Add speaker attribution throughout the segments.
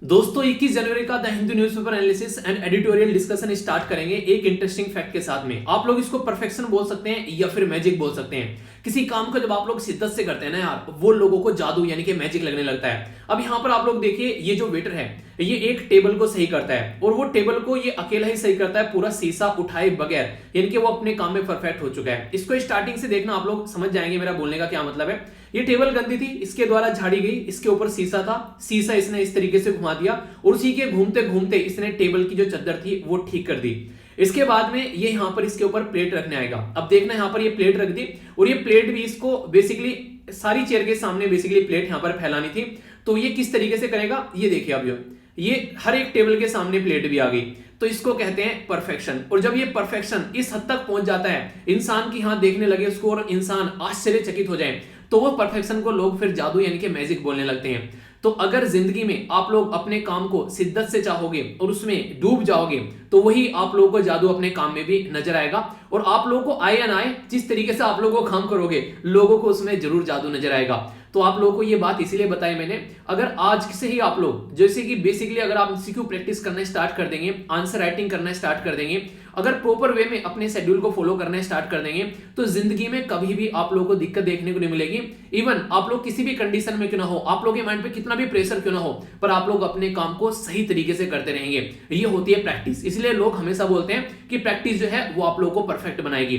Speaker 1: दोस्तों 21 जनवरी का the Hindu newspaper analysis and editorial discussion start करेंगे एक इंटरेस्टिंग फैक्ट के साथ में। आप लोग इसको परफेक्शन बोल सकते हैं या फिर मैजिक बोल सकते हैं। किसी काम को जब आप लोग शिद्दत से करते हैं ना यार, वो लोगों को जादू यानी कि मैजिक लगने लगता है। अब यहाँ पर आप लोग देखिए, ये जो वेटर है ये एक टेबल को सही करता है और वो टेबल को ये अकेला ही सही करता है, पूरा शीशा उठाए बगैर, यानी कि वो अपने काम में परफेक्ट हो चुका है। इसको स्टार्टिंग से देखना, आप लोग समझ जाएंगे मेरा बोलने का क्या मतलब है। ये टेबल गंदी थी, इसके द्वारा झाड़ी गई, इसके ऊपर शीशा था, शीशा इसने इस तरीके से घुमा दिया और उसी के घूमते घूमते इसने टेबल की जो चादर थी वो ठीक कर दी। इसके बाद में ये यहां पर इसके ऊपर प्लेट रखने आएगा। अब देखना, यहां पर ये प्लेट रख दी और ये प्लेट भी इसको बेसिकली सारी चेयर के सामने बेसिकली प्लेट यहां पर फैलानी थी। तो ये किस तरीके से करेगा ये देखिए। अब ये हर एक टेबल के सामने प्लेट भी आ गई, तो इसको कहते हैं परफेक्शन। और जब ये परफेक्शन इस हद तक पहुंच जाता है, इंसान की हाथ देखने लगे उसको और इंसान आश्चर्यचकित हो जाए, तो वो परफेक्शन को लोग फिर जादू यानी कि मैजिक बोलने लगते हैं। तो अगर जिंदगी में आप लोग अपने काम को शिद्दत से चाहोगे और उसमें डूब जाओगे, तो वही आप लोगों को जादू अपने काम में भी नजर आएगा। और आप लोगों को आए या ना आए, जिस तरीके से आप लोगों को काम करोगे, लोगों को उसमें जरूर जादू नजर आएगा। तो आप लोगों को ये बात इसीलिए बताई मैंने, अगर आज से ही आप लोग जैसे कि बेसिकली अगर आप एमसीक्यू प्रैक्टिस करना स्टार्ट कर देंगे, आंसर राइटिंग करना स्टार्ट कर देंगे, अगर प्रॉपर वे में अपने शेड्यूल को फॉलो करना स्टार्ट कर देंगे, तो जिंदगी में कभी भी आप लोगों को दिक्कत देखने को नहीं मिलेगी। इवन आप लोग किसी भी कंडीशन में क्यों ना हो, आप लोगों के माइंड पे कितना भी प्रेशर क्यों ना हो, पर आप लोग अपने काम को सही तरीके से करते रहेंगे। ये होती है प्रैक्टिस। इसलिए लोग हमेशा बोलते हैं कि प्रैक्टिस जो है वो आप लोगों को परफेक्ट बनाएगी।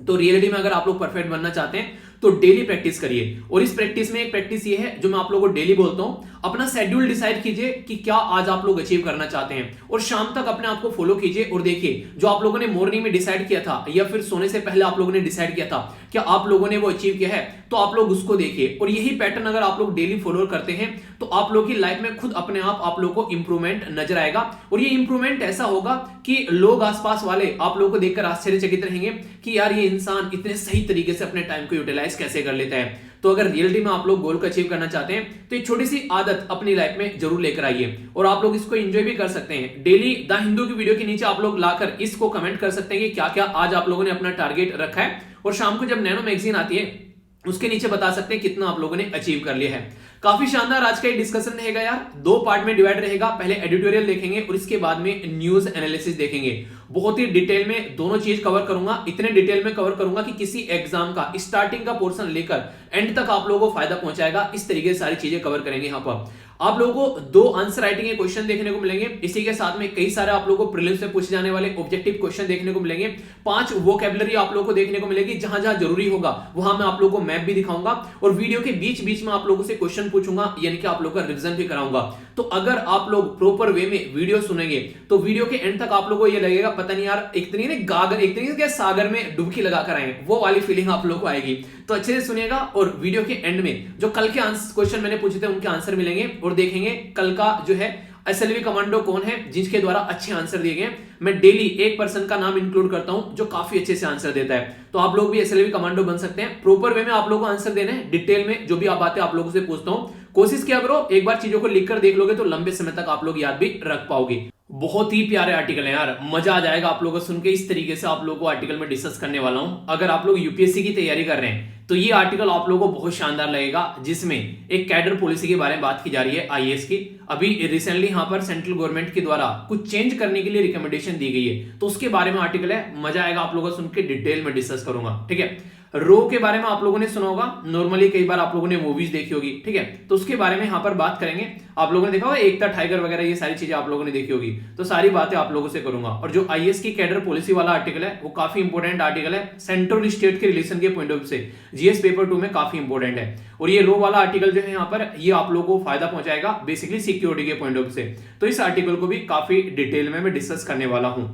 Speaker 1: तो रियलिटी में अगर आप लोग परफेक्ट बनना चाहते हैं तो डेली प्रैक्टिस करिए। और इस प्रैक्टिस में एक प्रैक्टिस ये है जो मैं आप लोगों को डेली बोलता हूं, अपना शेड्यूल डिसाइड कीजिए कि क्या आज आप लोग अचीव करना चाहते हैं और शाम तक अपने आप को फॉलो कीजिए। और देखिए, जो आप लोगों ने मॉर्निंग में डिसाइड किया था या फिर सोने से पहले आप लोगों ने डिसाइड किया था, क्या आप लोगों ने वो अचीव किया है, तो आप लोग उसको देखिए। और यही पैटर्न अगर आप लोग डेली फॉलो करते हैं, तो आप लोग की लाइफ में खुद अपने आप लोग को इंप्रूवमेंट नजर आएगा। और ये इंप्रूवमेंट ऐसा होगा कि लोग आसपास वाले आप लोगों को देखकर आश्चर्यचकित रहेंगे कि यार ये इंसान इतने सही तरीके से अपने टाइम को यूटिलाइज कैसे कर लेता है। तो अगर रियलिटी में आप लोग गोल को अचीव करना चाहते हैं, तो एक छोटी सी आदत अपनी लाइफ में जरूर लेकर आइए। और आप लोग इसको एंजॉय भी कर सकते हैं। डेली द हिंदू की वीडियो के नीचे आप लोग लाकर इसको कमेंट कर सकते हैं कि क्या क्या आज आप लोगों ने अपना टारगेट रखा है। और शाम को जब नैनो मैगजीन आती है, उसके नीचे बता सकते हैं कितना आप लोगों ने अचीव कर लिया है। काफी शानदार आज का ये डिस्कशन रहेगा यार। 2 पार्ट में डिवाइड रहेगा। पहले एडिटोरियल देखेंगे और इसके बाद में न्यूज एनालिसिस देखेंगे। बहुत ही डिटेल में दोनों चीज कवर करूंगा। इतने डिटेल में कवर करूंगा कि किसी एग्जाम का स्टार्टिंग का पोर्शन लेकर एंड तक आप लोगों को फायदा पहुंचाएगा। इस तरीके से सारी चीजें कवर करेंगे। यहाँ पर आप लोगों को 2 आंसर राइटिंग के क्वेश्चन देखने को मिलेंगे। इसी के साथ में कई सारे आप लोगों को प्रीलिम्स से पूछे जाने वाले ऑब्जेक्टिव क्वेश्चन देखने को मिलेंगे। 5 वोकैबुलरी आप लोगों को देखने को मिलेगी। जहां जहां जरूरी होगा वहां मैं आप लोगों को मैप भी दिखाऊंगा और वीडियो के बीच बीच में आप लोगों से क्वेश्चन पूछूंगा, यानी कि आप लोगों का रिवीजन भी कराऊंगा। तो अगर आप लोग प्रॉपर वे में वीडियो सुनेंगे, तो वीडियो के एंड तक आप लोगों को ये लगेगा पता नहीं यार, एक तरीके से गागर, एक तरीके से सागर में डुबकी लगाकर आए, वो वाली फीलिंग आप लोगों को आएगी। तो अच्छे से सुनिएगा और वीडियो के एंड में जो कल के क्वेश्चन मैंने पूछे थे उनके आंसर मिलेंगे और देखेंगे कल का जो है एसएलवी कमांडो कौन है जिनके द्वारा अच्छे आंसर दिए गए। मैं डेली एक पर्सन का नाम इंक्लूड करता हूं जो काफी अच्छे से आंसर देता है। तो आप लोग भी एसएलवी कमांडो बन सकते हैं। प्रॉपर वे में आप लोगों को आंसर देना है, डिटेल में जो भी आप बातें आप लोगों से पूछता हूं। कोशिश किया करो, एक बार चीजों को लिख कर देख लोगे तो लंबे समय तक आप लोग याद भी रख पाओगे। बहुत ही प्यारे आर्टिकल है यार, मजा आ जाएगा आप लोगों को सुन के। इस तरीके से आप लोगों को आर्टिकल में डिस्कस करने वाला हूं। अगर आप लोग यूपीएससी की तैयारी कर रहे हैं तो ये आर्टिकल आप लोगों को बहुत शानदार लगेगा, जिसमें एक कैडर पॉलिसी के बारे में बात की जा रही है आईएएस की। अभी रिसेंटली यहां पर सेंट्रल गवर्नमेंट के द्वारा कुछ चेंज करने के लिए रिकमेंडेशन दी गई है, तो उसके बारे में आर्टिकल है। मजा आएगा आप लोगों को सुन के, डिटेल में डिस्कस करूंगा। ठीक है, रो के बारे में आप लोगों ने सुना होगा, नॉर्मली कई बार आप लोगों ने मूवीज देखी होगी। ठीक है, तो उसके बारे में यहां पर बात करेंगे। आप लोगों ने देखा होगा एकता टाइगर वगैरह, ये सारी चीजें आप लोगों ने देखी होगी। तो सारी बातें आप लोगों से करूंगा। और जो आईएएस की कैडर पॉलिसी वाला आर्टिकल है वो काफी इंपॉर्टेंट आर्टिकल है, सेंट्रल और स्टेट के रिलेशन के पॉइंट ऑफ व्यू से जीएस पेपर 2 में काफी इंपॉर्टेंट है। और ये रो वाला आर्टिकल जो है यहाँ पर, ये आप लोगों को फायदा पहुंचाएगा बेसिकली सिक्योरिटी के पॉइंट ऑफ व्यू से। तो इस आर्टिकल को भी काफी डिटेल में मैं डिस्कस करने वाला हूं।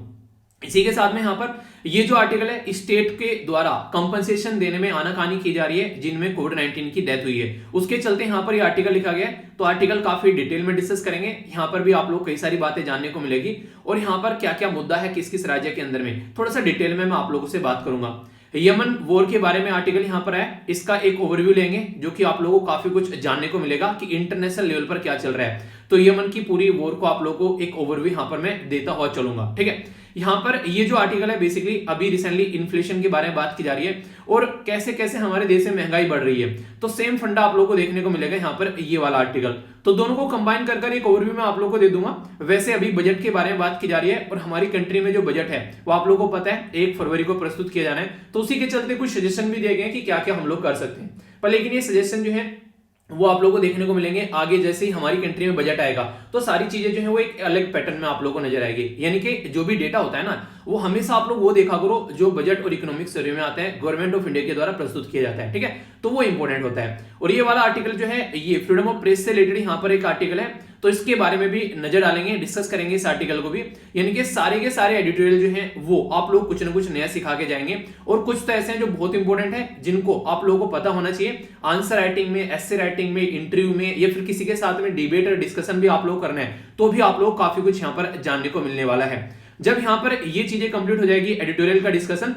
Speaker 1: इसी के साथ में यहां पर ये जो आर्टिकल है, स्टेट के द्वारा कंपनसेशन देने में आनाकानी की जा रही है जिनमें कोविड-19 की डेथ हुई है, उसके चलते यहां पर ये आर्टिकल लिखा गया है। तो आर्टिकल काफी डिटेल में डिस्कस करेंगे। यहां पर भी आप लोग कई सारी बातें जानने को मिलेगी और यहां पर क्या क्या मुद्दा है किस किस राज्य के अंदर में, थोड़ा सा डिटेल में मैं आप लोगों से बात करूंगा। यमन वॉर के बारे में आर्टिकल यहां पर है, इसका एक ओवरव्यू लेंगे जो कि आप लोगों को काफी कुछ जानने को मिलेगा कि इंटरनेशनल लेवल पर क्या चल रहा है। तो यमन की पूरी वॉर को आप लोगों को एक ओवरव्यू यहां पर मैं देता हुआ चलूंगा। ठीक है, यहाँ पर ये जो आर्टिकल है बेसिकली अभी रिसेंटली इन्फ्लेशन के बारे में बात की जा रही है और कैसे कैसे हमारे देश में महंगाई बढ़ रही है। तो सेम फंडा आप लोगों को देखने को मिलेगा यहाँ पर ये वाला आर्टिकल। तो दोनों को कंबाइन कर एक ओवरव्यू मैं आप लोगों को दे दूंगा। वैसे अभी बजट के बारे में बात की जा रही है और हमारी कंट्री में जो बजट है वो आप लोगों को पता है 1 फरवरी को प्रस्तुत किया जाना है। तो उसी के चलते कुछ सजेशन भी दिए गए कि क्या क्या हम लोग कर सकते हैं, पर लेकिन ये सजेशन जो है वो आप लोगों को देखने को मिलेंगे आगे जैसे ही हमारी कंट्री में बजट आएगा। तो सारी चीजें जो है वो एक अलग पैटर्न में आप लोगों को नजर आएगी। यानी कि जो भी डेटा होता है ना वो हमेशा आप लोग वो देखा करो जो बजट और इकोनॉमिक सर्वे में आता है, गवर्नमेंट ऑफ इंडिया के द्वारा प्रस्तुत किया जाता है, ठीक है। तो वो इंपॉर्टेंट होता है। और ये वाला आर्टिकल जो है ये फ्रीडम ऑफ प्रेस से रिलेटेड यहाँ पर एक आर्टिकल है, तो इसके बारे में भी नजर डालेंगे, डिस्कस करेंगे इस आर्टिकल को भी। यानी कि सारे के सारे एडिटोरियल जो हैं वो आप लोग कुछ ना कुछ नया सिखा के जाएंगे। और कुछ तो ऐसे हैं जो बहुत इंपॉर्टेंट है जिनको आप लोगों को पता होना चाहिए। आंसर राइटिंग में, एस्से राइटिंग में, इंटरव्यू में या फिर किसी के साथ में डिबेट और डिस्कशन भी आप लोग करना है तो भी आप लोग काफी कुछ यहाँ पर जानने को मिलने वाला है। जब यहाँ पर ये चीजें कंप्लीट हो जाएगी एडिटोरियल का डिस्कशन,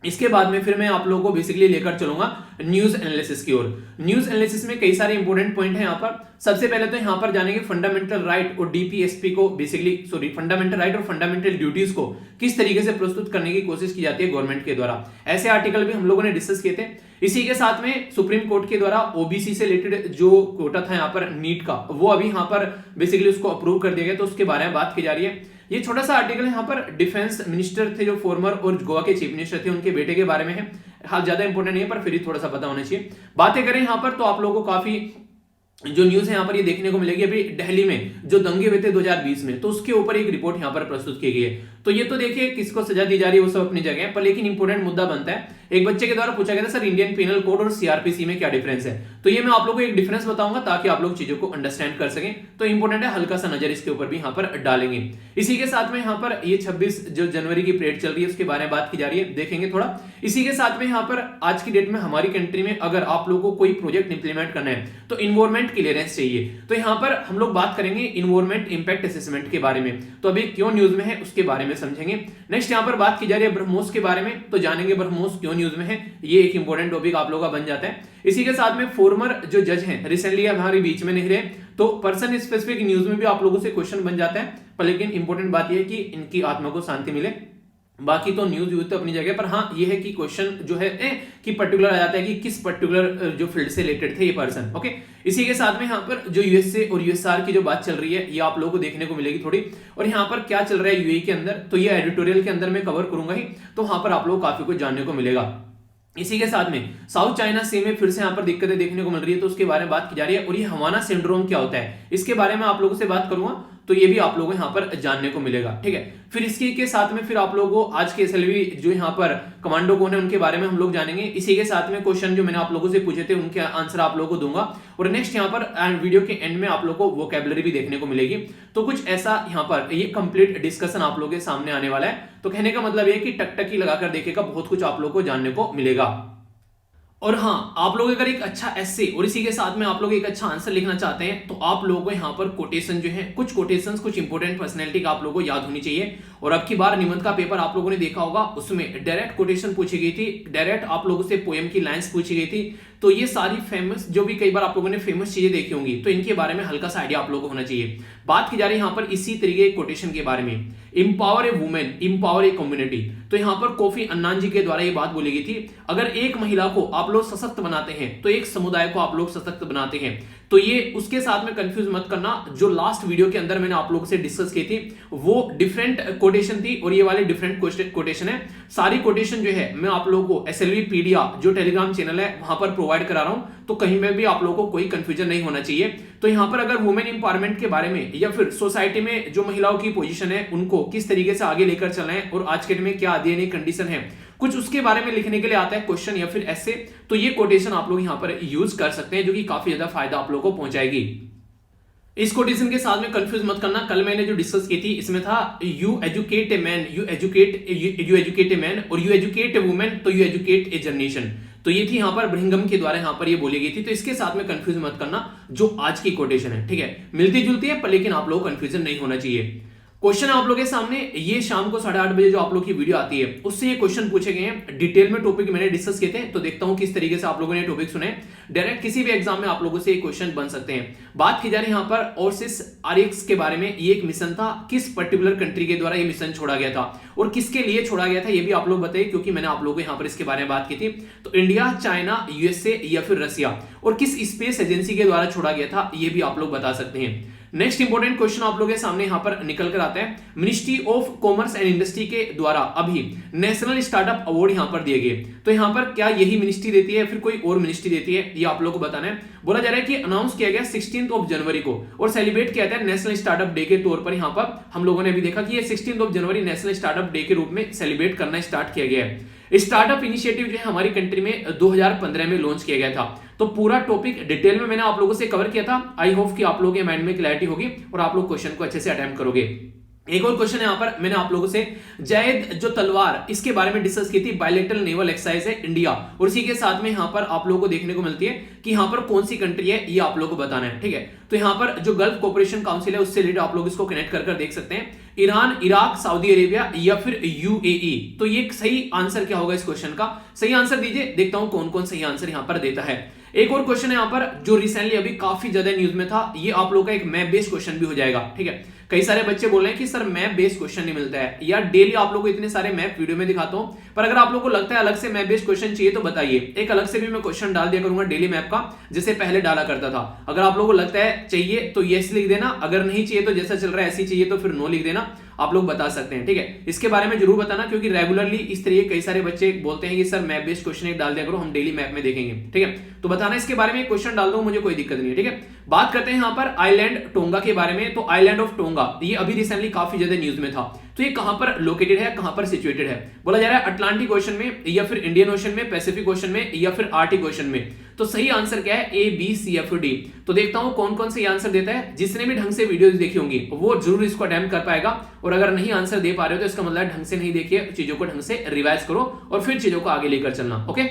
Speaker 1: इसके बाद में फिर मैं आप लोगों को बेसिकली लेकर चलूंगा न्यूज एनालिसिस की ओर। न्यूज एनालिसिस में कई सारे इंपॉर्टेंट पॉइंट हैं यहाँ पर। सबसे पहले तो यहाँ पर जानेंगे फंडामेंटल राइट और डीपीएसपी को फंडामेंटल राइट और फंडामेंटल ड्यूटीज को किस तरीके से प्रस्तुत करने की कोशिश की जाती है गवर्नमेंट के द्वारा। ऐसे आर्टिकल भी हम लोगों ने डिस्कस किए थे। इसी के साथ में सुप्रीम कोर्ट के द्वारा ओबीसी से रिलेटेड जो कोटा था यहाँ पर नीट का, वो अभी यहाँ पर बेसिकली उसको अप्रूव कर दिया गया, तो उसके बारे में बात की जा रही है। ये छोटा सा आर्टिकल यहाँ पर डिफेंस मिनिस्टर थे जो फॉर्मर और गोवा के चीफ मिनिस्टर थे उनके बेटे के बारे में है। हाँ ज्यादा इंपॉर्टेंट नहीं है पर फिर भी थोड़ा सा पता होना चाहिए। बातें करें यहाँ पर तो आप लोगों को काफी जो न्यूज है यहाँ पर ये देखने को मिलेगी। अभी दिल्ली में जो दंगे हुए थे 2020 में, तो उसके ऊपर एक रिपोर्ट यहाँ पर प्रस्तुत की गई है। तो ये तो देखिए किसको सजा दी जा रही है वो सब अपनी जगह है, पर लेकिन इंपॉर्टेंट मुद्दा बनता है। एक बच्चे के द्वारा पूछा गया था सर इंडियन पिनल कोड और सीआरपीसी में क्या डिफरेंस है, तो ये मैं आप लोगों को एक डिफरेंस बताऊंगा ताकि आप लोग चीजों को अंडरस्टैंड कर सकें। तो इंपॉर्टेंट है, हल्का सा नजर इसके ऊपर भी यहाँ पर डालेंगे। इसी के साथ में यहाँ पर ये 26 जो जनवरी की परेड चल रही है उसके बारे में बात की जा रही है, देखेंगे थोड़ा। इसी के साथ में यहाँ पर आज की डेट में हमारी कंट्री में अगर आप लोगों को कोई प्रोजेक्ट इंप्लीमेंट करना है तो इन्वायरमेंट क्लियरेंस चाहिए। तो यहाँ पर हम लोग बात करेंगे इन्वायरमेंट इंपैक्ट असेसमेंट के बारे में, तो अभी क्यों न्यूज में है उसके बारे में समझेंगे। नेक्स्ट यहाँ पर बात की जा रही है ब्रह्मोस के बारे में, तो जानेंगे ब्रह्मोस क्यों न्यूज में है, ये एक इंपॉर्टेंट टॉपिक आप लोगों का बन जाता है। इसी के साथ में फॉर्मर जो जज हैं रिसेंटली हमारे बीच में नहीं रहे, तो पर्सन स्पेसिफिक न्यूज में भी आप लोगों से क्वेश्चन बन जाता है, पर लेकिन इंपॉर्टेंट बात यह है कि इनकी आत्मा को शांति मिले। बाकी तो न्यूज यूज तो अपनी जगह पर। हाँ ये है कि क्वेश्चन जो है कि पर्टिकुलर आ जाता है कि किस पर्टिकुलर जो फील्ड से रिलेटेड थे ये पर्सन, ओके। इसी के साथ में यहाँ पर जो यूएसए और यूएसआर की जो बात चल रही है ये आप लोगों को देखने को मिलेगी थोड़ी, और यहाँ पर क्या चल रहा है यूएई के अंदर, तो ये एडिटोरियल के अंदर मैं कवर करूंगा ही, तो वहां पर आप लोग काफी कुछ जानने को मिलेगा। इसी के साथ में साउथ चाइना सी में फिर से यहाँ पर दिक्कतें देखने को मिल रही है, तो उसके बारे में बात की जा रही है। और ये हवाना सिंड्रोम क्या होता है इसके बारे में आप लोगों से बात करूंगा, तो ये भी आप लोगों को यहाँ पर जानने को मिलेगा, ठीक है। फिर इसके के साथ में फिर आप लोगों को आज के एसएलवी जो यहाँ पर कमांडो कौन है उनके बारे में हम लोग जानेंगे। इसी के साथ में क्वेश्चन जो मैंने आप लोगों से पूछे थे उनके आंसर आप लोगों को दूंगा। और नेक्स्ट यहाँ पर वीडियो के एंड में आप लोगों को वोकैबुलरी भी देखने को मिलेगी। तो कुछ ऐसा यहाँ पर ये कंप्लीट डिस्कशन आप लोगों के सामने आने वाला है। तो कहने का मतलब ये कि टकटकी लगाकर देखेगा, बहुत कुछ आप लोगों को जानने को मिलेगा। और हाँ आप लोग अगर एक अच्छा एस्से और इसी के साथ में आप लोग एक अच्छा आंसर लिखना चाहते हैं तो आप लोगों को यहाँ पर कोटेशन जो है कुछ कोटेशंस कुछ इंपॉर्टेंट पर्सनैलिटी का आप लोगों को याद होनी चाहिए। और अब की बार निबंध का पेपर आप लोगों ने देखा होगा, उसमें डायरेक्ट कोटेशन पूछी गई थी, डायरेक्ट आप लोगों से पोएम की लाइंस पूछी गई थी। तो ये सारी फेमस जो भी कई बार आप लोगों ने फेमस चीजें देखी होंगी, तो इनके बारे में हल्का सा आइडिया आप लोगों को होना चाहिए। बात की जा रही है यहाँ पर इसी तरीके कोटेशन के बारे में, empower A women empower a community. तो यहाँ पर कोफी अन्नान जी के द्वारा ये बात बोली गई थी, अगर एक महिला को आप लोग सशक्त बनाते हैं तो एक समुदाय को आप लोग सशक्त बनाते हैं। तो ये उसके साथ में कंफ्यूज मत करना, जो लास्ट वीडियो के अंदर मैंने आप लोगों से डिस्कस की थी वो डिफरेंट कोटेशन थी और ये वाले डिफरेंट कोटेशन है। सारी कोटेशन जो है मैं आप लोगों को एसएलवी पीडिया जो टेलीग्राम चैनल है वहां पर प्रोवाइड करा रहा हूं, तो कहीं में भी आप लोगों को कोई कंफ्यूजन नहीं होना चाहिए। तो यहाँ पर अगर वुमेन इंपावरमेंट के बारे में या फिर सोसाइटी में जो महिलाओं की पोजीशन है उनको किस तरीके से आगे लेकर चलना है और आज के दिन में क्या अध्ययन कंडीशन है, कुछ उसके बारे में लिखने के लिए आता है क्वेश्चन या फिर ऐसे, तो ये कोटेशन आप लोग यहाँ पर यूज कर सकते हैं जो कि काफी ज्यादा फायदा आप लोगों को पहुंचाएगी। इस कोटेशन के साथ में कंफ्यूज मत करना, कल मैंने जो डिस्कस की थी इसमें था you educate a man, you educate a man, और यू एजुकेट ए वुमेन तो यू एजुकेट ए जनरेशन। तो ये थी यहाँ पर ब्रिंगम के द्वारा यहाँ पर ये बोली गई थी। तो इसके साथ में कंफ्यूज मत करना जो आज की कोटेशन है, ठीक है, मिलती जुलती है पर लेकिन आप लोग कंफ्यूजन नहीं होना चाहिए। क्वेश्चन आप लोगों के सामने ये शाम को 8:30 बजे जो आप लोग की वीडियो आती है उससे ये क्वेश्चन पूछे गए हैं, डिटेल में टॉपिक मैंने डिस्कस किए थे, तो देखता हूं किस तरीके से आप लोगों ने टॉपिक सुने। डायरेक्ट किसी भी एग्जाम में आप लोगों से क्वेश्चन बन सकते हैं। बात की जा रही है यहाँ पर ओर्सिस आरिक्स के बारे में। ये एक मिशन था, किस पर्टिकुलर कंट्री के द्वारा ये मिशन छोड़ा गया था और किसके लिए छोड़ा गया था ये भी आप लोग बताइए, क्योंकि मैंने आप लोगों को यहाँ पर इसके बारे में बात की थी। तो इंडिया, चाइना, यूएसए या फिर रसिया, और किस स्पेस एजेंसी के द्वारा छोड़ा गया था ये भी आप लोग बता सकते हैं। नेक्स्ट इंपॉर्टेंट क्वेश्चन आप लोगों के सामने यहां पर निकल कर आता है। Ministry of commerce and industry के द्वारा अभी नेशनल स्टार्टअप अवार्ड यहां पर दिए गए, तो यहां पर क्या यही मिनिस्ट्री देती है फिर कोई और मिनिस्ट्री देती है ये आप लोगों को बताना है। बोला जा रहा है कि अनाउंस किया गया 16 जनवरी को और सेलिब्रेट किया जाता है नेशनल स्टार्टअप डे के तौर पर। यहां पर हम लोगों ने अभी देखा कि ये 16 जनवरी नेशनल स्टार्टअप डे के रूप में सेलिब्रेट करना स्टार्ट किया गया है। स्टार्टअप इनिशिएटिव जो है हमारी कंट्री में 2015 में लॉन्च किया गया था। तो पूरा टॉपिक डिटेल में मैंने आप लोगों से कवर किया था। आई होप कि आप लोगों के माइंड में क्लैरिटी होगी और आप लोग क्वेश्चन को अच्छे से अटेम्प्ट करोगे। एक और क्वेश्चन यहां पर मैंने आप लोगों से जैद जो तलवार इसके बारे में डिस्कस की थी। बायलैटरल नेवल एक्सरसाइज है इंडिया, और इसी के साथ में यहां पर आप लोगों को देखने को मिलती है कि यहां पर कौन सी कंट्री है ये आप लोगों को बताना है, ठीक है। तो यहां पर जो गल्फ कोऑपरेशन काउंसिल है उससे रिलेटेड आप लोग इसको कनेक्ट कर देख सकते हैं। ईरान, इराक, सऊदी अरेबिया या फिर यूएई। तो ये सही आंसर क्या होगा इस क्वेश्चन का, सही आंसर दीजिए, देखता हूं कौन कौन सही आंसर यहां पर देता है। एक और क्वेश्चन है यहां पर जो रिसेंटली अभी काफी ज्यादा न्यूज में था, ये आप लोगों का एक मैप बेस्ड क्वेश्चन भी हो जाएगा, ठीक है। कई सारे बच्चे बोल रहे हैं कि सर मैप बेस्ड क्वेश्चन नहीं मिलता है यार, डेली आप लोगों को इतने सारे मैप वीडियो में दिखाता हूं, पर अगर आप लोगों को लगता है अलग से मैप बेस्ड क्वेश्चन चाहिए तो बताइए, एक अलग से भी मैं क्वेश्चन डाल दिया करूंगा डेली मैप का, जैसे पहले डाला करता था। अगर आप लोगों को लगता है चाहिए तो यस लिख देना, अगर नहीं चाहिए तो जैसा चल रहा है ऐसे चाहिए तो फिर नो लिख देना, आप लोग बता सकते हैं, ठीक है। इसके बारे में जरूर बताना, क्योंकि रेगुलरली इस तरीके कई सारे बच्चे बोलते हैं कि सर मैप बेस्ड क्वेश्चन एक डाल दिया करो, हम डेली मैप में देखेंगे, ठीक है। तो बताना इसके बारे में, क्वेश्चन डाल दो, मुझे कोई दिक्कत नहीं है, ठीक है। बात करते हैं यहां पर आइलैंड टोंगा के बारे में। तो आइलैंड ऑफ टोंगा ये अभी रिसेंटली काफी ज्यादा न्यूज में था। तो ये कहां पर लोकेटेड है, कहां पर सिचुएटेड है? बोला जा रहा है अटलांटिक ओशन में या फिर इंडियन ओशन में, पैसिफिक ओशन में या फिर आर्टिक ओशन में। तो सही आंसर क्या है? ए, बी, सी या फिर डी। तो देखता हूं कौन कौन से आंसर देता है। जिसने भी ढंग से वीडियोस देखी होंगी वो जरूर इसको अटेम्प्ट कर पाएगा, और अगर नहीं आंसर दे पा रहे हो तो इसका मतलब ढंग से नहीं देखिए, चीजों को ढंग से रिवाइज करो और फिर चीजों को आगे लेकर चलना, ओके।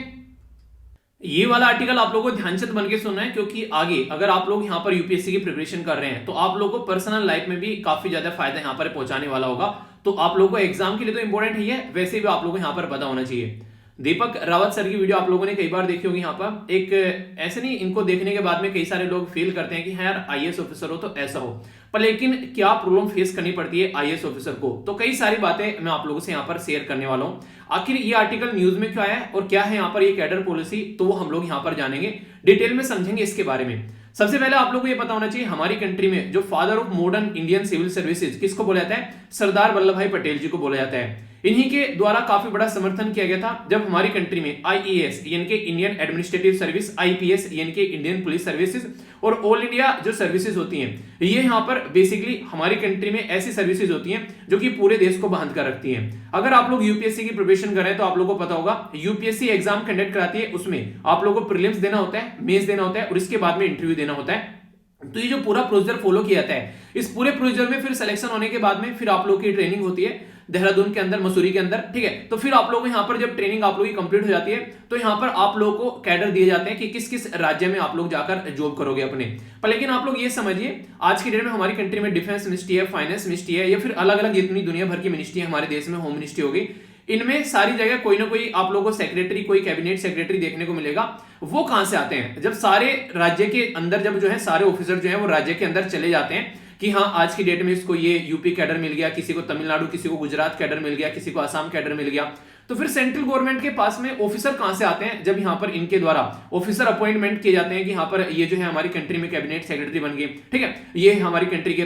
Speaker 1: ये वाला आर्टिकल आप लोगों को ध्यानचंद बन के सुनना है, क्योंकि आगे अगर आप लोग यहाँ पर यूपीएससी की प्रिपरेशन कर रहे हैं तो आप लोगों को पर्सनल लाइफ में भी काफी ज्यादा फायदा यहाँ पर पहुंचाने वाला होगा। तो आप लोगों को एग्जाम के लिए तो इंपॉर्टेंट ही है, वैसे भी आप लोगों को यहाँ पर पता होना चाहिए। दीपक रावत सर की वीडियो आप लोगों ने कई बार देखी होगी। यहाँ पर एक ऐसे नहीं, इनको देखने के बाद में कई सारे लोग फील करते हैं कि हाँ यार आईएएस ऑफिसर हो तो ऐसा हो, पर लेकिन क्या प्रॉब्लम फेस करनी पड़ती है आईएएस ऑफिसर को, तो कई सारी बातें मैं आप लोगों से यहाँ पर शेयर करने वाला हूँ। आखिर ये आर्टिकल न्यूज में क्यों आया है और क्या है यहाँ पर ये कैडर पॉलिसी, तो वो हम लोग यहाँ पर जानेंगे, डिटेल में समझेंगे इसके बारे में। सबसे पहले आप लोगों को ये पता होना चाहिए हमारी कंट्री में जो father of modern Indian civil services किसको बोला जाता है? सरदार वल्लभ भाई पटेल जी को बोला जाता है। इन्हीं के द्वारा काफी बड़ा समर्थन किया गया था जब हमारी कंट्री में आईएएस यानी कि इंडियन एडमिनिस्ट्रेटिव सर्विस, आईपीएस यानी कि इंडियन पुलिस सर्विसेज और ऑल इंडिया जो सर्विसेज होती हैं, ये यहाँ पर बेसिकली हमारी कंट्री में ऐसी सर्विसेज होती हैं जो कि पूरे देश को बांध कर रखती हैं। अगर आप लोग यूपीएससी की प्रिपरेशन कर रहे हैं तो आप लोगों को पता होगा यूपीएससी एग्जाम कंडक्ट कराती है, उसमें आप लोगों को प्रीलिम्स देना होता है, मेंस देना होता है और इसके बाद में इंटरव्यू देना होता है। तो ये जो पूरा प्रोसीजर फॉलो किया जाता है, इस पूरे प्रोसीजर में फिर सिलेक्शन होने के बाद में फिर आप लोग की ट्रेनिंग होती है देहरादून के अंदर, मसूरी के अंदर, ठीक है। तो फिर आप लोग यहाँ पर जब ट्रेनिंग आप लोगों की कंप्लीट हो जाती है तो यहाँ पर आप लोगों को कैडर दिए जाते हैं कि किस किस राज्य में आप लोग जाकर जॉब करोगे अपने। पर लेकिन आप लोग ये समझिए आज की डेट में हमारी कंट्री में डिफेंस मिनिस्ट्री है, फाइनेंस मिनिस्ट्री है या फिर अलग अलग जितनी दुनिया भर की मिनिस्ट्री है हमारे देश में, होम मिनिस्ट्री होगी, इनमें सारी जगह कोई ना कोई आप लोगों को सेक्रेटरी, कोई कैबिनेट सेक्रेटरी देखने को मिलेगा। वो कहां से आते हैं? जब सारे राज्य के अंदर जब जो है सारे ऑफिसर जो है वो राज्य के अंदर चले जाते हैं कि हाँ आज की डेट में इसको ये यूपी कैडर मिल गया, किसी को तमिलनाडु, किसी को गुजरात कैडर मिल गया, किसी को आसाम कैडर मिल गया। तो फिर सेंट्रल गवर्नमेंट के पास में ऑफिसर कहां से आते हैं? जब यहाँ पर इनके द्वारा ऑफिसर अपॉइंटमेंट किए जाते हैं कि यहाँ पर ये जो है हमारी कंट्री में कैबिनेट सेक्रेटरी बन गए, ठीक है, ये हमारी कंट्री के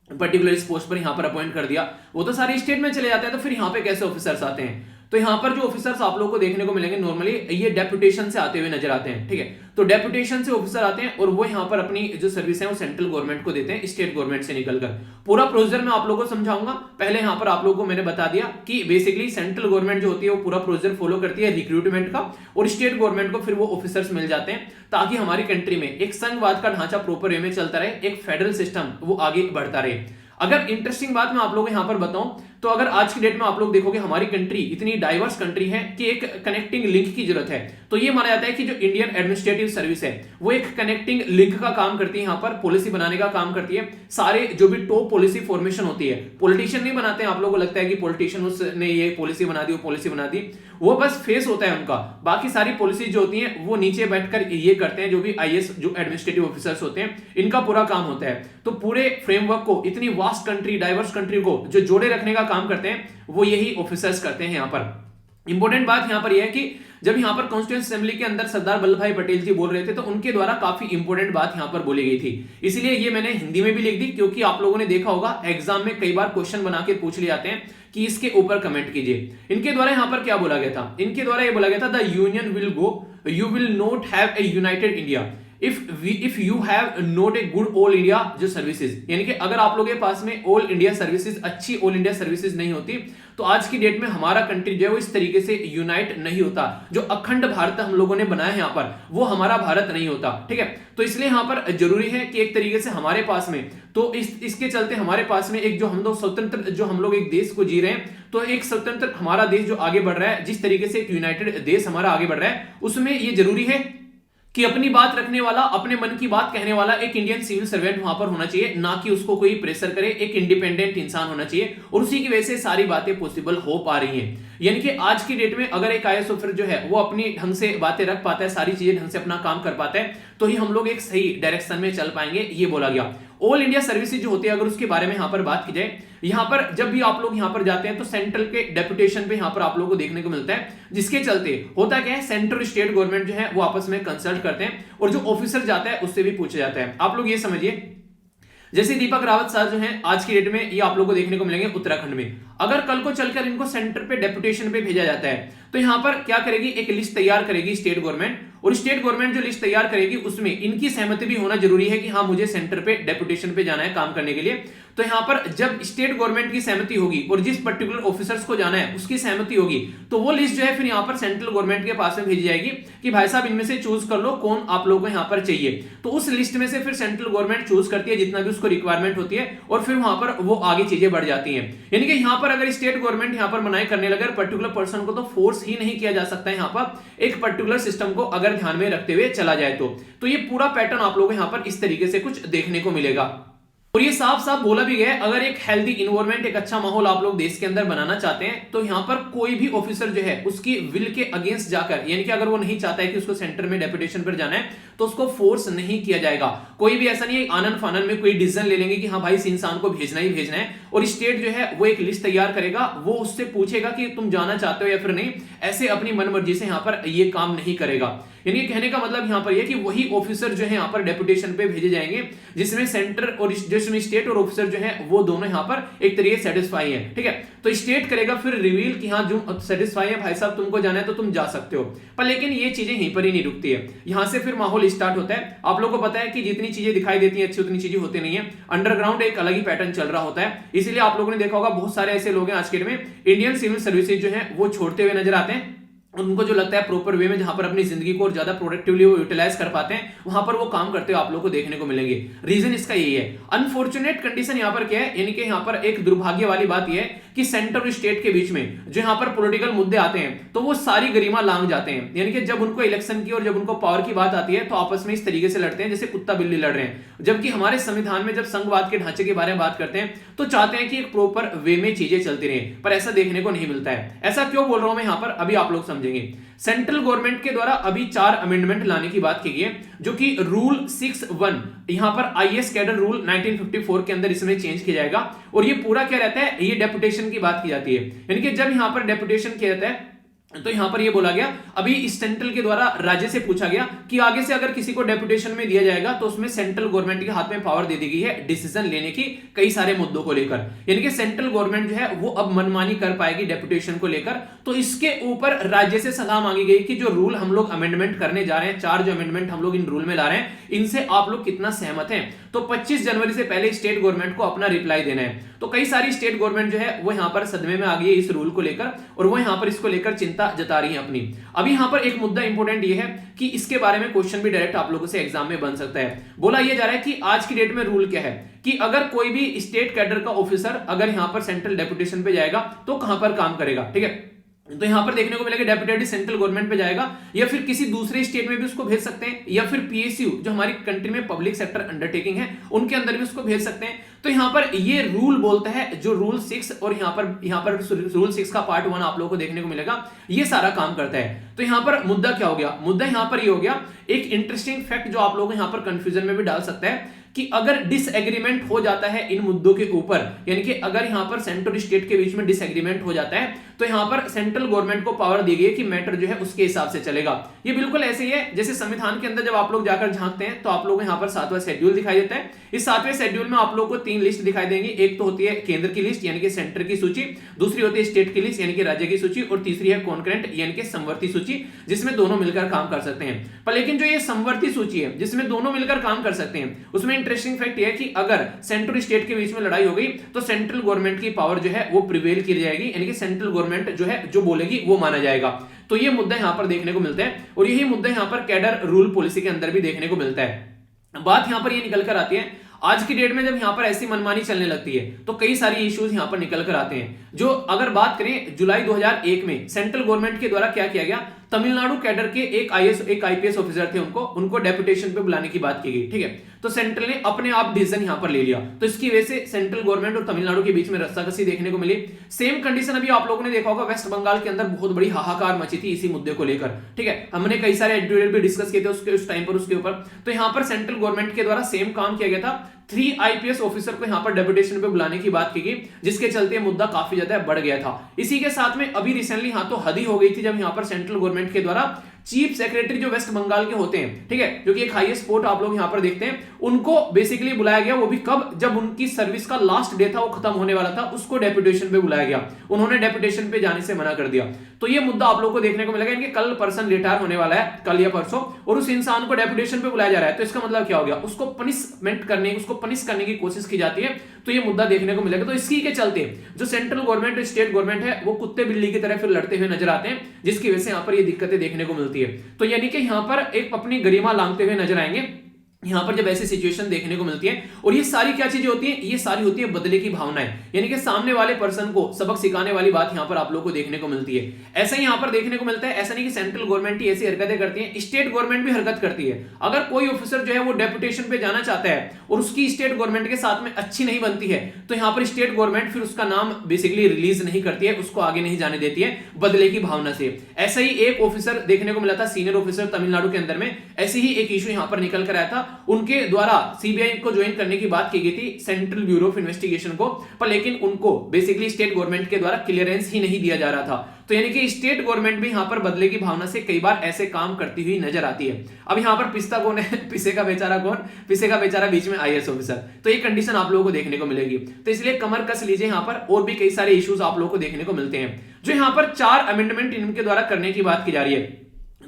Speaker 1: पर्टिकुलर इस पोस्ट पर यहाँ पर अपॉइंट कर दिया, वो तो सारे स्टेट में चले जाते हैं। तो फिर यहाँ पे कैसे ऑफिसर्स आते हैं? तो यहाँ पर जो ऑफिसर्स आप लोगों को देखने को मिलेंगे नॉर्मली ये डेपुटेशन से आते हुए नजर आते हैं, ठीक है। तो डेपुटेशन से ऑफिसर आते हैं और वो यहाँ पर अपनी जो सर्विस है वो सेंट्रल गवर्नमेंट को देते हैं स्टेट गवर्नमेंट से निकलकर। पूरा प्रोसीजर मैं आप लोगों को समझाऊंगा। पहले यहाँ पर आप लोगों को मैंने बता दिया कि बेसिकली सेंट्रल गवर्नमेंट जो होती है वो पूरा प्रोसीजर फॉलो करती है रिक्रूटमेंट का, और स्टेट गवर्नमेंट को फिर वो ऑफिसर्स मिल जाते हैं ताकि हमारी कंट्री में एक संघवाद का ढांचा प्रॉपर वे में चलता रहे, एक फेडरल सिस्टम वो आगे बढ़ता रहे। अगर इंटरेस्टिंग बात मैं आप लोगों को यहाँ पर बताऊं तो अगर आज की डेट में आप लोग देखोगे हमारी कंट्री इतनी डाइवर्स कंट्री है कि एक कनेक्टिंग लिंक की जरूरत है, तो ये माना जाता है कि जो इंडियन एडमिनिस्ट्रेटिव सर्विस है वो एक कनेक्टिंग लिंक का काम करती है, यहाँ पर पॉलिसी बनाने का काम करती है। सारे जो भी टॉप पॉलिसी फॉर्मेशन होती है, पॉलिटिशियन नहीं बनाते हैं, आप लोगों को लगता है कि पॉलिटिशियन उसने ये पॉलिसी बना दी, वो पॉलिसी बना दी, वो बस फेस होता है उनका। बाकी सारी पॉलिसी जो होती है वो नीचे बैठकर ये करते हैं, जो भी आईएएस जो एडमिनिस्ट्रेटिव ऑफिसर्स होते हैं इनका पूरा काम होता है। तो पूरे फ्रेमवर्क को, इतनी वास्ट कंट्री, डाइवर्स कंट्री को जो जोड़े रखने का काम करते हैं वो यही ऑफिसर्स करते हैं। यहाँ पर इंपॉर्टेंट बात यहाँ पर यह है कि जब यहाँ पर कॉन्स्टिट्यूएंट असेंबली के अंदर सरदार वल्लभ भाई पटेल जी बोल रहे थे तो उनके द्वारा काफी इंपॉर्टेंट बात यहाँ पर बोली गई थी, इसलिए ये मैंने हिंदी में भी लिख दी, क्योंकि आप लोगों ने देखा होगा एग्जाम में कई बार क्वेश्चन बना के पूछ लिए जाते हैं कि इसके ऊपर कमेंट कीजिए। इनके द्वारा यहाँ पर क्या बोला गया था, इनके द्वारा ये बोला गया था the union will go, you will not have a United India if you have not a good all India जो सर्विसेज, यानी कि अगर आप लोगों के पास में ऑल इंडिया सर्विसेज, अच्छी ऑल इंडिया सर्विसेज नहीं होती तो आज की डेट में हमारा कंट्री जो है वो इस तरीके से यूनाइट नहीं होता। जो अखंड भारत हम लोगों ने बनाया है यहाँ पर वो हमारा भारत नहीं होता, ठीक है। तो इसलिए यहाँ पर जरूरी है कि एक तरीके से हमारे पास में, तो इसके चलते हमारे पास में एक जो हम लोग स्वतंत्र, जो हम लोग एक देश को जी रहे हैं, तो एक स्वतंत्र हमारा देश जो आगे बढ़ रहा है, जिस तरीके से एक यूनाइटेड देश हमारा आगे बढ़ रहा है, उसमें ये जरूरी है कि अपनी बात रखने वाला, अपने मन की बात कहने वाला एक इंडियन सिविल सर्वेंट वहां पर होना चाहिए, ना कि उसको कोई प्रेशर करे, एक इंडिपेंडेंट इंसान होना चाहिए, और उसी की वजह से सारी बातें पॉसिबल हो पा रही हैं। यानी कि आज की डेट में अगर एक आईएएस ऑफिसर जो है वो अपनी ढंग से बातें रख पाता है, सारी चीजें ढंग से अपना काम कर पाता है, तो ही हम लोग एक सही डायरेक्शन में चल पाएंगे, ये बोला गया। ऑल इंडिया सर्विसेज जो होती है, अगर उसके बारे में यहां पर बात की जाए, यहां पर जब भी आप लोग यहां पर जाते हैं तो सेंट्रल के डेपुटेशन पे यहां पर आप लोगों को देखने को मिलता है, जिसके चलते होता क्या है, सेंट्रल स्टेट गवर्नमेंट जो है वो आपस में कंसल्ट करते हैं, और जो ऑफिसर जाता है उससे भी पूछा जाता है। आप लोग ये समझिए, जैसे दीपक रावत साहब जो हैं आज की डेट में ये आप लोगों को देखने को मिलेंगे उत्तराखंड में, अगर कल को चलकर इनको सेंटर पे डेपुटेशन पे भेजा जाता है तो यहाँ पर क्या करेगी, एक लिस्ट तैयार करेगी स्टेट गवर्नमेंट, और स्टेट गवर्नमेंट जो लिस्ट तैयार करेगी उसमें इनकी सहमति भी होना जरूरी है कि हाँ मुझे सेंटर पे डेपुटेशन पे जाना है काम करने के लिए। तो यहाँ पर जब स्टेट गवर्नमेंट की सहमति होगी और जिस पर्टिकुलर ऑफिसर्स को जाना है उसकी सहमति होगी, तो वो लिस्ट जो है फिर यहाँ पर सेंट्रल गवर्नमेंट के पास में भेजी जाएगी कि भाई साहब इनमें से चूज कर लो कौन आप लोगों को यहाँ पर चाहिए। तो उस लिस्ट में से फिर सेंट्रल गवर्नमेंट चूज करती है जितना भी उसको रिक्वायरमेंट होती है, और फिर वहां पर वो आगे चीजें बढ़ जाती हैं। यानी कि यहाँ पर अगर स्टेट गवर्नमेंट यहाँ पर मनाई करने लगे पर्टिकुलर पर्सन को, तो फोर्स ही नहीं किया जा सकता है यहाँ पर, एक पर्टिकुलर सिस्टम को अगर ध्यान में रखते हुए चला जाए तो ये पूरा पैटर्न आप लोगों को यहाँ पर इस तरीके से कुछ देखने को मिलेगा। और ये साफ साफ बोला भी गया है, अगर एक हेल्दी इन्वायरमेंट, एक अच्छा माहौल आप लोग देश के अंदर बनाना चाहते हैं तो यहाँ पर कोई भी ऑफिसर जो है उसकी विल के अगेंस्ट जाकर, यानी कि अगर वो नहीं चाहता है कि उसको सेंटर में डेपुटेशन पर जाना है तो उसको फोर्स नहीं किया जाएगा। कोई भी ऐसा नहीं है आनन फानन में कोई डिसीजन ले लेंगे कि हाँ भाई इस इंसान को भेजना ही भेजना है, और स्टेट जो है वो एक लिस्ट तैयार करेगा, वो उससे पूछेगा कि तुम जाना चाहते हो या फिर नहीं, ऐसे अपनी मनमर्जी से यहाँ पर ये काम नहीं करेगा। यानी कहने का मतलब यहाँ पर यह कि वही ऑफिसर जो है यहाँ पर डेपुटेशन पे भेजे जाएंगे जिसमें सेंटर और जिसमें स्टेट और ऑफिसर जो है वो दोनों यहाँ पर एक तरीके सेटिस्फाई है, ठीक है। तो स्टेट करेगा फिर रिवील कि हाँ जो सेटिस्फाई है भाई साहब तुमको जाना है तो तुम जा सकते हो, पर लेकिन ये चीजें यहीं पर ही नहीं रुकती है, यहाँ से फिर माहौल स्टार्ट होता है। आप लोगों को पता है कि जितनी चीजें दिखाई देती है अच्छी उतनी चीजें होती नहीं है, अंडरग्राउंड एक अलग ही पैटर्न चल रहा होता है। इसीलिए आप लोगों ने देखा होगा बहुत सारे ऐसे लोग हैं आज के डेट में इंडियन सिविल सर्विसेज जो है वो छोड़ते हुए नजर आते हैं, उनको जो लगता है प्रॉपर वे में जहां पर अपनी जिंदगी को और ज्यादा प्रोडक्टिवली वो यूटिलाइज कर पाते हैं वहां पर वो काम करते हुए आप लोगों को देखने को मिलेंगे। रीजन इसका यही है, अनफॉर्चुनेट कंडीशन यहां पर क्या है, यानी कि यहां पर एक दुर्भाग्य वाली बात यह है कि सेंटर और स्टेट के बीच में जो यहां पर पॉलिटिकल मुद्दे आते हैं तो वो सारी गरिमा लांग जाते हैं। यानी कि जब उनको इलेक्शन की और जब उनको पावर की बात आती है तो आपस में इस तरीके से लड़ते हैं जैसे कुत्ता बिल्ली लड़ रहे हैं, जबकि हमारे संविधान में जब संघवाद के ढांचे के बारे में बात करते हैं तो चाहते हैं कि एक प्रॉपर वे में चीजें चलती रहे, पर ऐसा देखने को नहीं मिलता है। ऐसा क्यों बोल रहा हूं मैं यहाँ पर, अभी आप लोग समझेंगे। सेंट्रल गवर्नमेंट के द्वारा अभी 4 अमेंडमेंट लाने की बात की गई है, जो कि रूल 6(1) यहां पर आईएएस कैडर रूल 1954 के अंदर इसमें चेंज किया जाएगा। और ये पूरा क्या रहता है, ये डेपुटेशन की बात की जाती है, यानी कि जब यहां पर डेपुटेशन किया जाता है तो यहां पर ये बोला गया, अभी सेंट्रल के द्वारा राज्य से पूछा गया कि आगे से अगर किसी को डेपुटेशन में दिया जाएगा तो उसमें सेंट्रल गवर्नमेंट के हाथ में पावर दे दी गई है डिसीजन लेने की कई सारे मुद्दों को लेकर, यानी कि सेंट्रल गवर्नमेंट जो है वो अब मनमानी कर पाएगी डेपुटेशन को लेकर। तो इसके ऊपर राज्य से सलाह मांगी गई कि जो रूल हम लोग अमेंडमेंट करने जा रहे हैं, 4 जो अमेंडमेंट हम लोग इन रूल में ला रहे हैं, इनसे आप लोग कितना सहमत हैं। तो 25 जनवरी से पहले स्टेट गवर्नमेंट को अपना रिप्लाई देना है। तो कई सारी स्टेट गवर्नमेंट जो है वो यहाँ पर सदमे में आ गई है इस रूल को लेकर, और वो यहाँ पर इसको लेकर चिंता जता रही है अपनी। अभी यहाँ पर एक मुद्दा इंपॉर्टेंट ये है कि इसके बारे में क्वेश्चन भी डायरेक्ट आप लोगों से एग्जाम में बन सकता है। बोला यह जा रहा है कि आज की डेट में रूल क्या है कि अगर कोई भी स्टेट कैडर का ऑफिसर अगर यहाँ पर सेंट्रल डेपुटेशन पे जाएगा तो कहां पर काम करेगा, ठीक है। तो यहां पर देखने को मिलेगा डेप्यूटेड सेंट्रल गवर्नमेंट पे जाएगा, या फिर किसी दूसरे स्टेट में भी उसको भेज सकते हैं, या फिर पीएसयू जो हमारी कंट्री में पब्लिक सेक्टर अंडरटेकिंग है उनके अंदर भी उसको भेज सकते हैं। तो यहां पर ये रूल बोलता है, जो रूल 6 और यहां पर रूल 6 का पार्ट 1 आप लोगों को देखने को मिलेगा, ये सारा काम करता है। तो यहां पर मुद्दा क्या हो गया, मुद्दा यहां पर ये हो गया एक इंटरेस्टिंग फैक्ट जो आप लोगों को यहां पर कंफ्यूजन में भी डाल सकता है कि अगर डिसएग्रीमेंट हो जाता है इन मुद्दों के ऊपर, यानी कि अगर यहां पर सेंट्रल स्टेट के बीच में डिसएग्रीमेंट हो जाता है तो यहां पर सेंट्रल गवर्नमेंट को पावर दी गई है कि मैटर जो है उसके हिसाब से चलेगा। ये बिल्कुल ऐसे ही है जैसे संविधान के अंदर जब आप लोग जाकर झांकते हैं तो आप लोगों को यहां पर 7वां शेड्यूल दिखाई देता है। इस 7वें शेड्यूल में आप लोगों को 3 लिस्ट दिखाई देंगी, एक तो होती है केंद्र की लिस्ट यानी कि सेंटर की सूची, दूसरी होती है स्टेट की लिस्ट यानी कि राज्य की सूची, और तीसरी है कॉन्करेंट यानी कि समवर्ती सूची जिसमें दोनों मिलकर काम कर सकते हैं। पर लेकिन जो ये समवर्ती सूची है जिसमें दोनों मिलकर काम कर सकते हैं उसमें इंटरेस्टिंग फैक्ट है कि अगर सेंट्रल स्टेट के बीच में लड़ाई हो गई तो सेंट्रल गवर्नमेंट की पावर जो है वो प्रिवेल की जाएगी, यानी कि सेंट्रल गवर्नमेंट जो है जो बोलेगी वो माना जाएगा। तो ये मुद्दा यहां पर देखने को मिलता है, और यही मुद्दा यहां पर कैडर रूल पॉलिसी के अंदर भी देखने को मिलता है। बात यहां पर ये निकल कर आती है आज की डेट में जब यहां पर ऐसी मनमानी चलने लगती है तो कई सारी इश्यूज यहां पर निकल कर आते हैं। जो अगर बात करें जुलाई 2001 में सेंट्रल गवर्नमेंट के द्वारा क्या किया गया, तमिलनाडु कैडर के एक आईपीएस ऑफिसर थे, उनको डेपुटेशन पे बुलाने की बात की गई, ठीक है। तो सेंट्रल ने अपने आप डिसीजन यहां पर ले लिया, तो इसकी वजह से सेंट्रल गवर्नमेंट और तमिलनाडु के बीच में रस्साकसी देखने को मिली। सेम कंडीशन अभी आप लोगों ने देखा होगा वेस्ट बंगाल के अंदर बहुत बड़ी हाहाकार मची थी इसी मुद्दे को लेकर, ठीक है। हमने कई सारे एडिटोरियल भी डिस्कस किए थे उस टाइम पर उसके ऊपर। तो यहां पर सेंट्रल गवर्नमेंट के द्वारा सेम काम किया गया था, 3 आईपीएस ऑफिसर को यहां पर डेपुटेशन पे बुलाने की बात की गई, जिसके चलते मुद्दा काफी ज्यादा बढ़ गया था। इसी के साथ में अभी रिसेंटली यहां तो हद ही हो गई थी जब यहां पर सेंट्रल गवर्नमेंट के द्वारा चीफ सेक्रेटरी जो वेस्ट बंगाल के होते हैं, ठीक है, जो कि एक हाईएस्ट पोस्ट आप लोग यहां पर देखते हैं, उनको बेसिकली बुलाया गया। वो भी कब, जब उनकी सर्विस का लास्ट डे था, वो खत्म होने वाला था, उसको डेपुटेशन पे बुलाया गया। उन्होंने डेपुटेशन पे जाने से मना कर दिया। तो ये मुद्दा आप लोग को देखने को मिलेगा कि कल पर्सन रिटायर होने वाला है, कल या परसों, और उस इंसान को डेपुटेशन पे बुलाया जा रहा है। तो इसका मतलब क्या हो गया, उसको पनिश करने की कोशिश की जाती है। तो ये मुद्दा देखने को मिलेगा। तो इसी के चलते जो सेंट्रल गवर्नमेंट और स्टेट गवर्नमेंट है वो कुत्ते बिल्ली की तरह फिर लड़ते हुए नजर आते हैं, जिसकी वजह से यहां पर ये दिक्कतें देखने को मिलती है। तो यानी कि यहां पर एक अपनी गरिमा लांघते हुए नजर आएंगे यहां पर जब ऐसी सिचुएशन देखने को मिलती है। और ये सारी क्या चीजें होती हैं, ये सारी होती है बदले की भावनाएं, यानी कि सामने वाले पर्सन को सबक सिखाने वाली बात यहां पर आप लोगों को देखने को मिलती है। ऐसा ही यहां पर देखने को मिलता है, ऐसा नहीं कि सेंट्रल गवर्नमेंट ही ऐसी हरकतें करती है, स्टेट गवर्नमेंट भी हरकत करती है। अगर कोई ऑफिसर जो है वो डेपुटेशन पे जाना चाहता है और उसकी स्टेट गवर्नमेंट के साथ में अच्छी नहीं बनती है, तो यहां पर स्टेट गवर्नमेंट फिर उसका नाम बेसिकली रिलीज नहीं करती है, उसको आगे नहीं जाने देती है बदले की भावना से। ऐसा ही एक ऑफिसर देखने को मिला था, सीनियर ऑफिसर तमिलनाडु के अंदर में, ऐसे ही एक इशू यहां पर निकल कर आया था। उनके द्वारा सीबीआई को ज्वाइन करने की बात की गई थी, सेंट्रल ब्यूरो ऑफ इन्वेस्टिगेशन को, पर लेकिन उनको बेसिकली स्टेट गवर्नमेंट के द्वारा क्लियरेंस ही नहीं दिया जा रहा था। तो यानी कि स्टेट गवर्नमेंट भी यहां पर बदले की भावना से कई बार ऐसे काम करती हुई नजर आती है। अब यहां पर पिस्ता कौन है, पिसे का बेचारा कौन, पिसे का बेचारा बीच में आईएएस ऑफिसर। तो ये कंडीशन आप लोगों को देखने को मिलेगी। तो इसलिए कमर कस लीजिए यहां पर, और भी कई सारे इश्यूज आप लोगों को देखने को मिलते हैं। जो यहां पर 4 अमेंडमेंट इनके द्वारा करने की बात की जा रही है,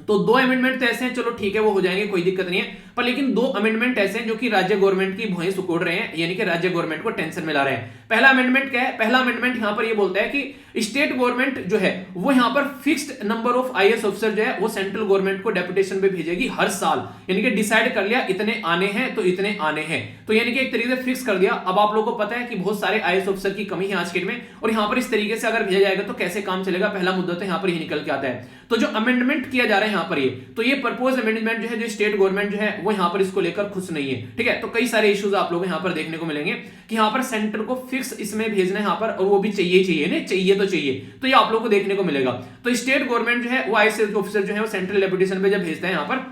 Speaker 1: तो 2 अमेंडमेंट तो ऐसे हैं, चलो ठीक है वो हो जाएंगे, कोई दिक्कत नहीं है, पर लेकिन 2 अमेंडमेंट ऐसे हैं जो कि राज्य गवर्नमेंट की भुएं सुकोड़ रहे हैं, यानी कि राज्य गवर्नमेंट को टेंशन में ला रहे हैं। पहला अमेंडमेंट क्या है, पहला अमेंडमेंट यहां पर ये बोलता है कि स्टेट गवर्नमेंट जो है वो यहां पर fixed number of IAS officer जो है वो सेंट्रल गवर्नमेंट को डेपुटेशन पे भेजेगी हर साल, यानी कि डिसाइड कर लिया इतने आने हैं तो इतने आने हैं, तो यानी कि एक तरीके से फिक्स कर दिया। अब आप लोगों को पता है कि बहुत सारे आईएएस ऑफिसर की कमी है आज के डेट में, और यहां पर इस तरीके से अगर भेजा जाएगा तो कैसे काम चलेगा, पहला मुद्दा तो यहां पर ही निकल के आता है। तो जो अमेंडमेंट किया जा रहा है यहां पर ये प्रपोज अमेंडमेंट जो है, जो स्टेट गवर्नमेंट जो है वो यहां पर इसको लेकर खुश नहीं है, ठीक है। तो कई सारे इश्यूज आप लोग यहां पर देखने को मिलेंगे कि यहां पर सेंटर को फिक्स इसमें भेजना है यहां पर, और वो भी चाहिए नहीं, चाहिए तो चाहिए, तो ये आप लोगों को देखने को मिलेगा। तो स्टेट गवर्नमेंट जो है वो आईएएस ऑफिसर जो है वो सेंट्रल डेपुटेशन पे जब भेजता है यहां पर,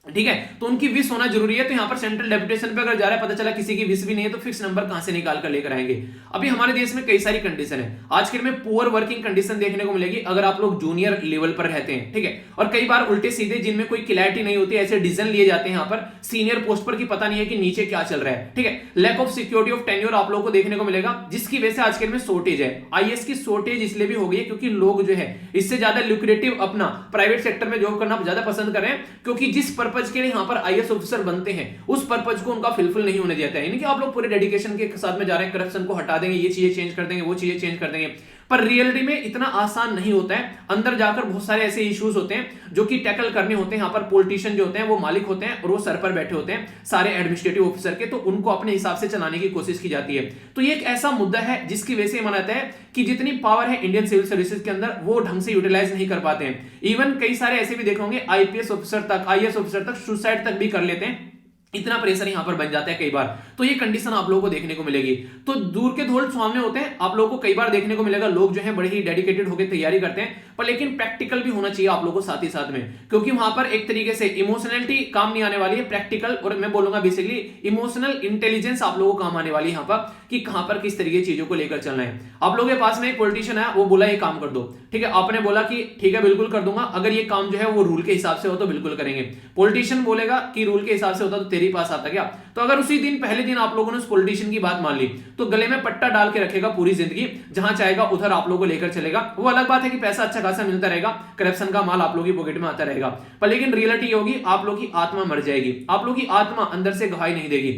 Speaker 1: ठीक है, तो उनकी विश होना जरूरी है। तो यहां पर सेंट्रल डेपुटेशन पे अगर जा रहा है, पता चला किसी की विश भी नहीं है, तो फिक्स नंबर कहां से निकाल कर लेकर आएंगे। अभी हमारे देश में कई सारी कंडीशन है, आज के में पुअर वर्किंग कंडीशन देखने को मिलेगी अगर आप लोग जूनियर लेवल पर रहते हैं, ठीक है, और कई बार उल्टे सीधे जिनमें कोई क्लैरिटी नहीं होती, ऐसे डिसीजन लिए जाते हैं यहां पर सीनियर पोस्ट पर, की पता नहीं है कि नीचे क्या चल रहा है, ठीक है। Lack of security of tenure आप लोगों को देखने को मिलेगा, जिसकी वजह से आज के में शॉर्टेज है। आईएएस की शॉर्टेज इसलिए भी हो गई है क्योंकि लोग जो है इससे ज्यादा लुक्रेटिव अपना प्राइवेट सेक्टर में जॉब करना ज्यादा पसंद कर रहे हैं, क्योंकि जिस पर्पज पर्पज के लिए यहाँ पर आईएएस ऑफिसर बनते हैं उस पर्पज को उनका फिलफिल नहीं होने देता है। यानी कि आप लोग पूरे डेडिकेशन के साथ में जा रहे हैं, करप्शन को हटा देंगे, ये चीजें चेंज कर देंगे, वो चीजें चेंज कर देंगे, पर रियलिटी में इतना आसान नहीं होता है। अंदर जाकर बहुत सारे ऐसे इश्यूज होते हैं जो कि टैकल करने होते हैं। यहाँ पर पॉलिटिशियन जो होते हैं वो मालिक होते हैं और वो सर पर बैठे होते हैं सारे एडमिनिस्ट्रेटिव ऑफिसर के, तो उनको अपने हिसाब से चलाने की कोशिश की जाती है। तो ये एक ऐसा मुद्दा है जिसकी वजह से माना जाता है कि जितनी पावर है इंडियन सिविल सर्विसेज के अंदर वो ढंग से यूटिलाइज नहीं कर पाते हैं। इवन कई सारे ऐसे भी देखे होंगे आईपीएस ऑफिसर तक, आईएएस ऑफिसर तक सुसाइड तक भी कर लेते हैं, इतना प्रेशर यहां पर बन जाता है कई बार। तो ये कंडीशन आप लोगों को देखने को मिलेगी। तो दूर के धौल सामने होते हैं, आप लोगों को कई बार देखने को मिलेगा लोग जो है बड़े ही डेडिकेटेड होकर तैयारी करते हैं, पर लेकिन प्रैक्टिकल भी होना चाहिए आप लोगों को साथ ही साथ में, क्योंकि वहां पर एक तरीके से इमोशनलिटी काम नहीं आने वाली है, प्रैक्टिकल और मैं बोलूंगा बेसिकली इमोशनल इंटेलिजेंस आप लोगों को काम आने वाली है यहाँ पर, कि कहां पर किस तरीके चीजों को लेकर चलना है। आप लोगों के पास में एक पॉलिटिशियन है, वो बोला ये काम कर दो, ठीक है, आपने बोला कि ठीक है बिल्कुल कर दूंगा, अगर ये काम जो है वो रूल के हिसाब से हो तो बिल्कुल करेंगे। पॉलिटिशियन बोलेगा कि रूल के हिसाब से होता तो तेरे पास आता क्या, तो अगर उसी दिन पहले दिन आप लोगों ने उस पॉलिटिशियन की बात मान ली तो गले में पट्टा डाल के रखेगा पूरी जिंदगी, जहां चाहेगा उधर आप लोगों को लेकर चलेगा। वो अलग बात है कि पैसा अच्छा खासा मिलता रहेगा, करप्शन का माल आप लोगों की पॉकेट में आता रहेगा, पर लेकिन रियलिटी होगी आप लोगों की आत्मा मर जाएगी, आप लोगों की आत्मा अंदर से गवाही नहीं देगी।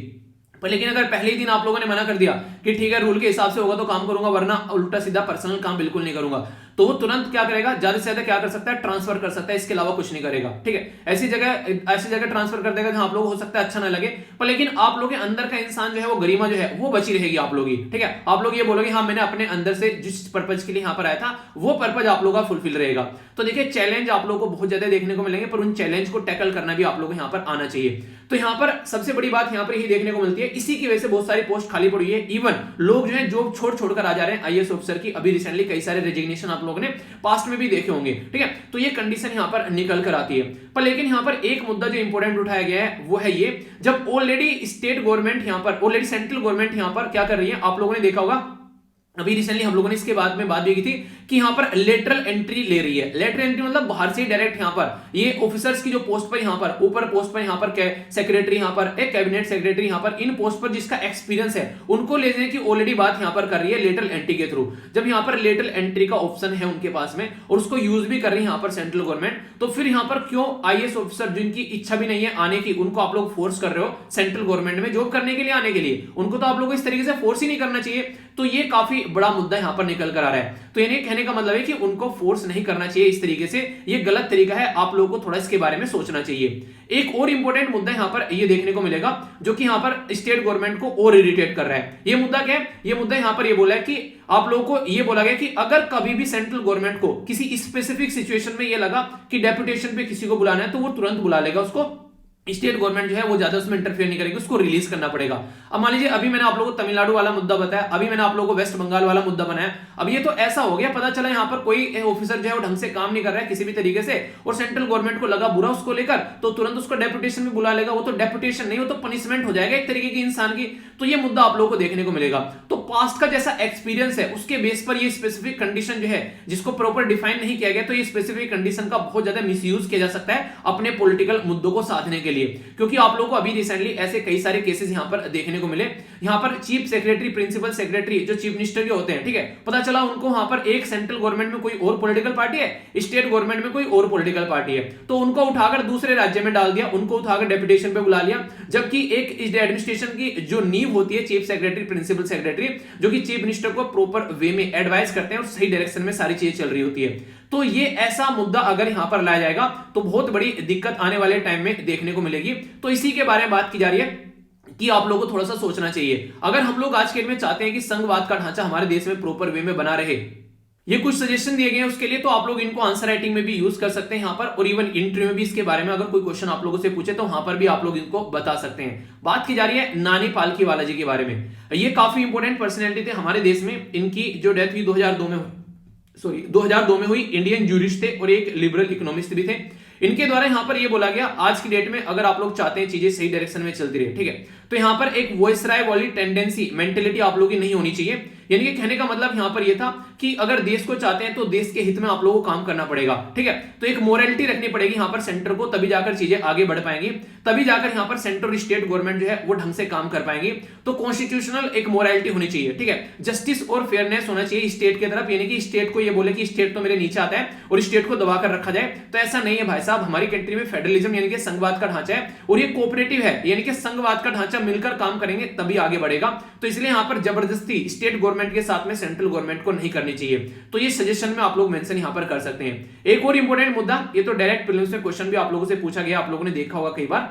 Speaker 1: पर लेकिन अगर पहले ही दिन आप लोगों ने मना कर दिया कि ठीक है रूल के हिसाब से होगा तो काम करूंगा, वरना उल्टा सीधा पर्सनल काम बिल्कुल नहीं करूंगा, तो वो तुरंत क्या करेगा, ज्यादा से ज्यादा क्या कर सकता है, ट्रांसफर कर सकता है, इसके अलावा कुछ नहीं करेगा। ठीक है, ऐसी जगह ट्रांसफर कर देगा जहां आप लोग हो सकता है अच्छा ना लगे, पर लेकिन आप लोग के अंदर का इंसान जो है वो गरिमा जो है वो बची रहेगी आप लोग की। ठीक है, आप लोग ये बोलोगे हाँ मैंने अपने अंदर से जिस पर्पज के लिए यहाँ पर आया था वो पर्पज आप लोग का फुलफिल रहेगा। तो देखिए चैलेंज आप लोग को बहुत ज्यादा देखने को मिलेंगे, पर उन चैलेंज को टैकल करना भी आप लोग को यहाँ पर आना चाहिए। तो यहाँ पर सबसे बड़ी बात यहाँ पर यही देखने को मिलती है, इसी की वजह से बहुत सारी पोस्ट खाली पड़ी है। इवन लोग जो है जॉब छोड़कर आ जा रहे हैं आईएएस ऑफिसर की, अभी रिसेंटली कई सारे रेजिग्नेशन आप लोगों ने पास्ट में भी देखे होंगे। ठीक है, तो ये कंडीशन यहाँ पर निकल कर आती है। पर लेकिन यहाँ पर एक मुद्दा जो इंपॉर्टेंट उठाया गया है वो है ये, जब ऑलरेडी स्टेट गवर्नमेंट यहाँ पर, ऑलरेडी सेंट्रल गवर्नमेंट यहाँ पर क्या कर रही है, आप लोगों ने देखा होगा अभी रिसेंटली हम लोगों ने इसके बाद में बात भी की थी कि यहाँ पर लेटरल एंट्री ले रही है। लेटरल एंट्री मतलब बाहर से डायरेक्ट यहाँ पर ये ऑफिसर्स की जो पोस्ट पर यहाँ पर ऊपर पोस्ट पर यहाँ पर सेक्रेटरी, यहाँ पर एक कैबिनेट सेक्रेटरी, यहाँ पर इन पोस्ट पर जिसका एक्सपीरियंस है उनको ले जाने की ऑलरेडी बात यहाँ पर कर रही है लेटरल एंट्री के थ्रू। जब यहाँ पर लेटरल एंट्री का ऑप्शन है उनके पास में और उसको यूज भी कर रही है यहाँ पर सेंट्रल गवर्नमेंट, तो फिर यहाँ पर क्यों आईएएस ऑफिसर जिनकी इच्छा भी नहीं है आने की, उनको आप लोग फोर्स कर रहे हो सेंट्रल गवर्नमेंट में जॉब करने के लिए आने के लिए, उनको तो आप लोग को इस तरीके से फोर्स ही नहीं करना चाहिए। तो ये काफी बड़ा मुद्दा यहाँ पर निकल कर आ रहा है। तो यानी कहने का मतलब है कि उनको फोर्स नहीं करना चाहिए इस तरीके से, ये गलत तरीका है, आप लोगों को थोड़ा इसके बारे में सोचना चाहिए। एक और इंपॉर्टेंट मुद्दा यहाँ पर ये देखने को मिलेगा जो कि यहाँ पर स्टेट गवर्नमेंट को और इरिटेट कर रहा है। ये मुद्दा क्या है, ये मुद्दा यहाँ पर ये बोला है कि आप लोगों को ये बोला गया कि अगर कभी भी सेंट्रल गवर्नमेंट को किसी स्पेसिफिक सिचुएशन में ये लगा कि डेपुटेशन पे किसी को बुलाना है तो वो तुरंत बुला लेगा उसको, स्टेट गवर्नमेंट जो है वो ज्यादा उसमें इंटरफेयर नहीं करेगी, उसको रिलीज करना पड़ेगा। अब मान लीजिए अभी मैंने आप लोगों को तमिलनाडु वाला मुद्दा बताया, अभी मैंने आप लोगों को वेस्ट बंगाल वाला मुद्दा बनाया, अब ये तो ऐसा हो गया पता चला यहाँ पर कोई ऑफिसर जो है वो ढंग से काम नहीं कर रहा है किसी भी तरीके से और सेंट्रल गवर्नमेंट को लगा बुरा उसको लेकर, तो तुरंत उसको डेपुटेशन में बुला लेगा। वो तो डेपुटेशन नहीं, वो तो पनिशमेंट हो जाएगा एक तरीके की इंसान की। तो ये मुद्दा आप लोगों को देखने को मिलेगा। तो पास्ट का जैसा एक्सपीरियंस है उसके बेस पर ये स्पेसिफिक कंडीशन जो है जिसको प्रॉपर डिफाइन नहीं किया गया, तो ये स्पेसिफिक कंडीशन का बहुत ज्यादा मिसयूज किया जा सकता है अपने पॉलिटिकल मुद्दों को साधने के लिए। क्योंकि आप लोगों को अभी रिसेंटली ऐसे कई सारे केसेस यहां पर देखने को मिले, यहां पर चीफ सेक्रेटरी, प्रिंसिपल सेक्रेटरी जो चीफ मिनिस्टर के होते हैं, ठीक है, पता चला उनको वहां पर एक सेंट्रल गवर्नमेंट में कोई और पॉलिटिकल पार्टी है, स्टेट गवर्नमेंट में कोई और पॉलिटिकल पार्टी है, तो उनको उठाकर दूसरे राज्य में डाल दिया, उनको उठाकर डेपुटेशन पे बुला लिया। जबकि एक एडमिनिस्ट्रेशन की जो नींव होती है चीफ सेक्रेटरी, प्रिंसिपल सेक्रेटरी, जो कि चीफ मिनिस्टर को प्रॉपर वे में एडवाइस करते हैं और सही डायरेक्शन में सारी चीजें चल रही होती है। तो ये ऐसा मुद्दा अगर यहां पर लाया जाएगा तो बहुत बड़ी दिक्कत आने वाले टाइम में देखने को मिलेगी। तो इसी के बारे में बात की जा रही है कि आप लोगों को थोड़ा सा सोचना चाहिए। अगर हम लोग आज के डेट में चाहते हैं कि संघवाद का ढांचा हमारे देश में प्रॉपर वे में बना रहे, ये कुछ सजेशन दिए गए हैं उसके लिए, तो आप लोग इनको आंसर राइटिंग में भी यूज कर सकते हैं यहाँ पर, और इवन इंटरव्यू में भी इसके बारे में अगर कोई क्वेश्चन आप लोगों से पूछे तो वहां पर भी आप लोग इनको बता सकते हैं। बात की जा रही है नानी पालकी वाला जी के बारे में। ये काफी इंपोर्टेंट पर्सनैलिटी थे हमारे देश में, इनकी जो डेथ हुई 2002 में हुई, इंडियन जूरिस्ट थे और एक लिबरल इकोनॉमिस्ट भी थे। इनके द्वारा यहां पर ये बोला गया आज की डेट में अगर आप लोग चाहते हैं चीजें सही डायरेक्शन में चलती रहे, ठीक है, तो यहां पर एक वॉइसराय वाली टेंडेंसी, मेंटेलिटी आप लोगों की नहीं होनी चाहिए। यानी कि कहने का मतलब यहां पर यह था कि अगर देश को चाहते हैं तो देश के हित में आप लोगों को काम करना पड़ेगा, ठीक है। तो एक मोरालिटी रखनी पड़ेगी यहां पर सेंटर को, तभी जाकर चीजें आगे बढ़ पाएंगी, तभी जाकर यहां पर सेंटर और स्टेट गवर्नमेंट जो है वो ढंग से काम कर पाएंगी। तो कॉन्स्टिट्यूशनल एक मोरालिटी होनी चाहिए, ठीक है, जस्टिस और फेयरनेस होना चाहिए स्टेट की तरफ, यानी कि स्टेट को ये बोले कि स्टेट तो मेरे नीचे आता है और स्टेट को दबा कर रखा जाए, तो ऐसा नहीं है भाई साहब। हमारी कंट्री में फेडरलिज्म यानी कि संघवाद का ढांचा है और ये कोऑपरेटिव है, यानी कि संघवाद का ढांचा मिलकर काम करेंगे तभी आगे बढ़ेगा। तो इसलिए यहां पर जबरदस्ती स्टेट गवर्नमेंट के साथ में सेंट्रल गवर्नमेंट को नहीं करनी चाहिए। तो ये सजेशन में आप लोग मेंशन यहां पर कर सकते हैं। एक और इंपॉर्टेंट मुद्दा, ये तो डायरेक्ट प्रीलिम्स में क्वेश्चन भी आप लोगों से पूछा गया, आप लोगों ने देखा होगा कई बार,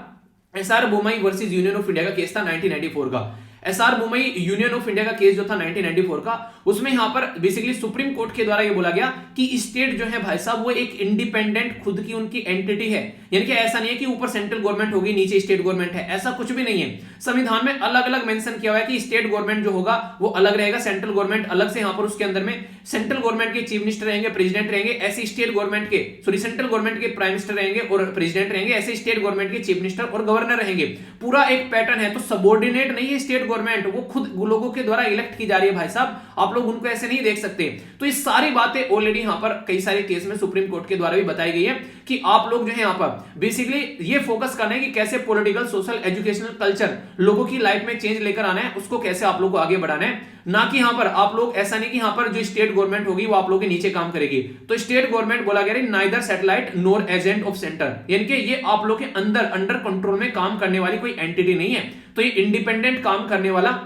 Speaker 1: SR Bommai versus Union of India का केस था 1994 का। SR Bommai Union of India का केस जो था 1994 का, उसमें यहां पर बेसिकली सुप्रीम कोर्ट के द्वारा यह बोला गया कि स्टेट जो है भाई साहब वो एक इंडिपेंडेंट खुद की उनकी एंटिटी है, यानी कि ऐसा नहीं है कि ऊपर सेंट्रल गवर्नमेंट होगी नीचे स्टेट गवर्नमेंट है, ऐसा कुछ भी नहीं है। संविधान में अलग अलग मेंशन किया हुआ है कि स्टेट गवर्नमेंट जो होगा वो अलग रहेगा, सेंट्रल गवर्नमेंट अलग से, यहां पर उसके अंदर में सेंट्रल गवर्नमेंट के चीफ मिनिस्टर रहेंगे, प्रेसिडेंट रहेंगे, ऐसे स्टेट गवर्नमेंट के सेंट्रल गवर्नमेंट के प्राइम मिनिस्टर रहेंगे और प्रेसिडेंट रहेंगे, ऐसे स्टेट गवर्नमेंट के चीफ मिनिस्टर और गवर्नर रहेंगे। पूरा एक पैटर्न है। तो सबऑर्डिनेट नहीं है स्टेट गवर्नमेंट, वो खुद लोगों के द्वारा इलेक्ट की जा रही है भाई साहब, आप लोग उनको ऐसे नहीं देख सकते। तो ये सारी बातें ऑलरेडी यहां पर कई सारे केस में सुप्रीम कोर्ट के द्वारा भी बताई गई है कि आप लोग जो है यहां पर बेसिकली ये फोकस करना है कि कैसे पॉलिटिकल, सोशल, एजुकेशनल कल्चर लोगों की लाइफ में चेंज लेकर आना है, उसको कैसे आप लोग को आगे बढ़ाना है, ना कि यहां पर आप लोग ऐसा नहीं कि यहां पर जो स्टेट गवर्नमेंट होगी वो आप लोगों के नीचे काम करेगी। तो स्टेट गवर्नमेंट बोला गया neither satellite nor agent of centre, यानी कि ये आप लोग के अंडर कंट्रोल में काम करने वाली कोई एंटिटी नहीं है। तो ये इंडिपेंडेंट काम करने वाला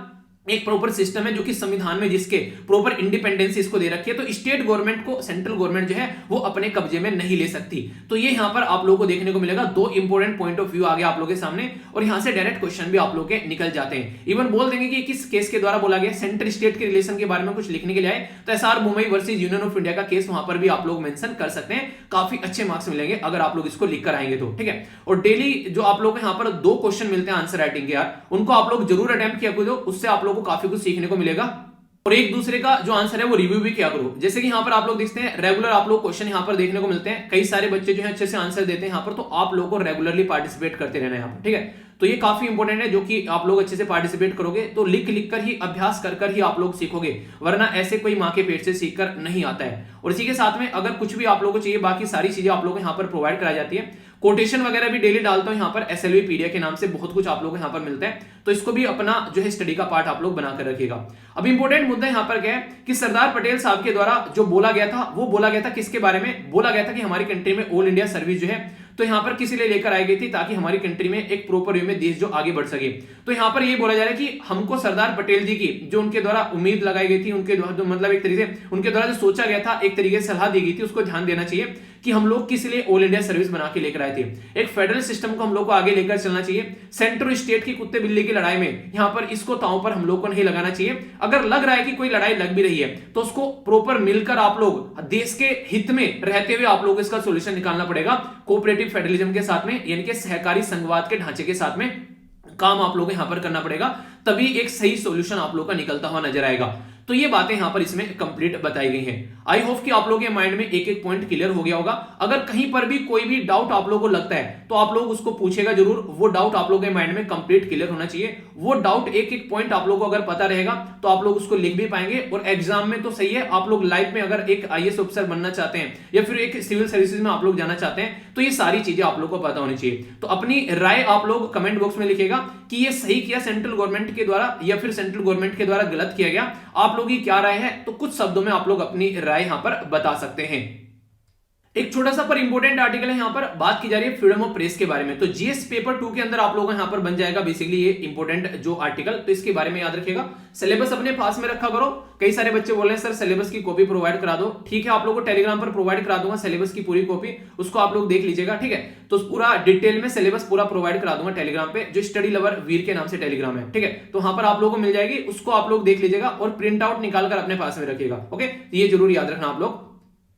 Speaker 1: एक प्रॉपर सिस्टम है जो कि संविधान में जिसके प्रॉपर इंडिपेंडेंसी इसको दे रखी है। तो स्टेट गवर्नमेंट को सेंट्रल गवर्नमेंट जो है वो अपने कब्जे में नहीं ले सकती। तो ये यहां पर आप लोगों को देखने को मिलेगा। दो इंपॉर्टेंट पॉइंट ऑफ व्यू आ गया आप लोगों के सामने और यहां से डायरेक्ट क्वेश्चन भी आप लोग के निकल जाते हैं। इवन बोल देंगे कि किस केस के द्वारा बोला गया, सेंटर स्टेट के रिलेशन के बारे में कुछ लिखने के लिए आए तो SR Bommai versus Union of India का केस वहां पर भी आप लोग मेंशन कर सकते हैं। काफी अच्छे मार्क्स मिलेंगे अगर आप लोग इसको लिख कर आएंगे तो, ठीक है। और डेली जो आप लोग यहां पर 2 क्वेश्चन मिलते हैं आंसर राइटिंग के यार, उनको आप लोग जरूर अटेम्प्ट किया करो, उससे आप लोगों को काफी कुछ सीखने को मिलेगा और एक दूसरे का जो आंसर है वो रिव्यू भी किया करो। जैसे कि यहां पर आप लोग देखते हैं रेगुलर आप लोग क्वेश्चन यहां पर देखने को मिलते हैं, कई सारे बच्चे जो है अच्छे से आंसर देते हैं यहां पर, तो आप लोगों को रेगुलरली पार्टिसिपेट करते रहना है यहां पर, ठीक है। तो ये काफी इंपॉर्टेंट है जो कि आप लोग अच्छे से पार्टिसिपेट करोगे तो लिख कर ही, अभ्यास कर ही आप लोग सीखोगे, वरना ऐसे कोई मां के पेट से सीख कर नहीं आता है। और इसी के साथ में अगर कुछ भी आप लोगों को चाहिए, बाकी सारी चीजें आप लोगों को यहाँ पर प्रोवाइड कराई जाती है। कोटेशन वगैरह भी डेली डालता हूं यहाँ पर, एसएलवी पीडीएफ के नाम से बहुत कुछ आप लोगों को यहाँ पर मिलता है, तो इसको भी अपना जो है स्टडी का पार्ट आप लोग बनाकर रखिएगा। अब इंपॉर्टेंट मुद्दा यहाँ पर क्या है कि सरदार पटेल साहब के द्वारा जो बोला गया था वो बोला गया था किसके बारे में, बोला गया था कि हमारी कंट्री में ऑल इंडिया सर्विस जो है तो यहां पर किसी लिए लेकर आई गई थी ताकि हमारी कंट्री में एक प्रॉपर वे में देश जो आगे बढ़ सके। तो यहां पर ये बोला जा रहा है कि हमको सरदार पटेल जी की जो उनके द्वारा उम्मीद लगाई गई थी, उनके द्वारा जो मतलब एक तरीके से उनके द्वारा जो सोचा गया था, एक तरीके से सलाह दी गई थी, उसको ध्यान देना चाहिए कि हम लोग किस लिए ऑल इंडिया सर्विस बना के लेकर आए थे। एक फेडरल सिस्टम को हम लोग को आगे लेकर चलना चाहिए। सेंटर और स्टेट की कुत्ते बिल्ली की लड़ाई में यहां पर इसको ताव पर हम लोग को नहीं लगाना चाहिए। अगर लग रहा है कि कोई लड़ाई लग भी रही है तो उसको प्रॉपर मिलकर आप लोग देश के हित में रहते हुए आप लोग इसका सोल्यूशन निकालना पड़ेगा, कोऑपरेटिव फेडरलिज्म के साथ में, यानी कि सहकारी संघवाद के ढांचे के साथ में काम आप लोग यहां पर करना पड़ेगा, तभी एक सही सॉल्यूशन आप लोग का निकलता हुआ नजर आएगा। तो ये बातें यहां पर इसमें कंप्लीट बताई गई हैं। आई होप कि आप लोगों के माइंड में एक एक पॉइंट क्लियर हो गया होगा। अगर कहीं पर भी कोई भी डाउट आप लोगों को लगता है तो आप लोग उसको पूछेगा जरूर, वो डाउट आप लोगों के माइंड में कंप्लीट क्लियर होना चाहिए। वो डाउट एक एक पॉइंट आप लोगों को अगर पता रहेगा तो आप लोग उसको लिख भी पाएंगे और एग्जाम में तो सही है, आप लोग लाइफ में अगर एक आईएएस ऑफिसर बनना चाहते हैं या फिर एक सिविल सर्विसेज में आप लोग जाना चाहते हैं तो ये सारी चीजें आप लोग को पता होनी चाहिए। तो अपनी राय आप लोग कमेंट बॉक्स में लिखिएगा कि ये सही किया सेंट्रल गवर्नमेंट के द्वारा या फिर सेंट्रल गवर्नमेंट के द्वारा गलत किया गया, आप लोगों की क्या राय है, तो कुछ शब्दों में आप लोग अपनी राय यहां पर बता सकते हैं। एक छोटा सा पर इंपॉर्टेंट आर्टिकल है, यहां पर बात की जा रही है फ्रीडम ऑफ प्रेस के बारे में। तो जीएस पेपर 2 के अंदर आप लोगों को यहां पर बन जाएगा बेसिकली ये इंपॉर्टेंट जो आर्टिकल, तो इसके बारे में याद रखिएगा। सिलेबस अपने पास में रखा करो। कई सारे बच्चे बोल रहे हैं सर सिलेबस की कॉपी प्रोवाइड करा दो, ठीक है, आप लोगों को टेलीग्राम पर प्रोवाइड करा दूंगा सिलेबस की पूरी कॉपी, उसको आप लोग देख लीजिएगा, ठीक है। तो पूरा डिटेल में सिलेबस पूरा प्रोवाइड करा दूंगा टेलीग्राम पे, जो स्टडी लवर वीर के नाम से टेलीग्राम है, ठीक है। तो वहां पर आप लोगों को मिल जाएगी, उसको आप लोग देख लीजिएगा और प्रिंट आउट निकाल कर अपने पास में रखिएगा, ओके। ये जरूर याद रखना आप लोग।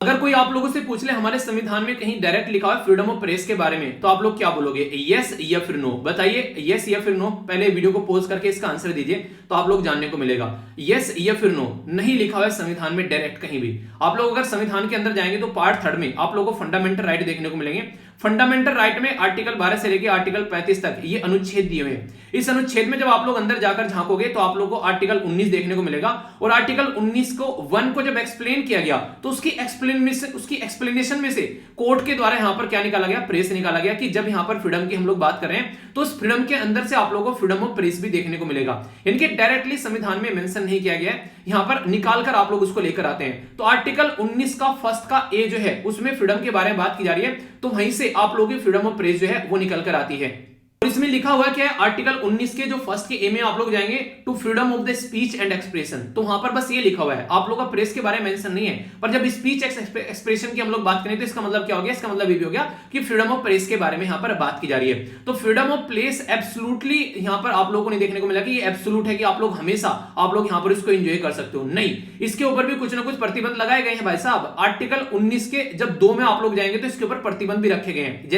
Speaker 1: अगर कोई आप लोगों से पूछ ले हमारे संविधान में कहीं डायरेक्ट लिखा है फ्रीडम ऑफ प्रेस के बारे में, तो आप लोग क्या बोलोगे, यस या फिर नो? बताइए यस या फिर नो। पहले वीडियो को पॉज करके इसका आंसर दीजिए तो आप लोग जानने को मिलेगा। यस या फिर नो नहीं लिखा हुआ है संविधान में डायरेक्ट कहीं भी। आप लोग अगर संविधान के अंदर जाएंगे तो पार्ट 3 में आप लोगों को फंडामेंटल राइट देखने को मिलेंगे। फंडामेंटल राइट में आर्टिकल 12 से लेकर आर्टिकल 35 तक ये अनुच्छेद दिए हुए हैं। इस अनुच्छेद में जब आप लोग अंदर जाकर झांकोगे तो आप लोग को आर्टिकल 19 देखने को मिलेगा, और आर्टिकल 19 को 1 को जब एक्सप्लेन किया गया तो उसकी एक्सप्लेनेशन में से कोर्ट के द्वारा यहां पर क्या निकाला गया, प्रेस निकाला गया, कि जब यहां पर फ्रीडम की हम लोग बात कर रहे हैं तो उस फ्रीडम के अंदर से आप लोगों को फ्रीडम ऑफ प्रेस भी देखने को मिलेगा। यानी कि डायरेक्टली संविधान में मेंशन नहीं किया गया है, यहां पर निकालकर आप लोग उसको लेकर आते हैं। तो आर्टिकल 19 का फर्स्ट का ए जो है उसमें फ्रीडम के बारे में बात की जा रही है, तो वहीं से आप लोगों की फ्रीडम ऑफ प्रेस जो है वो निकल कर आती है। और इसमें लिखा हुआ क्या है, आर्टिकल 19 के जो फर्स्ट के ए में आप लोग जाएंगे to freedom of the speech and expression, तो वहां पर बस ये लिखा हुआ है, आप लोग का प्रेस के बारे में मेंशन नहीं है। पर जब स्पीच एक्सप्रेशन की हम लोग बात करें तो इसका मतलब क्या हो गया, इसका मतलब ये भी हो गया कि फ्रीडम ऑफ प्रेस के बारे में यहां पर बात की जा रही है। तो फ्रीडम ऑफ प्रेस एब्सोल्युटली यहां पर आप लोगों को नहीं देखने को मिला कि ये एब्सोल्यूट है कि आप लोग हमेशा आप लोग यहां पर इसको एंजॉय कर सकते हो, नहीं, इसके ऊपर भी कुछ ना कुछ प्रतिबंध लगाए गए हैं भाई साहब। आर्टिकल 19 के जब 2 में आप लोग जाएंगे तो इसके ऊपर प्रतिबंध भी रखे गए हैं,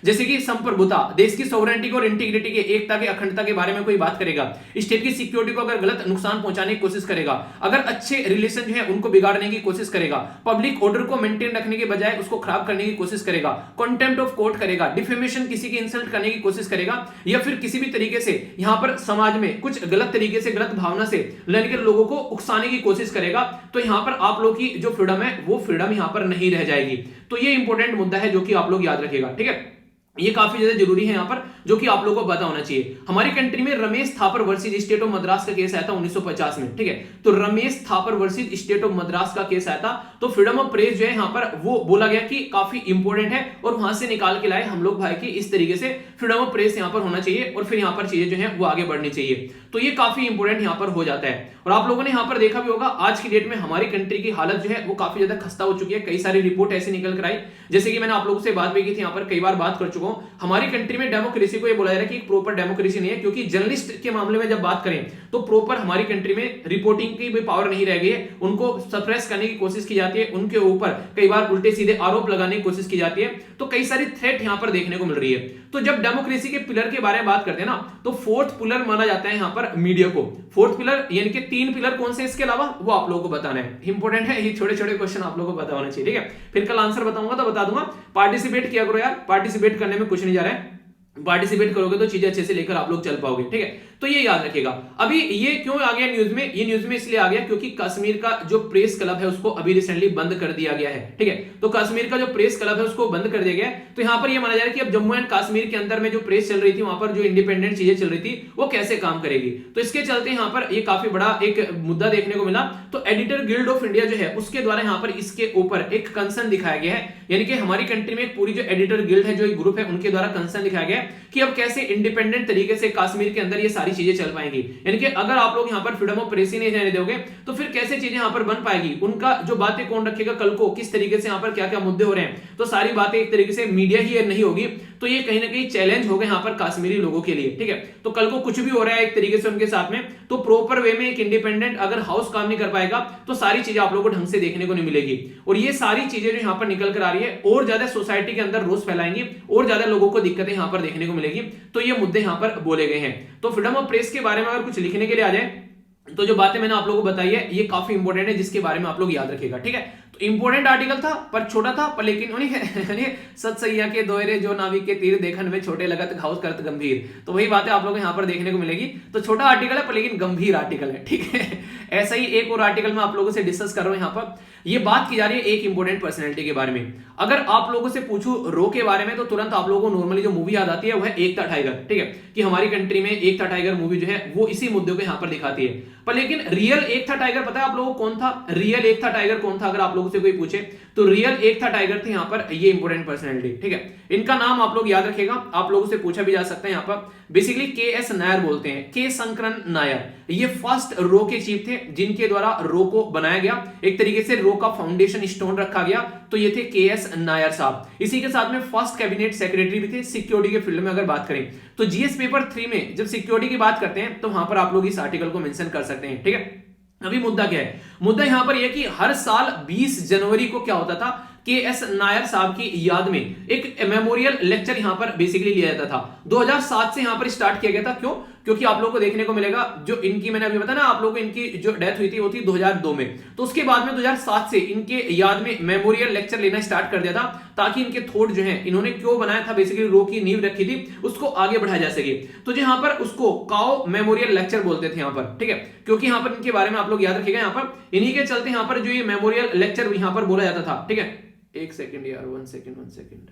Speaker 1: जैसे कि संप्रभुता, देश की सोवरेनिटी और इंटीग्रिटी के, एकता के, अखंडता के बारे में कोई बात करेगा, स्टेट की सिक्योरिटी को अगर गलत नुकसान पहुंचाने की कोशिश करेगा, अगर अच्छे रिलेशन जो है उनको बिगाड़ने की कोशिश करेगा, पब्लिक ऑर्डर को मेंटेन रखने के बजाय उसको खराब करने की कोशिश करेगा, कंटेम्प्ट ऑफ कोर्ट करेगा, डिफेमेशन, किसी की इंसल्ट करने की कोशिश करेगा, या फिर किसी भी तरीके से यहां पर समाज में कुछ गलत तरीके से, गलत भावना से लेकर लोगों को उकसाने की कोशिश करेगा, तो यहां पर आप लोग की जो फ्रीडम है वो फ्रीडम यहां पर नहीं रह जाएगी। तो ये इंपॉर्टेंट मुद्दा है जो कि आप लोग याद रखिएगा, ठीक है, ये काफी ज्यादा जरूरी है यहां पर, जो कि आप लोगों को पता होना चाहिए। हमारी कंट्री में Ramesh Thapar versus state of Madras का केस आया था 1950 में, ठीक है, तो Ramesh Thapar versus state of Madras का केस आया था, तो फ्रीडम ऑफ प्रेस जो है यहां पर वो बोला गया कि काफी इंपॉर्टेंट है, और वहां से निकाल के लाए हम लोग भाई कि इस तरीके से फ्रीडम ऑफ प्रेस यहां पर होना चाहिए, और फिर यहां पर चीजें जो है वो आगे बढ़नी चाहिए। तो ये काफी इंपॉर्टेंट यहां पर हो जाता है। और आप लोगों ने यहां पर देखा भी होगा आज की डेट में हमारी कंट्री की हालत जो है वो काफी ज्यादा खस्ता हो चुकी है। कई सारी रिपोर्ट ऐसी निकल कर आई, जैसे कि मैंने आप लोगों से बात भी की थी, यहां पर कई बार बात कर चुका हूं, हमारी कंट्री में डेमोक्रेसी को ये बोला जा रहा है कि एक प्रॉपर डेमोक्रेसी नहीं है, क्योंकि जर्नलिस्ट के मामले में जब बात करें तो प्रॉपर हमारी कंट्री में रिपोर्टिंग की भी पावर नहीं रह गई है, उनको सप्रेस करने की कोशिश की जाती है, उनके ऊपर कई बार उल्टे सीधे आरोप लगाने की कोशिश की जाती है, तो कई सारी थ्रेट यहां पर देखने को मिल रही है। तो जब डेमोक्रेसी के पिलर के बारे में बात करते हैं ना, तो फोर्थ पिलर माना जाता है यहां पर मीडिया को। फोर्थ पिलर यानी कि 3 पिलर कौन से इसके अलावा वो आप लोगों को बताना है, इंपॉर्टेंट है, ये छोटे छोटे क्वेश्चन आप लोगों को पता होना चाहिए, ठीक है। फिर कल आंसर बताऊंगा तो बता दूंगा, पार्टिसिपेट किया करो यार, पार्टिसिपेट करने में कुछ नहीं जा रहा है, पार्टिसिपेट करोगे तो चीजें अच्छे से लेकर आप लोग चल पाओगे, ठीक है। तो ये याद रखिएगा। अभी ये क्यों आ गया न्यूज में, ये न्यूज में इसलिए आ गया क्योंकि कश्मीर का जो प्रेस क्लब है उसको अभी रिसेंटली बंद कर दिया गया है, ठीक है। तो कश्मीर का जो प्रेस क्लब है उसको बंद कर दिया गया है। तो यहां पर ये माना जा रहा है कि अब जम्मू एंड कश्मीर के अंदर में जो प्रेस चल रही थी, वहां पर जो इंडिपेंडेंट चीजें चल रही थी वो कैसे काम करेगी। तो इसके चलते यहां पर ये काफी बड़ा एक मुद्दा देखने को मिला। तो एडिटर गिल्ड ऑफ इंडिया जो है उसके द्वारा यहां पर इसके ऊपर एक कंसर्न दिखाया गया है, यानी कि हमारी कंट्री में पूरी जो एडिटर गिल्ड है, जो एक ग्रुप है, उनके द्वारा कंसर्न दिखाया गया है कि अब कैसे इंडिपेंडेंट तरीके से कश्मीर के अंदर ये सारी चीजें चल पाएंगी। यानी कि अगर आप लोग यहां पर फ्रीडम ऑफ प्रेस ही नहीं रहने दोगे तो फिर कैसे चीजें यहां पर बन पाएगी, उनका जो बातें कौन रखेगा, कल को किस तरीके से यहां पर क्या क्या मुद्दे हो रहे हैं, तो सारी बातें एक तरीके से मीडिया ही नहीं होगी। तो ये कहीं ना कहीं चैलेंज होगा यहां पर कश्मीरी लोगों के लिए, ठीक है। तो कल को कुछ भी हो रहा है एक तरीके से उनके साथ में, तो प्रॉपर वे में एक इंडिपेंडेंट अगर हाउस काम नहीं कर पाएगा तो सारी चीजें आप लोगों को ढंग से देखने को नहीं मिलेगी। और ये सारी चीजें जो यहां पर निकल कर आ रही है और ज्यादा सोसाइटी के अंदर रोष फैलाएंगी और ज्यादा लोगों को दिक्कतें यहां पर देखने को मिलेगी। तो ये मुद्दे यहां पर बोले गए हैं। तो फ्रीडम ऑफ प्रेस के बारे में अगर कुछ लिखने के लिए आ जाए तो जो बातें मैंने आप लोगों को बताई है ये काफी इंपॉर्टेंट है, जिसके बारे में आप लोग याद रखिएगा, ठीक है। तो इंपॉर्टेंट आर्टिकल था पर छोटा था, पर लेकिन सत सैया के दोहरे जो नाविक के तीर देखन में छोटे लगत घाउस करत गंभीर, तो वही बातें आप लोगों को यहाँ पर देखने को मिलेगी। तो छोटा आर्टिकल है पर लेकिन गंभीर आर्टिकल है, ठीक है। ऐसा ही एक और आर्टिकल मैं आप लोगों से डिस्कस कर रहा हूं। यहाँ पर ये बात की जा रही है एक इंपॉर्टेंट पर्सनैलिटी के बारे में। अगर आप लोगों से पूछूं रो के बारे में तो तुरंत आप लोगों को नॉर्मली जो मूवी याद आती है वो है एक था टाइगर, ठीक है, कि हमारी कंट्री में एक था टाइगर मूवी जो है वो इसी मुद्दे को यहाँ पर दिखाती है। पर लेकिन रियल एक था टाइगर पता है आप लोगों को कौन था? रियल एक था टाइगर कौन था अगर आप लोगों से कोई पूछे तो रियल एक था टाइगर थे यहाँ पर ये इंपॉर्टेंट पर्सनैलिटी, ठीक है। इनका नाम आप लोग याद रखिएगा, आप लोगों से पूछा भी जा सकता है यहाँ पर। Basically KS. नायर बोलते हैं, के शंकरन नायर। ये फर्स्ट रो के चीफ थे जिनके द्वारा रो को बनाया गया, एक तरीके से रो का फाउंडेशन स्टोन रखा गया, तो ये थे के.एस. नायर साहब। इसी के साथ में फर्स्ट कैबिनेट सेक्रेटरी भी थे सिक्योरिटी के फील्ड में अगर बात करें तो जीएस पेपर 3 में जब सिक्योरिटी की बात करते हैं तो वहां पर आप लोग इस आर्टिकल को मेंशन कर सकते हैं, ठीक है। अभी मुद्दा क्या है? मुद्दा यहां पर यह कि हर साल 20 जनवरी को क्या होता था, के.एस. नायर साहब की याद में एक मेमोरियल लेक्चर यहां पर बेसिकली लिया जाता था। 2007 से यहां पर स्टार्ट किया गया था। क्यों? क्योंकि आप लोगों को देखने को मिलेगा जो इनकी, मैंने अभी बताया ना आप लोगों को, इनकी जो डेथ हुई थी वो थी 2002 में, तो उसके बाद में 2007 से इनके याद में मेमोरियल लेक्चर लेना स्टार्ट कर दिया था, ताकि इनके थॉट जो है, इन्होंने क्यों बनाया था, बेसिकली रो की नींव रखी थी, उसको आगे बढ़ाया जा सके। तो जो यहाँ पर उसको काओ मेमोरियल लेक्चर बोलते थे यहाँ पर, ठीक है, क्योंकि यहाँ पर इनके बारे में आप लोग याद रखिएगा, यहाँ पर इन्हीं के चलते यहाँ पर जो ये मेमोरियल लेक्चर यहाँ पर बोला जाता था, ठीक है। एक सेकंड यार, वन सेकंड,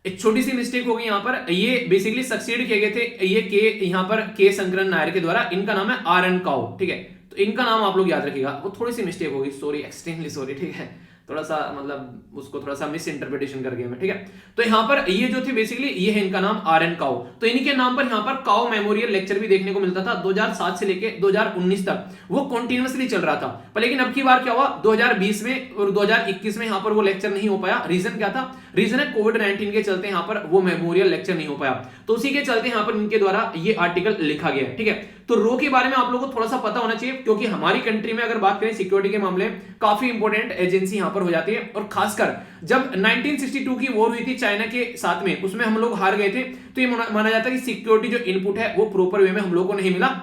Speaker 1: एक छोटी सी मिस्टेक हो गई यहाँ पर, ये बेसिकली सक्सीड किए गए थे ये के, यहाँ पर के शंकरन नायर के द्वारा, इनका नाम है आर.एन. काओ, ठीक है, तो इनका नाम आप लोग याद रखिएगा, वो थोड़ी सी मिस्टेक होगी, सॉरी, एक्सट्रीमली सॉरी, ठीक है, थोड़ा सा मतलब उसको थोड़ा सा मिस इंटरप्रिटेशन कर गया मैं, ठीक है। तो यहाँ पर ये जो थे बेसिकली ये है इनका नाम आर.एन. काओ, तो इन्हीं के नाम पर यहाँ पर काओ मेमोरियल लेक्चर भी देखने को मिलता था 2007 से लेके 2019 तक, वो कंटिन्यूअसली चल रहा था। पर लेकिन अब की बार क्या हुआ, 2020 में और 2021 में यहाँ पर वो लेक्चर नहीं हो पाया। रीजन क्या था, रीजन है कोविड-19 के चलते यहाँ पर वो मेमोरियल लेक्चर नहीं हो पाया, तो उसी के चलते यहाँ पर इनके द्वारा ये आर्टिकल लिखा गया, ठीक है। तो रो के बारे में आप लोगों को थोड़ा सा पता होना चाहिए, क्योंकि हमारी कंट्री में अगर बात करें सिक्योरिटी के मामले में काफी इंपॉर्टेंट एजेंसी यहां पर हो जाती है, और खासकर जब 1962 की वॉर हुई थी चाइना के साथ में, उसमें हम लोग हार गए थे, तो ये माना जाता है कि सिक्योरिटी जो इनपुट है वो प्रॉपर वे में हम लोग को नहीं मिला,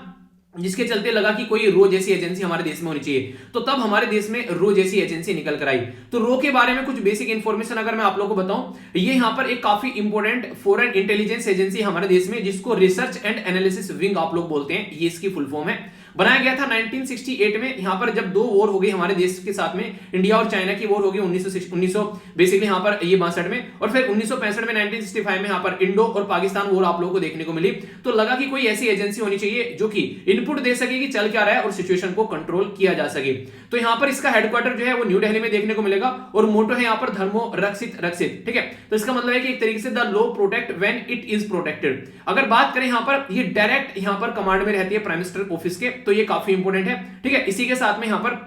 Speaker 1: जिसके चलते लगा कि कोई रो जैसी एजेंसी हमारे देश में होनी चाहिए, तो तब हमारे देश में रो जैसी एजेंसी निकल कर आई। तो रो के बारे में कुछ बेसिक इंफॉर्मेशन अगर मैं आप लोगों को बताऊं, ये यहां पर एक काफी इंपॉर्टेंट फॉरेन इंटेलिजेंस एजेंसी हमारे देश में, जिसको रिसर्च एंड एनालिसिस विंग आप लोग बोलते हैं, ये इसकी फुल फॉर्म है। बनाया गया था 1968 में, यहां पर जब दो वॉर हो गई हमारे देश के साथ में, इंडिया और चाइना की वॉर हो गई 1900 बेसिकली यहां पर ये 62 में, और फिर 1965 में 1965 में यहां पर इंडो और पाकिस्तान वॉर आप लोगों को देखने को मिली। तो लगा कि कोई ऐसी एजेंसी होनी चाहिए जो कि इनपुट दे सके कि चल क्या रहा है और सिचुएशन को कंट्रोल किया जा सके। तो यहां पर इसका हेडक्वार्टर जो है वो न्यू दिल्ली में देखने को मिलेगा, और मोटो है यहां पर धर्मो रक्षित रक्षित, ठीक है। तो इसका मतलब है कि एक तरीके से the law protect when it is protected. अगर बात करें यहां पर, ये डायरेक्ट यहां पर कमांड में रहती है प्राइम मिनिस्टर ऑफिस के, तो ये काफी इंपॉर्टेंट है, ठीक है। इसी के साथ में यहां पर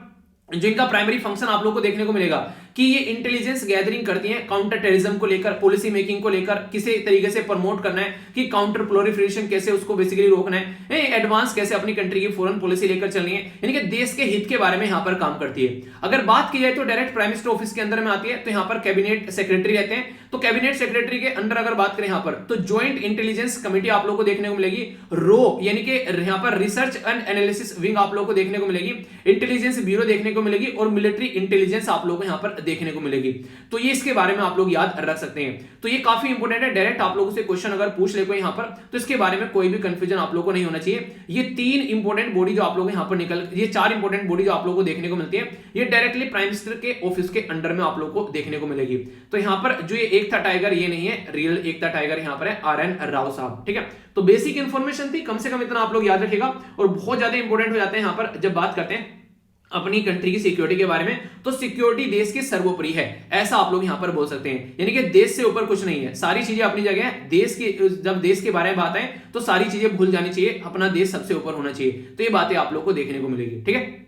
Speaker 1: जो इनका प्राइमरी फंक्शन आप लोगों को देखने को मिलेगा कि ये इंटेलिजेंस गैदरिंग करती हैं काउंटर टेररिज्म को लेकर, पॉलिसी मेकिंग को लेकर, किसी तरीके से प्रमोट करना है कि काउंटर प्रोलिफरेशन कैसे उसको बेसिकली रोकना है, एडवांस कैसे अपनी कंट्री की फॉरेन पॉलिसी लेकर चलनी है, यानी कि देश के हित के बारे में यहां पर काम करती है। अगर बात की जाए तो डायरेक्ट प्राइम मिनिस्टर ऑफिस के अंदर में आती है, तो यहां पर कैबिनेट सेक्रेटरी रहते हैं, तो कैबिनेट सेक्रेटरी के अंदर अगर बात करें यहां पर, तो ज्वाइंट इंटेलिजेंस कमेटी आप लोगों को देखने को मिलेगी, रो यानी कि यहां पर रिसर्च एंड एनालिसिस विंग आप लोगों को देखने को मिलेगी, इंटेलिजेंस ब्यूरो देखने को मिलेगी, और मिलिट्री इंटेलिजेंस आप लोगों को यहां पर देखने को मिलेगी। तो ये इसके बारे में आप लोग याद रख सकते हैं। तो ये काफी इंपॉर्टेंट है, डायरेक्ट आप लोगों से क्वेश्चन अगर पूछ ले कोई यहां पर, तो इसके बारे में कोई भी कंफ्यूजन आप लोगों को नहीं होना चाहिए। ये तीन इंपॉर्टेंट बॉडी जो आप लोग यहां पर ये चार इंपॉर्टेंट बॉडी जो आप लोगों को देखने को मिलती है, ये डायरेक्टली प्राइम मिनिस्टर के ऑफिस के अंडर में आप लोग को देखने को मिलेगी। तो यहां पर जो ये एक था टाइगर, ये नहीं है, रियल एक था टाइगर यहां पर है आर.एन. राव साहब, ठीक है। तो बेसिक इंफॉर्मेशन थी, कम से कम इतना आप लोग याद रखिएगा, और बहुत ज्यादा इंपॉर्टेंट हो जाते हैं यहां पर जब बात करते हैं अपनी कंट्री की सिक्योरिटी के बारे में। तो सिक्योरिटी देश की सर्वोपरि है, ऐसा आप लोग यहां पर बोल सकते हैं, यानी कि देश से ऊपर कुछ नहीं है, सारी चीजें अपनी जगह है। देश की, जब देश के बारे में बात है तो सारी चीजें भूल जानी चाहिए, अपना देश सबसे ऊपर होना चाहिए। तो ये बातें आप लोग को देखने को मिलेगी, ठीक है।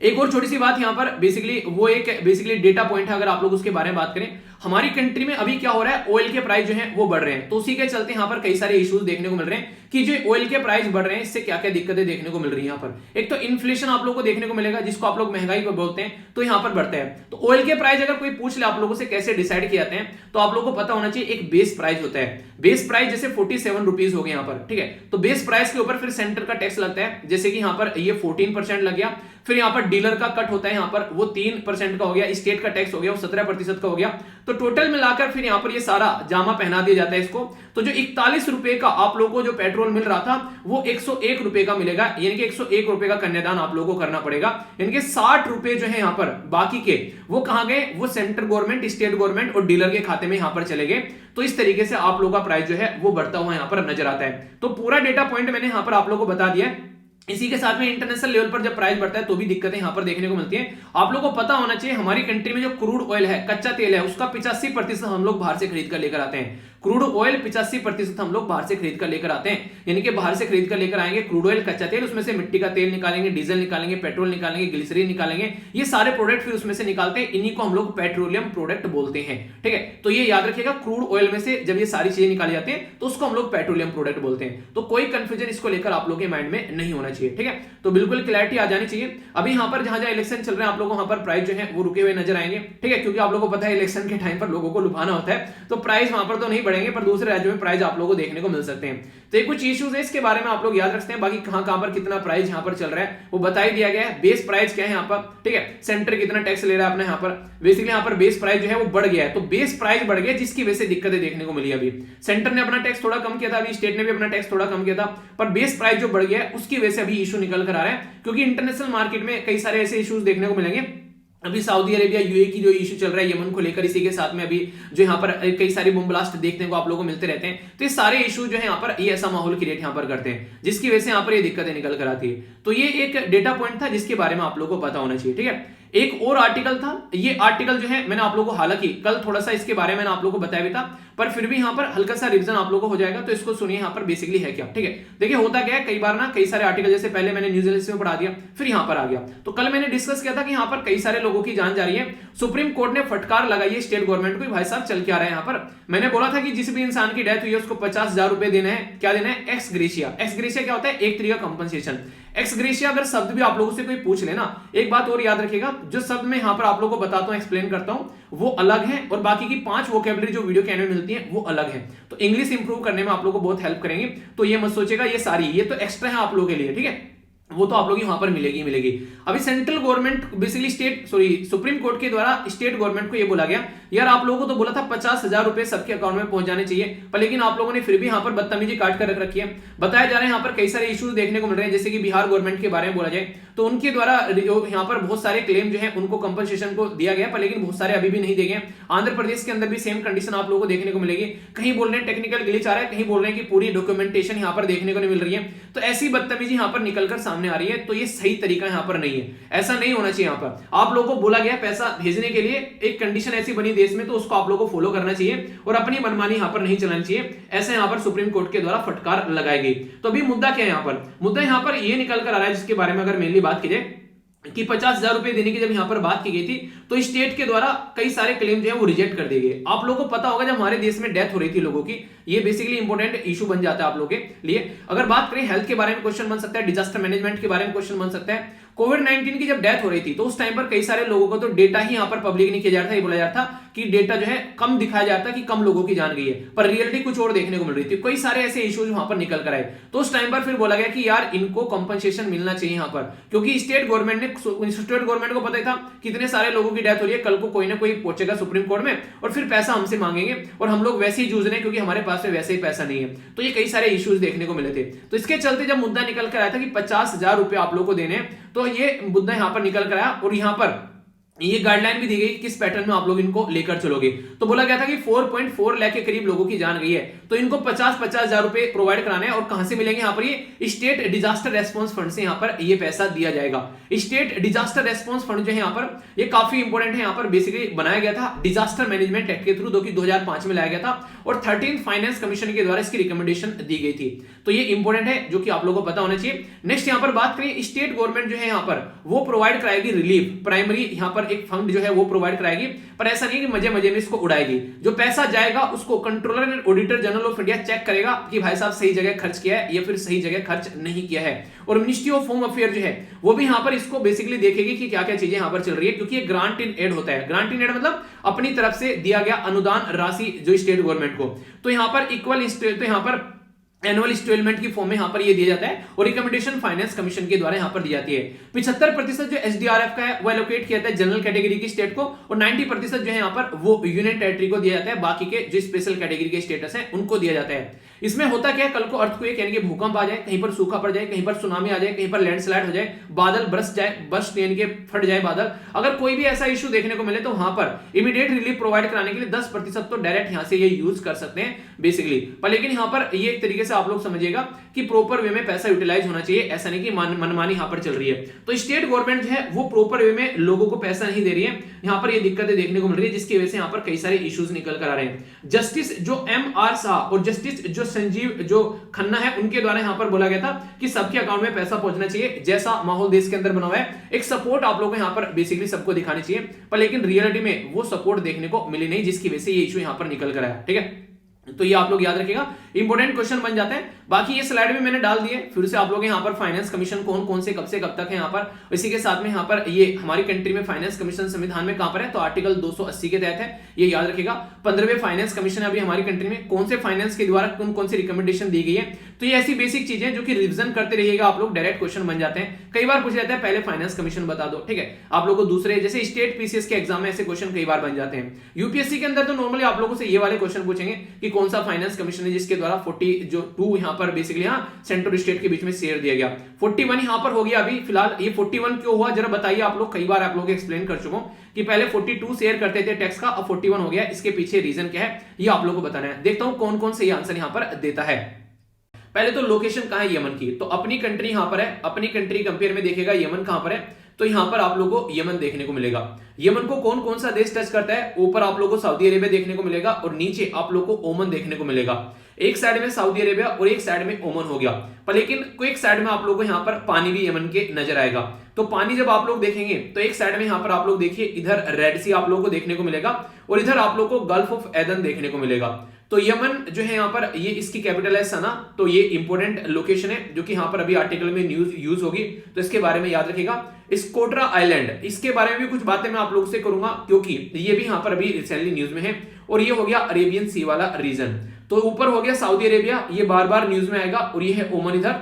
Speaker 1: एक और छोटी सी बात यहां पर बेसिकली वो एक बेसिकली डेटा पॉइंट है, अगर आप लोग उसके बारे में बात करें, हमारी कंट्री में अभी क्या हो रहा है, ऑयल के प्राइस जो है वो बढ़ रहे हैं, तो उसी के चलते यहां पर कई सारे इश्यूज देखने को मिल रहे हैं कि जो ऑयल के प्राइस बढ़ रहे हैं, इससे क्या क्या दिक्कतें देखने को मिल रही है। यहां पर एक तो इन्फ्लेशन आप लोगों को देखने को मिलेगा, जिसको आप लोग महंगाई बोलते हैं, तो यहां पर बढ़ता है। तो ऑयल के प्राइस अगर कोई पूछ ले आप लोगों से कैसे डिसाइड किए जाते हैं, तो आप लोगों को पता होना चाहिए, एक बेस प्राइस होता है। बेस प्राइस जैसे 47 रुपीज हो गए यहां पर, ठीक है। तो बेस प्राइस के ऊपर फिर सेंटर का टैक्स लगता है, जैसे कि यहां पर ये 14% लग गया, फिर यहां पर डीलर का कट होता है, यहां पर वो 3% का हो गया, स्टेट का टैक्स हो गया वो 17% का हो गया। तो टोटल मिलाकर फिर यहां पर ये सारा जामा पहना दिया जाता है इसको। तो जो 41 रुपए का आप लोगों को जो पेट्रोल मिल रहा था, वो 101 रुपए का मिलेगा, यानी कि 101 रुपए का कन्यादान आप लोगों को करना पड़ेगा। यानी कि 60 रुपए जो है यहां पर बाकी के वो कहां गए, वो सेंट्रल गवर्नमेंट, स्टेट गवर्नमेंट और डीलर के खाते में यहां पर चले गए। तो इस तरीके से आप लोगों का प्राइस जो है वो बढ़ता हुआ यहां पर नजर आता है। तो पूरा डेटा पॉइंट मैंने यहां पर आप लोगों को बता दिया है। इसी के साथ में इंटरनेशनल लेवल पर जब प्राइस बढ़ता है तो भी दिक्कतें यहां पर देखने को मिलती हैं। आप लोगों को पता होना चाहिए, हमारी कंट्री में जो क्रूड ऑयल है, कच्चा तेल है, उसका 85% हम लोग बाहर से खरीद कर लेकर आते हैं। क्रूड ऑयल 85% हम लोग बाहर से खरीद कर लेकर आते हैं, यानी कि बाहर से खरीद कर लेकर आएंगे क्रूड ऑयल, कच्चा तेल, उसमें से मिट्टी का तेल निकालेंगे, डीजल निकालेंगे, पेट्रोल निकालेंगे, ग्लिसरीन निकालेंगे, ये सारे प्रोडक्ट फिर उसमें से निकालते हैं, इन्हीं को हम लोग पेट्रोलियम प्रोडक्ट बोलते हैं, ठीक है। तो ये याद रखिएगा, क्रूड ऑयल में से जब ये सारी चीजें निकाली जाती हैं तो उसको हम लोग पेट्रोलियम प्रोडक्ट बोलते हैं। तो कोई कंफ्यूजन इसको लेकर आप लोग के माइंड में नहीं होना चाहिए, ठीक है। तो बिल्कुल क्लैरिटी आ जानी चाहिए। अभी यहाँ पर जहां इलेक्शन चल रहे हैं, आप लोगों को वहां पर प्राइस जो है वो रुके हुए नजर आएंगे, ठीक है, क्योंकि आप लोगों को पता है इलेक्शन के टाइम पर लोगों को लुभाना होता है, तो प्राइस वहां पर तो नहीं बढ़ेगा, बढ़ेंगे पर दूसरे राज्यों में प्राइस आप लोगों को देखने को मिल सकते हैं। तो ये कुछ इश्यूज है, इसके बारे में आप लोग याद रखते हैं। बाकी कहां पर कितना प्राइस यहां पर चल रहा है वो बता ही दिया गया है। बेस प्राइस क्या है यहाँ पर, ठीक है, सेंटर कितना टैक्स ले रहा है अपने यहाँ पर, बेसिकली यहाँ पर बेस प्राइस जो है वो बढ़ गया है, तो बेस प्राइस बढ़ गया जिसकी वजह से दिक्कतें देखने को मिली। अभी सेंटर ने अपना टैक्स थोड़ा कम किया था, अभी स्टेट ने भी अपना टैक्स थोड़ा कम किया था, पर बेस प्राइस जो बढ़ गया है उसकी वजह से अभी इशू निकल कर आ रहा है, क्योंकि इंटरनेशनल मार्केट में कई सारे ऐसे इश्यूज देखने को मिलेंगे। अभी सऊदी अरेबिया यूएई की जो इशू चल रहा है यमन को लेकर, इसी के साथ में अभी जो यहाँ पर कई सारी बम ब्लास्ट देखने को आप लोगों को मिलते रहते हैं, तो ये सारे इशू जो है यहाँ पर ये ऐसा माहौल क्रिएट यहाँ पर करते हैं जिसकी वजह से यहाँ पर ये दिक्कतें निकल कर आती है। तो ये एक डेटा पॉइंट था जिसके बारे में आप लोगों को पता होना चाहिए, ठीक है। एक और आर्टिकल था, ये आर्टिकल जो है मैंने आप लोगों को हालांकि कल थोड़ा सा इसके बारे में मैंने आप लोगों को बताया भी था, पर फिर भी यहाँ पर हल्का सा रिवीजन आप लोगों को हो जाएगा, तो इसको सुनिए यहाँ पर बेसिकली है क्या, ठीक है। देखिए होता क्या है, कई बार ना कई सारे आर्टिकल, जैसे पहले मैंने न्यूज़ में पढ़ा दिया फिर यहाँ पर आ गया, तो कल मैंने डिस्कस किया था कि यहाँ पर कई सारे लोगों की जान जा रही है। सुप्रीम कोर्ट ने फटकार लगाई है स्टेट गवर्नमेंट को, भाई साहब चल के आ रहा है यहाँ पर। मैंने बोला था कि जिस भी इंसान की डेथ हुई है उसको 50,000 रुपए देना है, क्या देना है, एक्स ग्रेशिया। एक्स ग्रेशिया क्या होता है, एक तरीका कंपनसेशन। एक्स ग्रेशिया अगर शब्द भी आप लोगों से कोई पूछ लेना, एक बात और याद रखिएगा, जो शब्द मैं यहाँ पर आप लोगों को बताता हूँ, एक्सप्लेन करता हूँ, वो अलग है और बाकी की 5 वोकैबुलरी जो वीडियो के एंड में मिलती है वो अलग है। तो इंग्लिश इंप्रूव करने में आप लोगों को बहुत हेल्प करेंगे, तो ये मत सोचेगा ये सारी, ये तो एक्स्ट्रा है आप लोगों के लिए, ठीक है, वो तो आप लोग वहां पर मिलेगी। अभी central government basically supreme court के द्वारा स्टेट गवर्नमेंट को ये बोला गया, यार आप लोगों को तो बोला था 50,000 रुपए सबके अकाउंट में पहुंच जाने चाहिए, पर लेकिन आप लोगों ने फिर भी यहाँ पर बदतमीजी काट कर रख रखी है। बताया जा रहा है यहाँ पर कई सारे इश्यूज देखने को मिल रहे हैं, जैसे कि बिहार गवर्नमेंट के बारे में बोला जाए तो उनके द्वारा यहाँ पर बहुत सारे क्लेम जो है उनको कंपनसेशन को दिया गया, पर लेकिन बहुत सारे अभी भी नहीं दिए गए। आंध्र प्रदेश के अंदर भी सेम कंडीशन आप लोगों को देखने को मिलेगी, कहीं बोल रहे हैं टेक्निकल ग्लिच आ रहा है, कहीं बोल रहे हैं कि पूरी डॉक्यूमेंटेशन यहाँ पर देखने को नहीं मिल रही है। तो ऐसी बदतमीजी यहाँ पर निकलकर सामने आ रही है, तो ये सही तरीका यहाँ पर नहीं है, ऐसा नहीं होना चाहिए। यहाँ पर आप लोगों को बोला गया पैसा भेजने के लिए, एक कंडीशन ऐसी बनी देश में, तो उसको आप लोगों को फॉलो करना चाहिए और अपनी मनमानी यहाँ पर नहीं चलानी चाहिए, ऐसे यहाँ पर सुप्रीम कोर्ट के द्वारा फटकार लगाई गई। तो अभी मुद्दा क्या है यहाँ पर, मुद्दा यहाँ पर ये निकल कर आ रहा है जिसके बारे में अगर मेनली बात की जाए कि 50,000 रुपए देने की जब यहां पर बात की गई थी तो स्टेट के द्वारा कई सारे क्लेम जो है वो रिजेक्ट कर दिए गए। आप लोगों को पता होगा जब हमारे देश में डेथ हो रही थी लोगों की, ये बेसिकली इंपॉर्टेंट इशू बन जाता है आप लोगों के लिए। अगर बात करें हेल्थ के बारे में क्वेश्चन बन सकता है, डिजास्टर मैनेजमेंट के बारे में क्वेश्चन बन सकता है। कोविड-19 की जब डेथ हो रही थी तो उस टाइम पर कई सारे लोगों को तो डेटा ही यहाँ पर पब्लिक नहीं किया जा रहा था, ये बोला जा रहा था कि डेटा जो है कम दिखाया जाता है कि कम लोगों की जान गई है, पर रियलिटी कुछ और देखने को मिल रही थी। कई सारे ऐसे इश्यूज वहां पर निकल कर आए, तो उस टाइम पर फिर बोला गया कि यार इनको कंपनसेशन मिलना चाहिए यहाँ पर, क्योंकि स्टेट गवर्नमेंट को पता ही था कितने सारे लोगों की डेथ हो रही है, कल को कोई ना कोई पहुंचेगा सुप्रीम कोर्ट में और फिर पैसा हमसे मांगेंगे और हम लोग वैसे ही जूझ रहे हैं क्योंकि हमारे पास में वैसे ही पैसा नहीं है। तो ये कई सारे इश्यूज देखने को मिले थे, तो इसके चलते जब मुद्दा निकल कर आया था कि 50,000 रुपए आप लोगों को देने, तो ये मुद्दा यहां पर निकल कर आया और यहां पर ये गाइडलाइन भी दी गई किस पैटर्न में आप लोग इनको लेकर चलोगे। तो बोला गया था कि 4.4 लाख के करीब लोगों की जान गई है, तो इनको 50,000 रुपए प्रोवाइड कराने हैं और कहां से मिलेंगे, यहाँ पर ये स्टेट डिजास्टर रेस्पॉन्स फंड से यहाँ पर ये पैसा दिया जाएगा। स्टेट डिजास्टर रेस्पॉन्स फंड जो है यहाँ पर ये काफी इंपॉर्टेंट है, यहाँ पर बेसिकली बनाया गया था डिजास्टर मैनेजमेंट एक्ट के थ्रू, जो कि 2005 में लाया गया था और 13th फाइनेंस कमीशन के द्वारा इसकी रिकमेंडेशन दी गई थी। तो ये इंपॉर्टेंट है जो कि आप लोगों को पता होना चाहिए। नेक्स्ट यहाँ पर बात करें, स्टेट गवर्नमेंट जो है यहाँ पर वो प्रोवाइड कराएगी रिलीफ, प्राइमरी यहाँ पर एक फंड जो है वो प्रोवाइड कराएगी, पर ऐसा नहीं कि मजे मजे में इसको उड़ाएगी। जो पैसा जाएगा उसको controller and auditor general of India check करेगा कि भाई साहब सही जगह खर्च किया है या फिर सही जगह खर्च नहीं किया है, और मिनिस्ट्री ऑफ होम अफेयर जो है वो भी यहाँ पर इसको बेसिकली देखेगी कि क्या क्या चीजें यहाँ पर चल रही है, क्योंकि ये ग्रांट इन एड होता है। ग्रांट इन एड मतलब अपनी तरफ से दिया गया अनुदान राशि जो स्टेट गवर्नमेंट को, तो यहाँ पर इक्वल, तो यहाँ पर एनुअल इंस्टॉलमेंट की फॉर्म में यहां पर ये दिया जाता है और रिकमेंडेशन फाइनेंस कमीशन के द्वारा यहां पर दी जाती है। 75% जो एसडीआरएफ का है वो एलोकेट किया जाता है जनरल कैटेगरी की स्टेट को, और 90% जो है यहां पर वो यूनियन टेरिटरी को दिया जाता है, बाकी के जो स्पेशल कैटेगरी के स्टेटस है उनको दिया जाता है। इसमें होता क्या है, कल को अर्थक्वेक यानी कि भूकंप आ जाए, कहीं पर सूखा पड़ जाए, कहीं पर सुनामी आ जाए, कहीं पर लैंडस्लाइड हो जाए, बादल बरस यानी कि फट जाए बादल, अगर कोई भी ऐसा इशू देखने को मिले तो वहां पर इमीडिएट रिलीफ प्रोवाइड कराने के लिए 10% तो डायरेक्ट यहां से ये यूज कर सकते हैं बेसिकली। पर लेकिन यहां पर ये एक तरीके से आप लोग समझिएगा कि प्रॉपर वे में पैसा यूटिलाइज होना चाहिए, ऐसा नहीं कि मनमानी यहां पर चल रही है। तो स्टेट गवर्नमेंट जो है वो प्रॉपर वे में लोगों को पैसा नहीं दे रही है, यहां पर ये दिक्कतें देखने को मिल रही है, जिसकी वजह से यहां पर कई सारे इश्यूज निकल कर आ रहे हैं। जस्टिस जो एम.आर. शाह और जस्टिस जो संजीव जो खन्ना है उनके द्वारा यहां पर बोला गया था कि सबके अकाउंट में पैसा पहुंचना चाहिए, जैसा माहौल देश के अंदर बना हुआ है, एक सपोर्ट आप लोगों को यहां पर बेसिकली सबको दिखानी चाहिए, पर लेकिन रियलिटी में वो सपोर्ट देखने को मिली नहीं, जिसकी वजह से ये इशू यहां पर निकल कर आया। ठीक है, तो ये आप लोग याद रखिएगा, इंपॉर्टेंट क्वेश्चन बन जाते हैं। बाकी ये स्लाइड में मैंने डाल दिए, फिर से आप लोग यहाँ पर फाइनेंस कमीशन कौन कौन से कब से कब तक है यहाँ पर। इसी के साथ में यहाँ पर ये हमारी कंट्री में फाइनेंस कमीशन संविधान में कहां पर है, तो आर्टिकल 280 के तहत है, ये याद रखिएगा। 15वें फाइनेंस कमीशन अभी हमारी कंट्री में, कौन से फाइनेंस के द्वारा कौन कौन सी रिकमेंडेशन दी गई है। तो ये ऐसी बेसिक चीजें जो कि रिविजन करते रहिएगा आप लोग, डायरेक्ट क्वेश्चन बन जाते हैं। कई बार पूछ जाता है पहले फाइनेंस कमीशन बता दो, ठीक है। आप लोगों को दूसरे जैसे स्टेट पीसीएस के एग्जाम में ऐसे क्वेश्चन कई बार बन जाते हैं। यूपीएससी के अंदर तो नॉर्मली आप लोगों से ये वाले क्वेश्चन पूछेंगे कि कौन सा फाइनेंस कमीशन है जिसके द्वारा 42 यहाँ पर बेसिकली सेंट्रल स्टेट के बीच में शेयर दिया गया। 41 यहाँ पर हो गया अभी फिलहाल। ये 41 क्यों हुआ जरा बताइए आप लोग, कई बार आप लोग एक्सप्लेन कर चुका हूं कि पहले 42 शेयर करते थे टैक्स का, अब 41 हो गया। इसके पीछे रीजन क्या है ये आप लोगों को बताना है। देखता हूं कौन कौन से आंसर यहाँ पर देता है। पहले तो लोकेशन कहां है यमन की, तो अपनी कंट्री यहां पर है। अपनी कंट्री कंपेयर में देखेगा यमन कहां पर है, तो यहां पर आप लोगों को यमन देखने को मिलेगा। यमन को कौन कौन सा देश टच करता है, ऊपर आप लोगों को सऊदी अरेबिया देखने को मिलेगा और नीचे आप लोगों को ओमन देखने को मिलेगा। एक साइड में सऊदी अरेबिया और एक साइड में ओमन हो गया, पर लेकिन एक साइड में आप लोगों को यहाँ पर पानी भी यमन के नजर आएगा। तो पानी जब आप लोग देखेंगे तो एक साइड में यहाँ पर आप लोग देखिए इधर रेड सी आप लोगों को देखने को मिलेगा और इधर आप लोगों को गल्फ ऑफ एदन देखने को मिलेगा। तो यमन जो है यहाँ पर, ये इसकी कैपिटल है सना। तो ये इंपॉर्टेंट लोकेशन है जो कि यहाँ पर अभी आर्टिकल में न्यूज यूज होगी, तो इसके बारे में याद रखिएगा। स्कोट्रा आइलैंड, इसके बारे में भी कुछ बातें मैं आप लोगों से करूंगा क्योंकि ये भी यहाँ पर अभी रिसेंटली न्यूज में है। और ये हो गया अरेबियन सी वाला रीजन। तो ऊपर हो गया सऊदी अरेबिया, ये बार बार न्यूज में आएगा, और ये है ओमन इधर,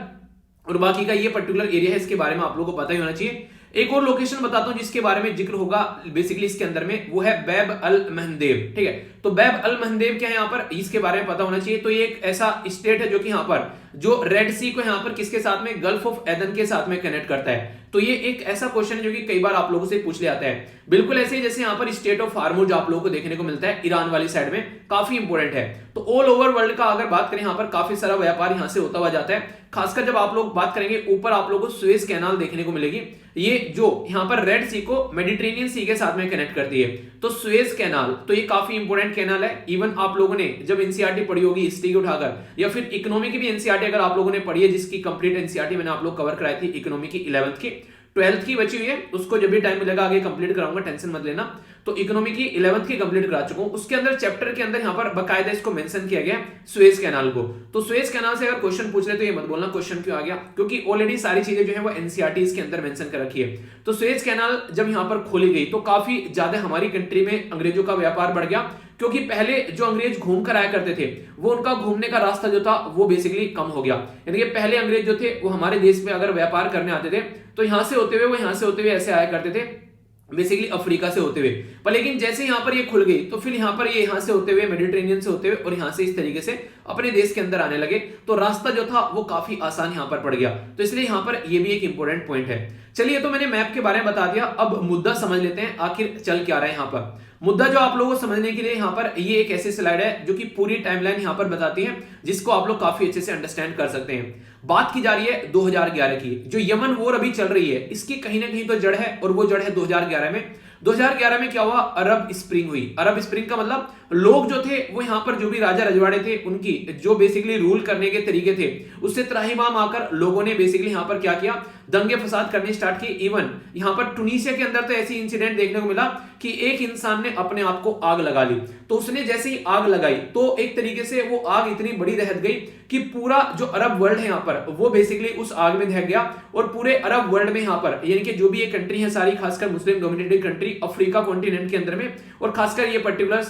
Speaker 1: और बाकी का ये पर्टिकुलर एरिया है, इसके बारे में आप लोगों को पता ही होना चाहिए। एक और लोकेशन बताता हूं जिसके बारे में जिक्र होगा बेसिकली इसके अंदर में, वो है बैब अल महदेब, ठीक है। तो बैब अल महदेब क्या है यहाँ पर, इसके बारे में पता होना चाहिए। तो ये एक ऐसा स्टेट है जो कि यहाँ पर जो रेड सी को यहाँ पर किसके साथ में, गल्फ ऑफ एदन के साथ में कनेक्ट करता है। तो ये एक ऐसा क्वेश्चन है जो कि कई बार आप लोगों से पूछ ले आता है। बिल्कुल ऐसे ही जैसे यहाँ पर स्टेट ऑफ हार्मुज आप लोगों को देखने को मिलता है ईरान वाली साइड में, काफी इंपोर्टेंट है। तो ऑल ओवर वर्ल्ड का अगर बात करें यहाँ पर काफी सारा व्यापार यहाँ से होता हुआ जाता है। खासकर जब आप लोग बात करेंगे ऊपर आप लोगों को सुएज कैनाल देखने को मिलेगी, ये जो यहाँ पर रेड सी को मेडिटेरेनियन सी के साथ में कनेक्ट करती है। तो सुएज कैनाल, तो ये काफी इंपोर्टेंट कैनाल है। इवन आप लोगों ने जब एनसीईआरटी पढ़ी होगी हिस्ट्री के उठाकर, या फिर इकोनॉमी की भी एनसीईआरटी अगर आप लोगों ने पढ़ी है, जिसकी कंप्लीट एनसीईआरटी मैंने आप लोग कवर कराई थी, इकोनॉमी की 11th की, 12th की बची हुई है, उसको जब भी टाइम मिलेगा आगे कंप्लीट कराऊंगा, टेंशन मत लेना। तो इकोनॉमी की 11th की कंप्लीट करा चुका हूं। उसके अंदर चैप्टर के अंदर यहाँ पर बकायदा इसको मेंशन किया गया सुएज कैनाल को। तो सुएज कैनाल से अगर क्वेश्चन पूछ रहे तो ये मत बोलना क्वेश्चन क्यों आ गया, क्योंकि ऑलरेडी सारी चीजें जो है वो एनसीईआरटी के अंदर मेंशन कर रखी है। तो सुएज कैनाल जब यहाँ पर खोली गई तो काफी ज्यादा हमारी कंट्री में अंग्रेजों का व्यापार बढ़ गया, क्योंकि पहले जो अंग्रेज घूम कर आया करते थे वो उनका घूमने का रास्ता जो था वो बेसिकली कम हो गया। यानी कि पहले अंग्रेज जो थे वो हमारे देश में अगर व्यापार करने आते थे तो यहां से होते हुए वो यहां से होते हुए ऐसे आया करते थे, बेसिकली अफ्रीका से होते हुए। पर लेकिन जैसे यहाँ पर ये खुल गई तो फिर यहाँ पर ये यहाँ से होते हुए मेडिटेरेनियन से होते हुए और यहाँ से इस तरीके से अपने देश के अंदर आने लगे, तो रास्ता जो था वो काफी आसान यहाँ पर पड़ गया। तो इसलिए यहाँ पर ये भी एक इंपॉर्टेंट पॉइंट है। चलिए, तो मैंने मैप के बारे में बता दिया, अब मुद्दा समझ लेते हैं आखिर चल क्या रहा है यहाँ पर। मुद्दा जो आप लोगों को समझने के लिए यहाँ पर ये एक ऐसी स्लाइड है जो कि पूरी टाइमलाइन यहाँ पर बताती है, जिसको आप लोग काफी अच्छे से अंडरस्टैंड कर सकते हैं। बात की जा रही है 2011 की, जो यमन वॉर अभी चल रही है इसकी कहीं ना कहीं तो जड़ है, और वो जड़ है 2011 में। 2011 में क्या हुआ, अरब स्प्रिंग हुई। अरब स्प्रिंग का मतलब लोग जो थे वो यहाँ पर जो भी राजा रजवाड़े थे उनकी जो बेसिकली रूल करने के तरीके थे उससे त्राहिमाम आकर लोगों ने बेसिकली यहाँ पर क्या किया, दंगे फसाद करने स्टार्ट किए। इवन यहाँ पर टुनीशिया के अंदर तो ऐसी इंसिडेंट देखने को मिला कि एक इंसान ने अपने आप को आग लगा ली। तो उसने जैसे ही आग लगाई तो एक तरीके से वो आग इतनी बड़ी दहक गई कि पूरा जो अरब वर्ल्ड है यहाँ पर वो बेसिकली उस आग में दहक गया। और पूरे अरब वर्ल्ड में यहाँ पर यानी कि जो भी ये कंट्री है सारी, खासकर Muslim dominated country Africa continent के अंदर में, और खासकर ये पर्टिकुलर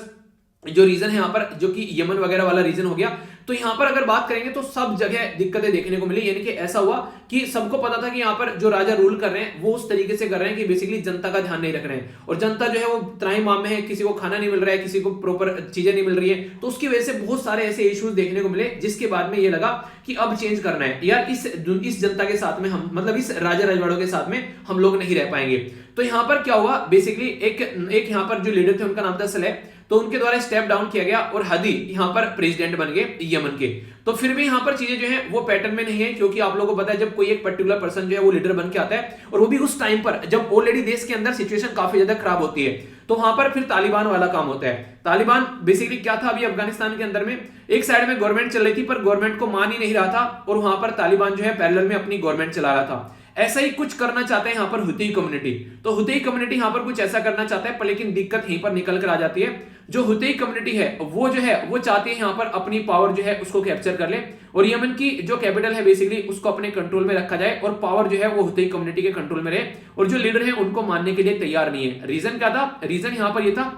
Speaker 1: जो रीजन है यहाँ पर जो कि यमन वगैरह वाला रीजन हो गया, तो यहाँ पर अगर बात करेंगे तो सब जगह दिक्कतें देखने को मिली। यानी कि ऐसा हुआ कि सबको पता था कि यहाँ पर जो राजा रूल कर रहे हैं वो उस तरीके से कर रहे हैं कि बेसिकली जनता का ध्यान नहीं रख रहे हैं, और जनता जो है वो त्राहिमाम में है, किसी को खाना नहीं मिल रहा है, किसी को प्रॉपर चीजें नहीं मिल रही है। तो उसकी वजह से बहुत सारे ऐसे इश्यूज देखने को मिले, जिसके बाद में ये लगा कि अब चेंज करना है यार, इस जनता के साथ में हम, मतलब इस राजा रजवाड़ों के साथ में हम लोग नहीं रह पाएंगे। तो यहाँ पर क्या हुआ, बेसिकली एक यहाँ पर जो लीडर थे उनका नाम था सलेह, तो उनके द्वारा स्टेप डाउन किया गया और हदी यहाँ पर प्रेसिडेंट बन गए यमन के। तो फिर भी यहाँ पर चीजें जो है वो पैटर्न में नहीं है, क्योंकि आप लोगों को पता है जब कोई एक पर्टिकुलर पर्सन जो है वो लीडर बन के आता है, और वो भी उस टाइम पर जब ऑलरेडी देश के अंदर सिचुएशन काफी ज्यादा खराब होती है, तो वहां पर फिर तालिबान वाला काम होता है। तालिबान बेसिकली क्या था, अभी अफगानिस्तान के अंदर में एक साइड में गवर्नमेंट चल रही थी पर गवर्नमेंट को मान ही नहीं रहा था, और वहां पर तालिबान जो है पैरेलल में अपनी गवर्नमेंट चला रहा था। ऐसा ही कुछ करना चाहते हैं यहाँ पर हुती कम्युनिटी। तो हुती कम्युनिटी यहाँ पर कुछ ऐसा करना चाहता है, पर लेकिन दिक्कत यहीं पर निकल कर आ जाती है। जो हुतई कम्युनिटी है वो चाहती है यहाँ पर अपनी पावर जो है उसको कैप्चर कर ले और यमन की जो कैपिटल है बेसिकली उसको अपने कंट्रोल में रखा जाए और पावर जो है वो हुतई कम्युनिटी के कंट्रोल में रहे और जो लीडर है उनको मानने के लिए तैयार नहीं है। रीजन क्या था? रीजन यहाँ पर ये था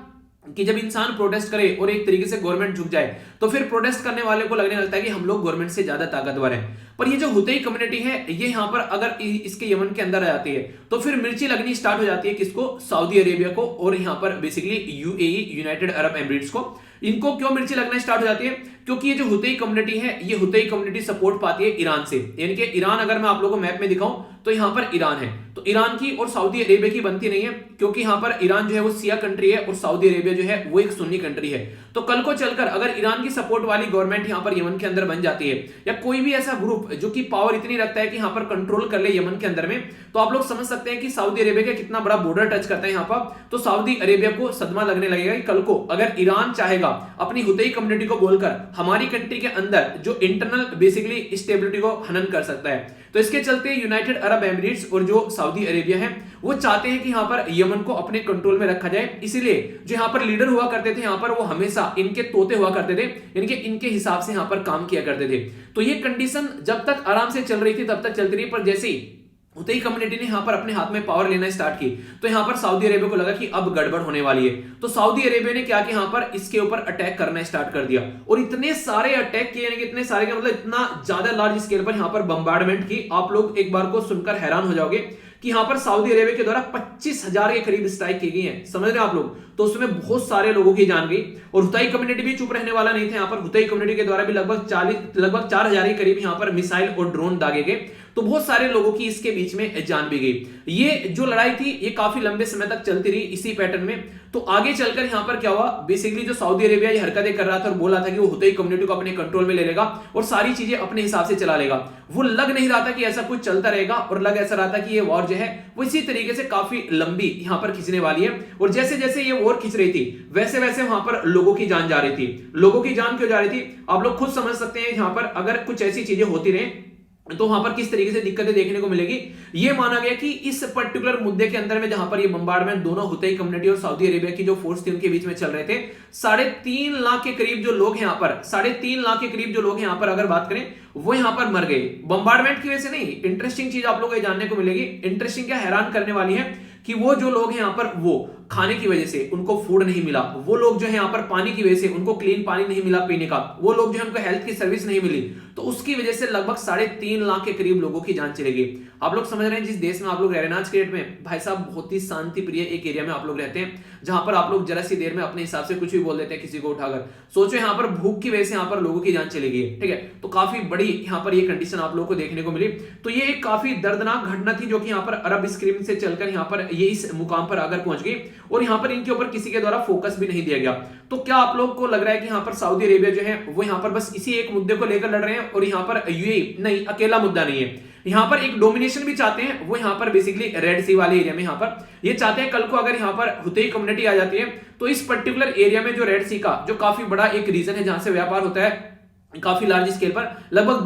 Speaker 1: कि जब इंसान प्रोटेस्ट करे और एक तरीके से गवर्नमेंट झुक जाए तो फिर प्रोटेस्ट करने वाले को लगने लगता है कि हम लोग गवर्नमेंट से ज्यादा ताकतवर हैं। पर ये जो हुतई कम्युनिटी है ये यहाँ पर अगर इसके यमन के अंदर आ जाती है तो फिर मिर्ची लगनी स्टार्ट हो जाती है किसको? सऊदी अरेबिया को और यहाँ पर basically UAE, United Arab Emirates को। इनको क्यों मिर्ची लगना स्टार्ट हो जाती है? क्योंकि ये जो हुतई कम्युनिटी है ये हुतई कम्युनिटी सपोर्ट पाती है ईरान से। यानी कि ईरान अगर मैं आप लोगों को मैप में दिखाऊं तो यहाँ पर ईरान है, तो ईरान की और सऊदी अरेबिया की बनती नहीं है क्योंकि यहाँ पर ईरान जो है वो शिया कंट्री है और सऊदी अरेबिया जो है वो एक सुन्नी कंट्री है। तो कल को चलकर अगर ईरान की सपोर्ट वाली गवर्नमेंट यहाँ पर यमन के अंदर बन जाती है या कोई भी ऐसा ग्रुप जो कि पावर इतनी रखता है कि यहाँ पर कंट्रोल कर ले यमन के अंदर में, तो आप लोग समझ सकते हैं कि सऊदी अरेबिया का कितना बड़ा बॉर्डर टच करता है यहाँ पर। तो सऊदी अरेबिया को सदमा लगने लगेगा कि कल को अगर ईरान चाहेगा अपनी हुतई कम्युनिटी को बोलकर हमारी कंट्री के अंदर जो इंटरनल बेसिकली स्टेबिलिटी को हनन कर सकता है। तो इसके चलते यूनाइटेड अरब एमिरेट्स और जो सऊदी अरेबिया है वो चाहते हैं कि यहाँ पर यमन को अपने कंट्रोल में रखा जाए। इसीलिए जो यहाँ पर लीडर हुआ करते थे यहाँ पर वो हमेशा इनके तोते हुआ करते थे, यानी कि इनके हिसाब से यहाँ पर काम किया करते थे। तो ये कंडीशन जब तक आराम से चल रही थी तब तक चलती रही, पर जैसे ही हुतई कम्युनिटी ने यहाँ पर अपने हाथ में पावर लेना स्टार्ट की तो यहाँ पर सऊदी अरेबिया को लगा कि अब गड़बड़ होने वाली है। तो सऊदी अरेबिया ने क्या किया, यहाँ पर इसके ऊपर अटैक करना स्टार्ट कर दिया और इतने सारे अटैक किए, यानी कि इतने सारे का मतलब इतना ज्यादा लार्ज स्केल पर यहाँ पर बम्बार्डमेंट की। आप लोग एक बार को सुनकर हैरान हो जाओगे कि यहाँ पर सऊदी अरेबिया के द्वारा 25,000 के करीब स्ट्राइक की गई है। समझ रहे हैं आप लोग? तो उसमें बहुत सारे लोगों की जान गई और हुतई कम्युनिटी भी चुप रहने वाला नहीं था। यहाँ पर हुतई कम्युनिटी के द्वारा भी लगभग 4,000 के करीब यहाँ पर मिसाइल और ड्रोन दागे गए। तो बहुत सारे लोगों की इसके बीच में जान भी गई। ये जो लड़ाई थी ये काफी लंबे समय तक चलती रही इसी पैटर्न में। तो आगे चलकर यहाँ पर क्या हुआ, बेसिकली जो सऊदी अरेबिया ये हरकतें कर रहा था और बोला था कि वो हुतई कम्युनिटी को अपने कंट्रोल में ले लेगा और सारी चीजें अपने हिसाब से चला लेगा, वो लग नहीं रहा था कि ऐसा कुछ चलता रहेगा और लग ऐसा रहा था कि ये वॉर जो है वो इसी तरीके से काफी लंबी यहाँ पर खींचने वाली है। और जैसे जैसे ये वॉर खींच रही थी वैसे वैसे वहां पर लोगों की जान जा रही थी। लोगों की जान क्यों जा रही थी आप लोग खुद समझ सकते हैं। यहाँ पर अगर कुछ ऐसी चीजें होती रहे तो वहां पर किस तरीके से दिक्कतें देखने को मिलेगी। ये माना गया कि इस पर्टिकुलर मुद्दे के अंदर में जहां पर ये बम्बार्डमेंट दोनों हुतई कम्युनिटी और सऊदी अरेबिया की जो फोर्स थी उनके बीच में चल रहे थे, 3.5 लाख के करीब जो लोग यहाँ पर 3.5 लाख के करीब जो लोग यहाँ पर अगर बात करें वो यहाँ पर मर गए बम्बार्डमेंट की वजह से नहीं। इंटरेस्टिंग चीज आप लोगों को जानने को मिलेगी, इंटरेस्टिंग क्या हैरान करने वाली है कि वो जो लोग हैं यहाँ पर वो खाने की वजह से उनको फूड नहीं मिला, वो लोग जो है यहाँ पर पानी की वजह से उनको क्लीन पानी नहीं मिला पीने का, वो लोग जो है उनको हेल्थ की सर्विस नहीं मिली, तो उसकी वजह से लगभग 3.5 लाख के करीब लोगों की जान चली गई। आप लोग समझ रहे हैं जिस देश में आप लोग रह रहे हैं आज के डेट में भाई साहब बहुत ही शांति प्रिय एक एरिया में आप लोग रहते हैं जहां पर आप लोग जरा सी देर में अपने हिसाब से कुछ भी बोल देते हैं किसी को उठाकर। सोचो यहाँ पर भूख की वजह से यहाँ पर लोगों की जान चली गई है, ठीक है। तो काफी बड़ी यहाँ पर ये कंडीशन आप लोगों को देखने को मिली। तो ये एक काफी दर्दनाक घटना थी जो कि यहाँ पर अरब स्क्रीन से चलकर यहाँ पर ये इस मुकाम पर आकर पहुंच गई और यहाँ पर इनके ऊपर किसी के द्वारा फोकस भी नहीं दिया गया। तो क्या आप लोग को लग रहा है कि यहाँ पर सऊदी अरेबिया जो है वो यहाँ पर बस इसी एक मुद्दे को लेकर लड़ रहे हैं और यहाँ पर यूएई नहीं अकेला मुद्दा नहीं है, यहाँ पर एक डोमिनेशन भी चाहते हैं। वो यहाँ पर बेसिकली रेड सी वाले एरिया में यहाँ पर ये चाहते हैं कल को अगर यहाँ पर हुतई कम्युनिटी आ जाती है तो इस पर्टिकुलर एरिया में जो रेड सी का जो काफी बड़ा एक रीजन है जहां से व्यापार होता है काफी लार्ज स्केल पर लगभग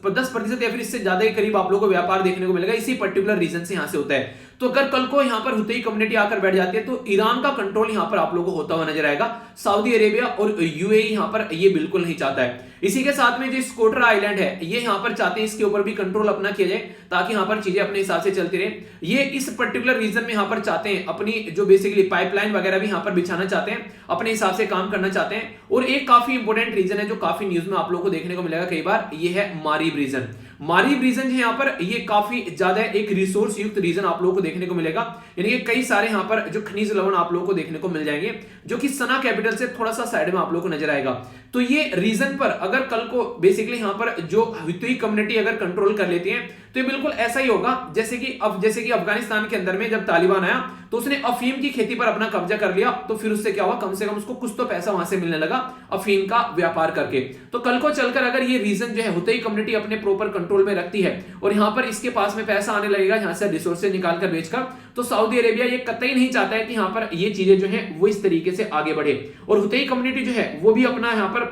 Speaker 1: 10% या फिर इससे ज्यादा के करीब आप लोगों को व्यापार देखने को मिलेगा इसी पर्टिकुलर रीजन से यहाँ से होता है। तो अगर कल को यहाँ पर हुतई कम्युनिटी आकर बैठ जाती है तो ईरान का कंट्रोल यहाँ पर आप लोगों को होता हुआ नजर आएगा। सऊदी अरेबिया और यूएई यहाँ पर ये बिल्कुल नहीं चाहता है। इसी के साथ में जो स्कोट्रा आइलैंड है ये यहाँ पर चाहते हैं इसके ऊपर भी कंट्रोल अपना किया जाए ताकि यहाँ पर चीजें अपने हिसाब से चलती रहे। ये इस पर्टिकुलर रीजन में यहाँ पर चाहते हैं अपनी जो बेसिकली पाइपलाइन वगैरह भी यहाँ पर बिछाना चाहते हैं, अपने हिसाब से काम करना चाहते हैं। और एक काफी इंपोर्टेंट रीजन है जो काफी न्यूज में आप लोगों को देखने को मिलेगा कई बार, ये है मारीब रीजन। मारीब रीजन है यहाँ पर ये काफी ज्यादा एक रिसोर्स युक्त रीजन आप लोगों को देखने को मिलेगा, यानी कि कई सारे यहाँ पर जो खनिज लवण आप लोगों को देखने को मिल जाएंगे जो कि सना कैपिटल से थोड़ा सा साइड में आप लोगों को नजर आएगा। तो ये रीजन पर अगर कल को बेसिकली यहाँ पर जो हुतई कम्युनिटी अगर कंट्रोल कर लेती है तो ये बिल्कुल ऐसा ही होगा जैसे कि अफगानिस्तान के अंदर में जब तालिबान आया तो उसने अफीम की खेती पर अपना कब्जा कर लिया, तो फिर उससे क्या हुआ कम से कम उसको कुछ तो पैसा वहां से मिलने लगा अफीम का व्यापार करके। तो कल को चलकर अगर ये रीजन जो है हुतई कम्युनिटी अपने प्रॉपर कंट्रोल में रखती है और यहाँ पर इसके पास में पैसा आने लगेगा यहाँ से रिसोर्सेज निकाल कर बेचकर, तो सऊदी अरेबिया ये कतई नहीं चाहता है कि यहाँ पर ये चीजें जो है वो इस तरीके से आगे बढ़े और हुतई कम्युनिटी जो है वो भी अपना यहाँ पर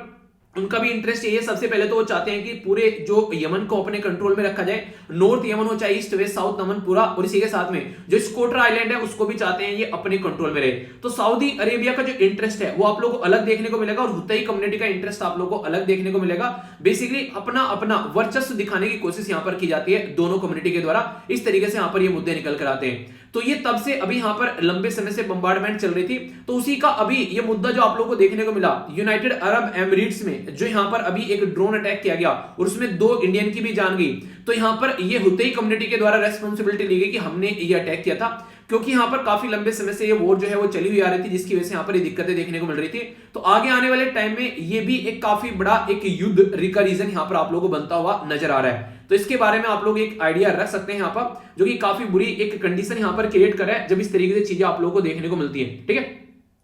Speaker 1: उनका भी इंटरेस्ट यही है। सबसे पहले तो वो चाहते हैं कि पूरे जो यमन को अपने कंट्रोल में रखा जाए, नॉर्थ यमन हो चाहे ईस्ट वेस्ट साउथ यमन पूरा, और इसी के साथ में जो स्कोट्रा आइलैंड है उसको भी चाहते हैं ये अपने कंट्रोल में रहे। तो सऊदी अरेबिया का जो इंटरेस्ट है वो आप लोगों को अलग देखने को मिलेगा, और हुतई कम्युनिटी का इंटरेस्ट आप लोगों को अलग देखने को मिलेगा। बेसिकली अपना अपना वर्चस्व दिखाने की कोशिश यहां पर की जाती है दोनों कम्युनिटी के द्वारा। इस तरीके से यहां पर ये मुद्दे निकल कर आते हैं। तो ये तब से अभी यहां पर लंबे समय से बम्बार्डमेंट चल रही थी, तो उसी का अभी ये मुद्दा जो आप लोगों को देखने को मिला यूनाइटेड अरब एमिरेट्स में, जो यहां पर अभी एक ड्रोन अटैक किया गया और उसमें 2 इंडियन की भी जान गई। तो यहां पर ये हुतई कम्युनिटी के द्वारा रेस्पॉन्सिबिलिटी ली गई कि हमने ये अटैक किया था, क्योंकि यहां पर काफी लंबे समय से ये वॉर जो है वो चली हुई आ रही थी, जिसकी वजह से यहां पर ये दिक्कतें देखने को मिल रही थी। तो आगे आने वाले टाइम में ये भी एक काफी बड़ा एक युद्ध का रीजन यहां पर आप लोगों को बनता हुआ नजर आ रहा है। तो इसके बारे में आप लोग एक आइडिया रख सकते हैं यहां पर, जो कि काफी बुरी एक कंडीशन यहां पर क्रिएट कर रहा है जब इस तरीके से चीजें आप लोगों को देखने को मिलती है। ठीक है,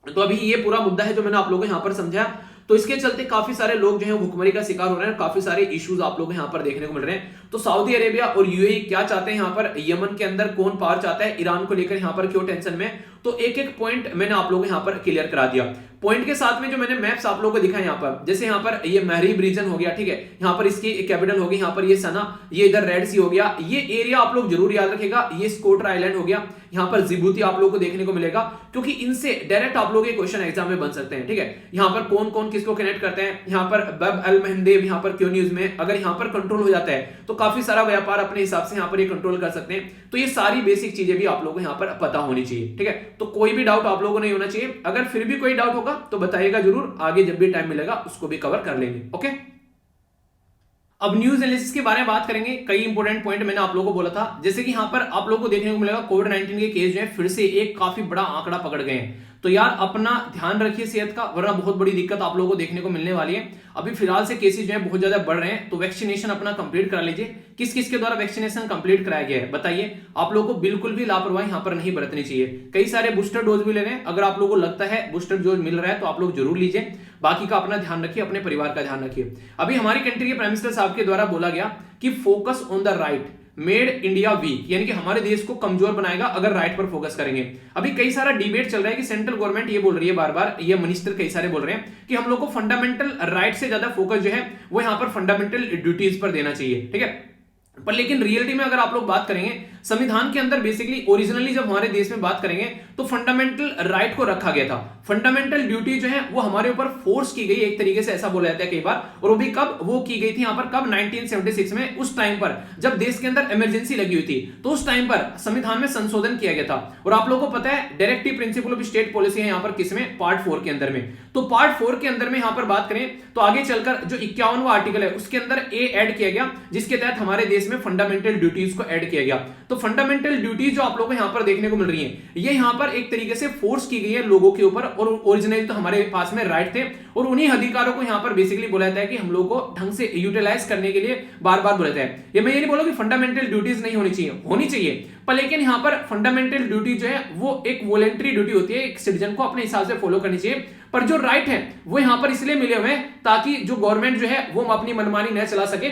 Speaker 1: तो अभी ये पूरा मुद्दा है जो मैंने आप लोगों को यहां पर समझाया। तो इसके चलते काफी सारे लोग जो है भुखमरी का शिकार हो रहे हैं, काफी सारे इश्यूज आप लोग यहां पर देखने को मिल रहे हैं। तो सऊदी अरेबिया और यूएई क्या चाहते हैं यहां पर, यमन के अंदर कौन पावर चाहता है, ईरान को लेकर यहां पर क्यों टेंशन में, तो एक एक पॉइंट मैंने आप लोगों को यहां पर क्लियर करा दिया। पॉइंट के साथ में जो मैंने मैप्स आप लोगों को दिखाया यहां पर, जैसे यहां पर ये महरीब रीजन हो गया, ठीक है, यहां पर इसकी कैपिटल होगी यहां पर ये सना, ये इधर रेड सी हो गया, ये एरिया आप लोग जरूर याद रखेगा, ये स्कोट्रा आइलैंड हो गया, यहां पर जिबूती आप लोगों को देखने को मिलेगा, क्योंकि इनसे डायरेक्ट आप लोग क्वेश्चन एग्जाम में बन सकते हैं। ठीक है, यहां पर कौन कौन किसको कनेक्ट करते हैं, यहां पर बब अल मंदेब यहां पर क्यों न्यूज में, अगर यहां पर कंट्रोल हो जाता है तो काफी सारा व्यापार अपने हिसाब से यहां पर ये कंट्रोल कर सकते हैं। तो ये सारी बेसिक चीजें भी आप लोगों को यहां पर पता होनी चाहिए। ठीक है, तो कोई भी डाउट आप लोगों को नहीं होना चाहिए। अगर फिर भी कोई डाउट होगा तो बताइएगा जरूर, आगे जब भी टाइम मिलेगा उसको भी कवर कर लेंगे। ओके, अब न्यूज एनालिसिस के बारे में बात करेंगे। कई इंपोर्टेंट पॉइंट मैंने आप लोगों को बोला था, जैसे कि यहां पर आप लोगों को देखने को मिलेगा कोविड-19 के केस जो है फिर से एक काफी बड़ा आंकड़ा पकड़ गए हैं। तो यार अपना ध्यान रखिए सेहत का, वरना बहुत बड़ी दिक्कत आप लोगों को देखने को मिलने वाली है। अभी फिलहाल से केसेस जो है बहुत ज्यादा बढ़ रहे हैं, तो वैक्सीनेशन अपना कंप्लीट करा लीजिए। किस किस के द्वारा वैक्सीनेशन कंप्लीट कराया गया है बताइए। आप लोगों को बिल्कुल भी लापरवाही यहां पर नहीं बरतनी चाहिए। कई सारे बूस्टर डोज भी ले रहे हैं, अगर आप लोगों को लगता है बूस्टर डोज मिल रहा है तो आप लोग जरूर लीजिए। बाकी का अपना ध्यान रखिए, अपने परिवार का ध्यान रखिए। अभी हमारी कंट्री के प्राइम मिनिस्टर साहब के द्वारा बोला गया कि focus on the right made India week, यानी कि हमारे देश को कमजोर बनाएगा अगर राइट पर फोकस करेंगे। अभी कई सारा डिबेट चल रहा है कि सेंट्रल गवर्नमेंट ये बोल रही है बार बार, ये मिनिस्टर कई सारे बोल रहे हैं कि हम लोग को फंडामेंटल राइट से ज्यादा फोकस जो है वो यहां पर फंडामेंटल ड्यूटीज पर देना चाहिए। ठीक है, पर लेकिन रियलिटी में अगर आप लोग बात करेंगे संविधान के अंदर बेसिकली ओरिजिनली जब हमारे देश में बात करेंगे तो फंडामेंटल राइट को रखा गया था। फंडामेंटल ड्यूटी जो है वो हमारे ऊपर फोर्स की गई, एक तरीके से ऐसा बोला जाता है कई बार, और वो भी कब वो की गई थी यहां पर, कब 1976 में, उस टाइम पर जब देश के अंदर इमरजेंसी लगी हुई थी, तो उस टाइम पर संविधान में संशोधन किया गया था। और आप लोगों को पता है directive principle of state policy है यहां पर किसमें, पार्ट 4 के अंदर में। तो पार्ट 4 के अंदर में यहां पर बात करें तो आगे चलकर जो 51वां आर्टिकल है उसके अंदर ए ऐड किया गया, जिसके तहत हमारे देश में फंडामेंटल ड्यूटीज को ऐड किया गया। तो फंडामेंटल ड्यूटीज जो आप लोगों को यहां पर देखने को मिल रही है, ये यहां पर एक तरीके से फोर्स की गई है लोगों के ऊपर, और ओरिजिनली तो हमारे पास में राइट थे, और उन्हीं अधिकारों को यहां पर बेसिकली बोला जाता है कि हम लोग को ढंग से यूटिलाइज करने के लिए बार बार बोला जाता है। ये मैं ये नहीं बोला कि फंडामेंटल ड्यूटीज नहीं होनी चाहिए, होनी चाहिए, पर लेकिन यहां पर फंडामेंटल ड्यूटी जो है वो एक वॉलेंटरी ड्यूटी होती है, एक सिटीजन को अपने हिसाब से फॉलो करनी चाहिए। पर जो राइट है वो यहां पर इसलिए मिले हुए हैं ताकि जो गवर्नमेंट जो है वो अपनी मनमानी न चला सके,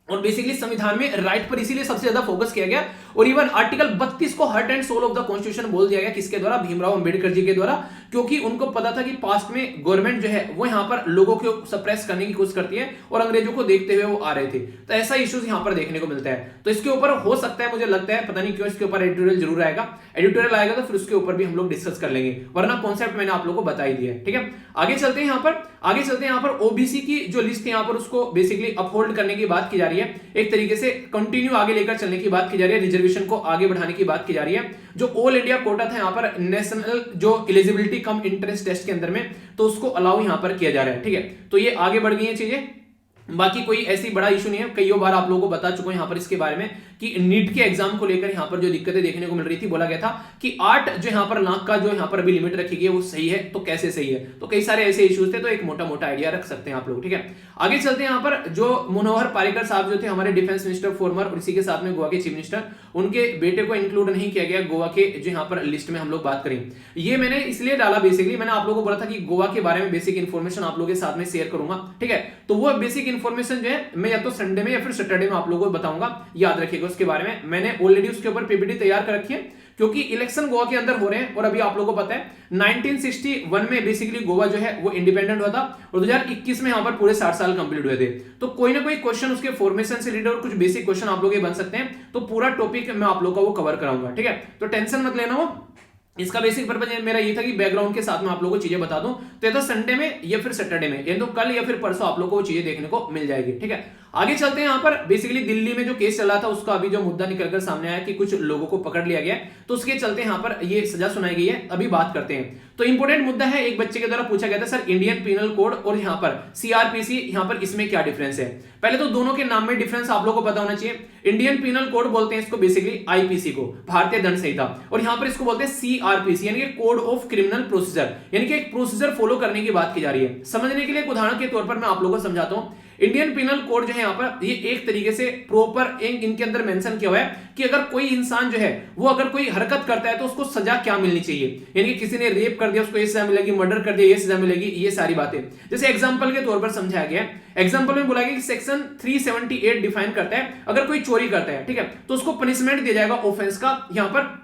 Speaker 1: और बेसिकली संविधान में राइट पर इसीलिए सबसे ज्यादा फोकस किया गया। और इवन आर्टिकल 32 को heart and soul of the constitution बोल दिया गया, किसके द्वारा, भीमराव अंबेडकर जी के द्वारा, क्योंकि उनको पता था कि पास्ट में गवर्नमेंट जो है वो यहां पर लोगों को सप्रेस करने की कोशिश करती है और अंग्रेजों को देखते हुए वो आ रहे थे। तो ऐसा इश्यूज यहां पर देखने को मिलता है। तो इसके ऊपर हो सकता है, मुझे लगता है, पता नहीं क्यों, इसके ऊपर एडिटोरियल जरूर आएगा। एडिटोरियल आएगा तो फिर उसके ऊपर भी हम लोग डिस्कस कर लेंगे, वरना कॉन्सेप्ट मैंने आप लोगों को बता ही दिया है। ठीक है, आगे चलते हैं यहां पर ओबीसी की जो लिस्ट है यहां पर उसको बेसिकली अपहोल्ड करने की बात की जा रही है, एक तरीके से कंटिन्यू आगे लेकर चलने की बात की जा रही है, रिजर्वेशन को आगे बढ़ाने की बात की जा रही है। जो ऑल इंडिया कोटा था यहां पर नेशनल जो एलिजिबिलिटी कम इंट्रेंस टेस्ट के अंदर में, तो उसको अलाउ यहां पर किया जा रहा है। ठीक है, तो ये आगे बढ़ गई है चीजें, बाकी कोई ऐसी बड़ा इशू नहीं है। कई बार आप लोगों को बता चुका हूं यहां पर इसके बारे में कि नीट के एग्जाम को लेकर यहां पर जो दिक्कतें देखने को मिल रही थी, बोला गया था कि 8 जो यहां पर लाख का जो यहां पर अभी लिमिट रखी गई है वो सही है, तो कैसे सही है, तो कई सारे ऐसे इश्यूज थे, तो एक मोटा मोटा आइडिया रख सकते हैं आप लोग। ठीक है, आगे चलते हैं। यहां पर जो मनोहर पारिकर साहब जो थे हमारे डिफेंस मिनिस्टर फॉर्मर, और इसी के साथ में गोवा के चीफ मिनिस्टर, उनके बेटे को इंक्लूड नहीं किया गया गोवा के जो यहां पर लिस्ट में हम लोग बात करें। ये मैंने इसलिए डाला, बेसिकली मैंने आप लोगों को बोला था कि गोवा के बारे में बेसिक इन्फॉर्मेशन आप लोगों के साथ में शेयर करूंगा। ठीक है, तो वो बेसिक इन्फॉर्मेशन जो है मैं या तो संडे में या फिर सैटरडे में आप लोगों को बताऊंगा, याद रखिएगा उसके बारे में। मैंने ऑलरेडी उसके ऊपर पीपीटी तैयार कर रखी है, क्योंकि इलेक्शन गोवा के अंदर हो रहे हैं और अभी आप लोगों को पता है 1961 में बेसिकली गोवा जो है वो इंडिपेंडेंट हुआ था और 2021 में यहां पर पूरे 60 साल कंप्लीट हुए थे। तो कोई ना कोई क्वेश्चन उसके फॉर्मेशन से रिलेटेड और कुछ बेसिक क्वेश्चन आप लोग ये बन सकते हैं, तो पूरा टॉपिक मैं आप लोग का वो कवर कराऊंगा, ठीक है। तो टेंशन मत लेना, वो इसका बेसिक पर्पज मेरा ये था कि बैकग्राउंड के साथ में आप लोगों को चीजें बता दूं, तो ये तो संडे में या फिर सैटरडे में, या तो कल या फिर परसों आप लोगों को वो चीजें देखने को मिल जाएगी, ठीक है। आगे चलते हैं। यहाँ पर बेसिकली दिल्ली में जो केस चला था उसका अभी जो मुद्दा निकलकर सामने आया कि कुछ लोगों को पकड़ लिया गया, तो उसके चलते यहाँ पर ये सजा सुनाई गई है, अभी बात करते हैं। तो इंपॉर्टेंट मुद्दा है, एक बच्चे के द्वारा पूछा गया था सर इंडियन पिनल कोड और यहाँ पर सीआरपीसी, यहाँ पर इसमें क्या डिफरेंस है। पहले तो दोनों के नाम में डिफरेंस आप लोगों को पता होना चाहिए। इंडियन पिनल कोड बोलते हैं इसको बेसिकली आईपीसी को, भारतीय दंड संहिता, और यहाँ पर इसको बोलते हैं सीआरपीसी यानी कि कोड ऑफ क्रिमिनल प्रोसीजर, यानी कि एक प्रोसीजर फॉलो करने की बात की जा रही है। समझने के लिए एक उदाहरण के तौर पर मैं आप लोगों को समझाता हूं। इंडियन पिनल कोड जो है यहाँ पर ये एक तरीके से प्रॉपर इनके अंदर मेंशन किया हुआ है कि अगर कोई इंसान जो है वो अगर कोई हरकत करता है तो उसको सजा क्या मिलनी चाहिए, यानी कि किसी ने रेप कर दिया उसको ये सजा मिलेगी, मर्डर कर दिया ये सजा मिलेगी, ये सारी बातें जैसे एग्जांपल के तौर पर समझाया गया है। एग्जांपल में बोला गया कि सेक्शन 378 डिफाइन करता है अगर कोई चोरी करता है, ठीक है, तो उसको पनिशमेंट दिया जाएगा ऑफेंस का यहाँ पर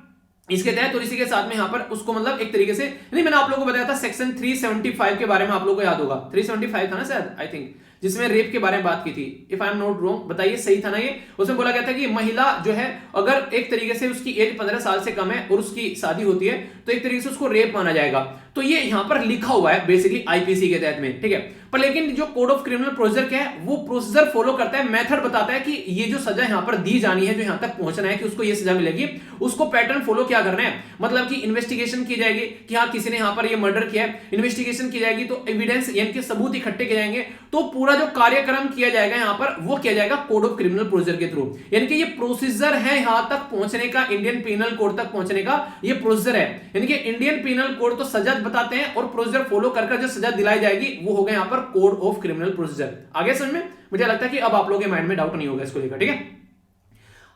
Speaker 1: इसके तहत, और इसी के साथ में यहाँ पर उसको मतलब एक तरीके से, नहीं मैंने आप लोगों को बताया था सेक्शन 375 के बारे में, आप लोगों को याद होगा 375 था ना शायद आई थिंक, जिसमें रेप के बारे में बात की थी, if I am not wrong, बताइए सही था ना ये। उसमें बोला गया था कि महिला जो है अगर एक तरीके से उसकी एज 15 साल से कम है और उसकी शादी होती है तो एक तरीके से उसको रेप माना जाएगा। तो ये यहां पर लिखा हुआ है बेसिकली आईपीसी के तहत में, ठीक है। पर लेकिन जो कोड ऑफ क्रिमिनल प्रोसीजर क्या है, वो प्रोसीजर फॉलो करता है, मेथड बताता है कि ये जो सजा यहां पर दी जानी है, जो यहां तक पहुंचना है कि उसको ये सजा मिलेगी, उसको पैटर्न फॉलो क्या करना है। मतलब कि इन्वेस्टिगेशन की जाएगी कि हाँ किसी ने यहां पर ये मर्डर किया है, इन्वेस्टिगेशन की जाएगी तो एविडेंस यानी कि सबूत इकट्ठे किए जाएंगे, तो पूरा जो कार्यक्रम किया जाएगा यहां पर वो किया जाएगा कोड ऑफ क्रिमिनल प्रोसीजर के थ्रू, यानी कि ये प्रोसीजर है यहां तक पहुंचने का, इंडियन पिनल कोड तक पहुंचने का ये प्रोसीजर है। यानी कि इंडियन पिनल कोड तो सजा बताते हैं और प्रोसीजर फॉलो कर जो सजा दिलाई जाएगी वो होगा यहां पर कोड ऑफ क्रिमिनल प्रोसीजर। आगे समझ में, मुझे लगता है कि अब आप लोगों के माइंड में डाउट नहीं होगा इसको लेकर, ठीक है।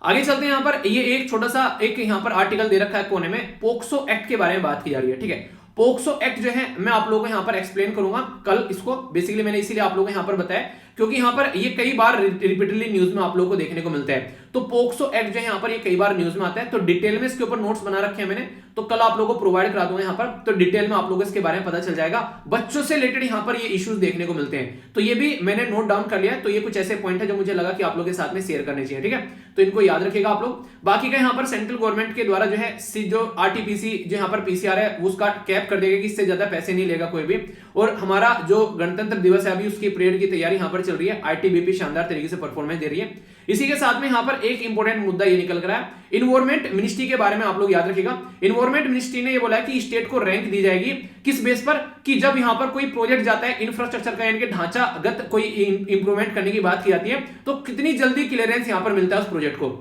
Speaker 1: आगे चलते हैं। यहां पर ये एक छोटा सा एक यहां पर आर्टिकल दे रखा है कोने में, पोक्सो एक्ट के बारे में बात की जा रही है, ठीक है। पोक्सो एक्ट जो है मैं आप लोगों को यहां पर एक्सप्लेन करूंगा कल इसको, बेसिकली मैंने इसीलिए आप लोगों को यहां पर बताया क्योंकि यहां पर ये कई बार रिपीटेडली न्यूज में आप लोगों को देखने को मिलता है। तो पोक्सो एक्ट जो है यहां पर ये कई बार न्यूज में आता है, तो डिटेल में इसके ऊपर नोट्स बना रखे हैं मैंने, तो कल आप लोगों को प्रोवाइड करा दूंगा यहां पर, तो डिटेल में आप लोगों को इसके बारे में पता चल जाएगा। बच्चों से रिलेटेड यहां पर ये इश्यूज देखने को मिलते हैं, तो ये भी मैंने नोट डाउन कर लिया है। तो ये कुछ ऐसे पॉइंट है जो मुझे लगा कि आप लोगों के साथ में शेयर करने चाहिए, ठीक है, तो इनको याद रखिएगा आप लोग। बाकी का यहां पर सेंट्रल गवर्नमेंट के द्वारा जो है जो आरटीपीसी जो यहां पर पीसीआर है उसका कैप कर देगा कि इससे ज्यादा पैसे नहीं लेगा कोई भी, और हमारा जो गणतंत्र दिवस है अभी उसकी परेड की तैयारी यहां पर चल रही है, आईटीबीपी शानदार तरीके से परफॉर्मेंस दे रही है। इसी के साथ में यहां पर एक इंपॉर्टेंट मुद्दा ये निकल कर आया, इन्वायरमेंट मिनिस्ट्री के बारे में आप लोग याद रखिएगा। इन्वायरमेंट मिनिस्ट्री ने ये बोला कि स्टेट को रैंक दी जाएगी किस बेस पर, कि जब यहां पर कोई प्रोजेक्ट जाता है इंफ्रास्ट्रक्चर का यानी कि ढांचागत कोई इंप्रूवमेंट करने की बात की जाती है, तो कितनी जल्दी क्लियरेंस यहां पर मिलता है उस प्रोजेक्ट को।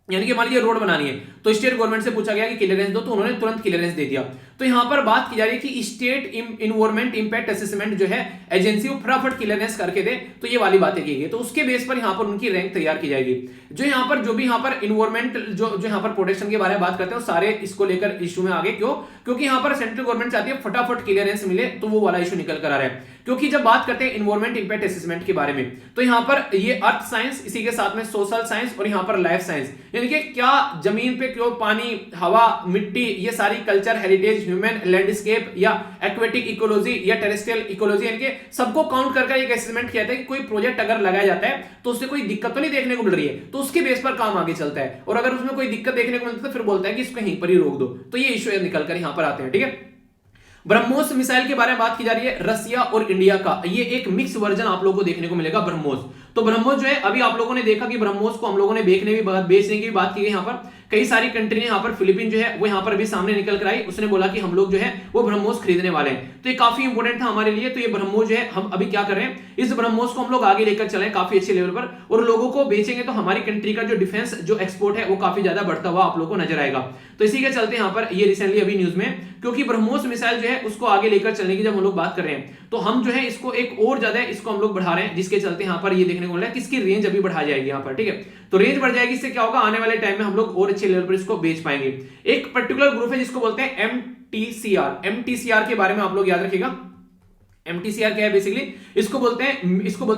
Speaker 1: यानी कि मान लीजिए रोड बनानी है तो स्टेट गवर्नमेंट से पूछा गया कि क्लियरेंस दो, तो उन्होंने तुरंत क्लियरेंस दे दिया। तो यहां पर बात की जा रही है कि स्टेट इन्वायरमेंट इंपैक्ट असेसमेंट जो है एजेंसी वो फटाफट क्लियरेंस करके दे, तो ये वाली बातें की गई, तो उसके बेस पर यहां पर उनकी रैंक तैयार की जाएगी। जो यहां पर जो भी यहां पर इन्वायरमेंट जो यहां पर प्रोटेक्शन के बारे में बात करते हैं वो सारे इसको लेकर इशू में आगे, क्यों, क्योंकि यहां पर सेंट्रल गवर्नमेंट चाहती है फटाफट क्लियरेंस मिले, तो वो वाला इशू निकल कर आ रहा है। क्योंकि जब बात करते हैं इन्वायरमेंट इंपैक्ट असेसमेंट के बारे में, तो यहां पर ये अर्थ साइंस, इसी के साथ में सोशल साइंस और यहां पर लाइफ साइंस, यानी कि क्या जमीन पे क्यों पानी, हवा, मिट्टी, ये सारी कल्चर, हेरिटेज, ह्यूमन, लैंडस्केप या एक्वेटिक इकोलॉजी या टेरेस्ट्रियल इकोलॉजी, यानी कि सबको काउंट करके एक असेसमेंट किया था कि कोई प्रोजेक्ट अगर लगाया जाता है तो उससे कोई दिक्कत तो नहीं देखने को मिल रही है, तो उसके बेस पर काम आगे चलता है, और अगर उसमें कोई दिक्कत देखने को मिलती है तो फिर बोलता है कि इसको यहीं पर ही रोक दो। तो ये इशू निकल कर यहां पर आते हैं, ठीक है। ब्रह्मोस मिसाइल के बारे में बात की जा रही है, रसिया और इंडिया का ये एक मिक्स वर्जन आप लोगों को देखने को मिलेगा ब्रह्मोस। तो ब्रह्मोस जो है अभी आप लोगों ने देखा कि ब्रह्मोस को हम लोगों ने बेचने की भी बात की गई, यहाँ पर कई सारी कंट्री ने, यहाँ पर फिलीपीन जो है वो यहाँ पर भी सामने निकल कर आई, उसने बोला कि हम लोग जो है वो ब्रह्मोस खरीदने वाले हैं, तो ये काफी इंपॉर्टेंट था हमारे लिए। तो ये ब्रह्मोस जो है हम अभी क्या कर रहे हैं, इस ब्रह्मोस को हम लोग आगे लेकर चले काफी अच्छे लेवल पर, और लोगों को बेचेंगे तो हमारी कंट्री का जो डिफेंस जो एक्सपोर्ट है वो काफी ज्यादा बढ़ता हुआ आप लोग को नजर आएगा। तो इसी के चलते यहाँ पर ये रिसेंटली अभी न्यूज में, क्योंकि ब्रह्मोस मिसाइल जो है उसको आगे लेकर चलने की जब हम लोग बात कर रहे हैं, तो हम जो है इसको एक और ज्यादा इसको हम लोग बढ़ा रहे हैं, जिसके चलते यहाँ पर ये देखने को मिल रहा है कि इसकी रेंज अभी बढ़ा जाएगी यहाँ पर, ठीक है। तो रेंज बढ़ जाएगी, इससे क्या होगा, आने वाले टाइम में हम लोग और अच्छे लेवल पर इसको बेच पाएंगे। एक पर्टिकुलर ग्रुप है जिसको बोलते हैं एमटीसीआर, एमटीसीआर के बारे में आप लोग याद रखिएगा। MTCR क्या है बेसिकली, इसको बोलते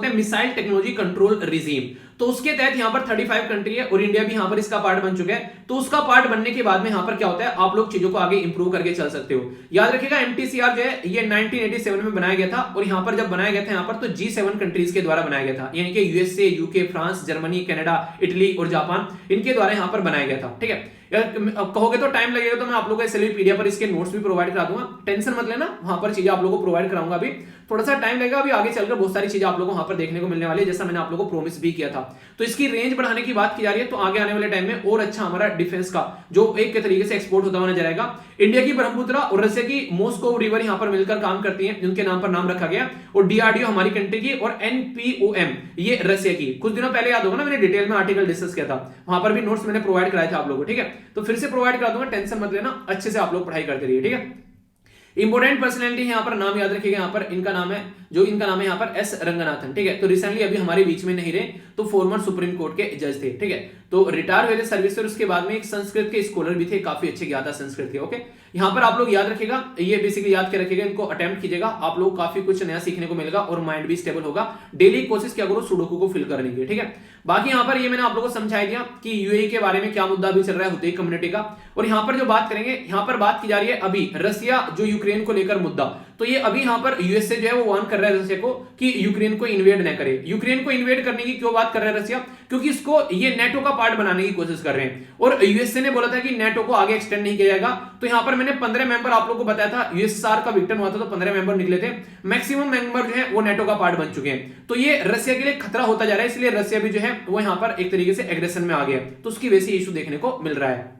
Speaker 1: हैं मिसाइल टेक्नोलॉजी कंट्रोल रिजीम। तो उसके तहत यहां पर 35 कंट्री है और इंडिया भी यहां पर इसका पार्ट बन चुका है। तो उसका पार्ट बनने के बाद में यहां पर क्या होता है, आप लोग चीजों को आगे इंप्रूव करके चल सकते हो। याद रखिएगा MTCR जो है ये 1987 में बनाया गया था और यहां पर जब बनाया गया था यहां पर तो G7 कंट्रीज के द्वारा बनाया गया था, यानी कि USA, UK, France, Germany, Canada, Italy और जापान, इनके द्वारा यहां पर बनाया गया था। ठीक है, अब कहोगे तो टाइम लगेगा, तो मैं आप लोगों को SLV PDF पर इसके नोट्स भी प्रोवाइड करा दूंगा, टेंशन मत लेना, वहां पर चीजें आप लोगों को प्रोवाइड कराऊंगा। अभी थोड़ा सा टाइम लगेगा, अभी आगे चलकर बहुत सारी चीजें आप लोगों को वहां पर देखने को मिलने वाली है, जैसा मैंने आप लोगों को प्रॉमिस भी किया था। तो इसकी रेंज बढ़ाने की बात की जा रही है, तो आगे आने वाले टाइम में और अच्छा हमारा डिफेंस का जो एक के तरीके से एक्सपोर्ट होता हुआ नजर आएगा। इंडिया की ब्रह्मपुत्रा और रशिया की मॉस्को रिवर यहां पर मिलकर काम करती है, जिनके नाम पर नाम रखा गया, और DRDO हमारी कंट्री की और NPOM ये रशिया की। कुछ दिनों पहले याद होगा ना, मैंने डिटेल में आर्टिकल डिस्कस किया था, वहां पर भी नोट्स मैंने प्रोवाइड कराए थे आप लोगों को। ठीक है, तो फिर से प्रोवाइड करा दूंगा, टेंशन मत लेना, अच्छे से आप लोग पढ़ाई करते रहिए। ठीक है, इंपोर्टेंट पर्सनैलिटी यहाँ पर नाम याद रखिएगा, यहाँ पर इनका नाम है यहाँ पर S रंगनाथन। ठीक है, तो रिसेंटली अभी हमारे बीच में नहीं रहे, तो फॉर्मर सुप्रीम कोर्ट के जज थे। ठीक है, तो रिटायर हुए थे सर्विस से, उसके बाद में एक संस्कृत के स्कॉलर भी थे, काफी अच्छे ज्ञाता संस्कृत के। ओके, यहाँ पर आप लोग याद रखिएगा, ये बेसिकली याद के रखिएगा, इनको अटेम्प्ट कीजिएगा, आप लोग काफी कुछ नया सीखने को मिलेगा और माइंड भी स्टेबल होगा। डेली कोशिश क्या करो सुडोकू को फिल करने की। ठीक है, बाकी यहाँ पर ये मैंने आप लोगों को समझा दिया कि UAE के बारे में क्या मुद्दा भी चल रहा है हुतई कम्युनिटी का। और यहाँ पर जो बात करेंगे, यहाँ पर बात की जा रही है अभी रसिया जो यूक्रेन को लेकर मुद्दा, तो ये अभी यहाँ पर यूएसए जो है वो वार्न कर रहा है रशिया को कि यूक्रेन को इन्वेड न करे। यूक्रेन को इन्वेड करने की क्यों बात कर रहा है रशिया, क्योंकि इसको ये नेटो का पार्ट बनाने की कोशिश कर रहे हैं, और यूएसए ने बोला था कि नेटो को आगे एक्सटेंड नहीं किया जाएगा। तो यहाँ पर मैंने 15 मेंबर आप लोगों को बताया था, यूएसएसआर का विक्टिम हुआ था तो 15 मेंबर निकले थे, मैक्सिमम मेंबर जो है वो नेटो का पार्ट बन चुके हैं। तो ये रशिया के लिए खतरा होता जा रहा है, इसलिए रशिया भी जो है वो यहाँ पर एक तरीके से एग्रेशन में आ गया, तो उसकी वजह से इशू देखने को मिल रहा है।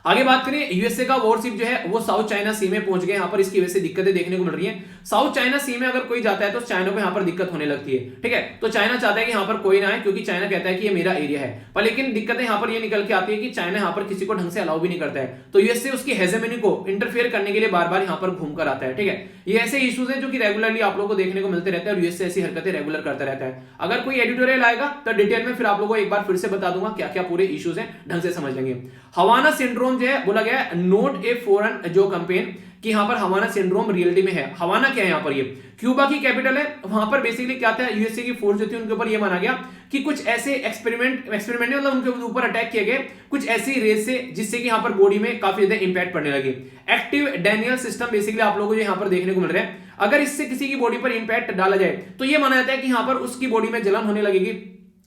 Speaker 1: आगे बात करें, यूएसए का वॉरशिप जो है वो साउथ चाइना सी में पहुंच गए, यहाँ पर इसकी वजह से दिक्कतें देखने को मिल रही हैं। साउथ चाइना सी में अगर कोई जाता है तो चाइना को यहाँ पर दिक्कत होने लगती है। ठीक है, तो चाइना चाहता है कि यहाँ पर कोई ना आए, क्योंकि चाइना कहता है कि ये मेरा एरिया है, पर लेकिन दिक्कतें यहाँ पर ये निकल के आती है कि चाइना यहाँ पर किसी को ढंग से अलाउ भी नहीं करता है, तो यूएसए उसकी हेजेमनी को इंटरफेयर करने के लिए बार बार यहाँ पर घूम कर आता है। ठीक है, ये ऐसे इश्यूज हैं जो कि रेगुलरली आप लोगों को देखने को मिलते रहते हैं, और यूएसए ऐसी हरकतें रेगुलर करता रहता है। अगर कोई एडिटोरियल आएगा तो डिटेल में फिर आप लोगों को एक बार फिर से बता दूंगा क्या क्या पूरे इश्यूज हैं, ढंग से समझ लेंगे। हवाना सिंड्रोम जो है बोला गया है नोट ए फॉरेन जो कैंपेन कि यहाँ पर हवाना सिंड्रोम रियलिटी में है। हवाना क्या है, यहाँ पर ये क्यूबा की कैपिटल है, वहां पर बेसिकली क्या था, यूएसए की फोर्स जो थी उनके ऊपर ये माना गया कि कुछ ऐसे एक्सपेरिमेंट मतलब उनके ऊपर अटैक किए गए कुछ ऐसी रेस से जिससे कि यहाँ पर बॉडी में काफी ज्यादा इंपैक्ट पड़ने लगी। एक्टिव डैनियल सिस्टम बेसिकली आप लोगों को यहाँ पर देखने को मिल रहा है, अगर इससे किसी की बॉडी पर इंपैक्ट डाला जाए तो ये माना जाता है कि यहाँ पर उसकी बॉडी में जलन होने लगेगी,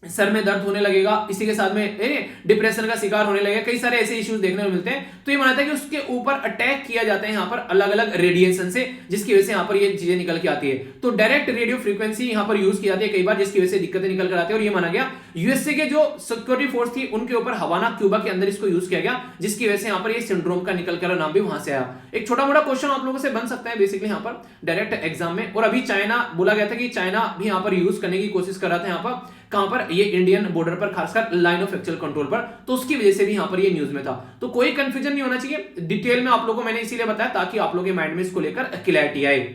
Speaker 1: सर में दर्द होने लगेगा, इसी के साथ में डिप्रेशन का शिकार होने लगेगा, कई सारे ऐसे इश्यूज देखने को मिलते हैं। तो ये मानता है कि उसके ऊपर अटैक किया जाता है यहाँ पर अलग अलग रेडिएशन से, जिसकी वजह से यहाँ पर ये चीजें निकल के आती है। तो डायरेक्ट रेडियो फ्रीक्वेंसी यहाँ पर यूज की जाती है कई बार, जिसकी वजह से दिक्कतें निकल कर आती है। और ये माना गया यूएसए के जो सिक्योरिटी फोर्स थी उनके ऊपर हवाना क्यूबा के अंदर इसको यूज किया गया, जिसकी वजह से यहाँ पर ये सिंड्रोम का निकल कर नाम भी वहां से आया। एक छोटा मोटा क्वेश्चन आप लोगों से बन सकता है बेसिकली यहाँ पर डायरेक्ट एग्जाम में। और अभी चाइना बोला गया था कि चाइना भी यहाँ पर यूज करने की कोशिश कर रहा था, यहाँ पर कहां पर, ये इंडियन बॉर्डर पर, खासकर लाइन ऑफ एक्चुअल कंट्रोल पर, तो उसकी वजह से भी यहां पर ये न्यूज में था। तो कोई कंफ्यूजन नहीं होना चाहिए, डिटेल में आप लोगों को मैंने इसीलिए बताया ताकि आप लोगों के माइंड में इसको लेकर क्लैरिटी आए।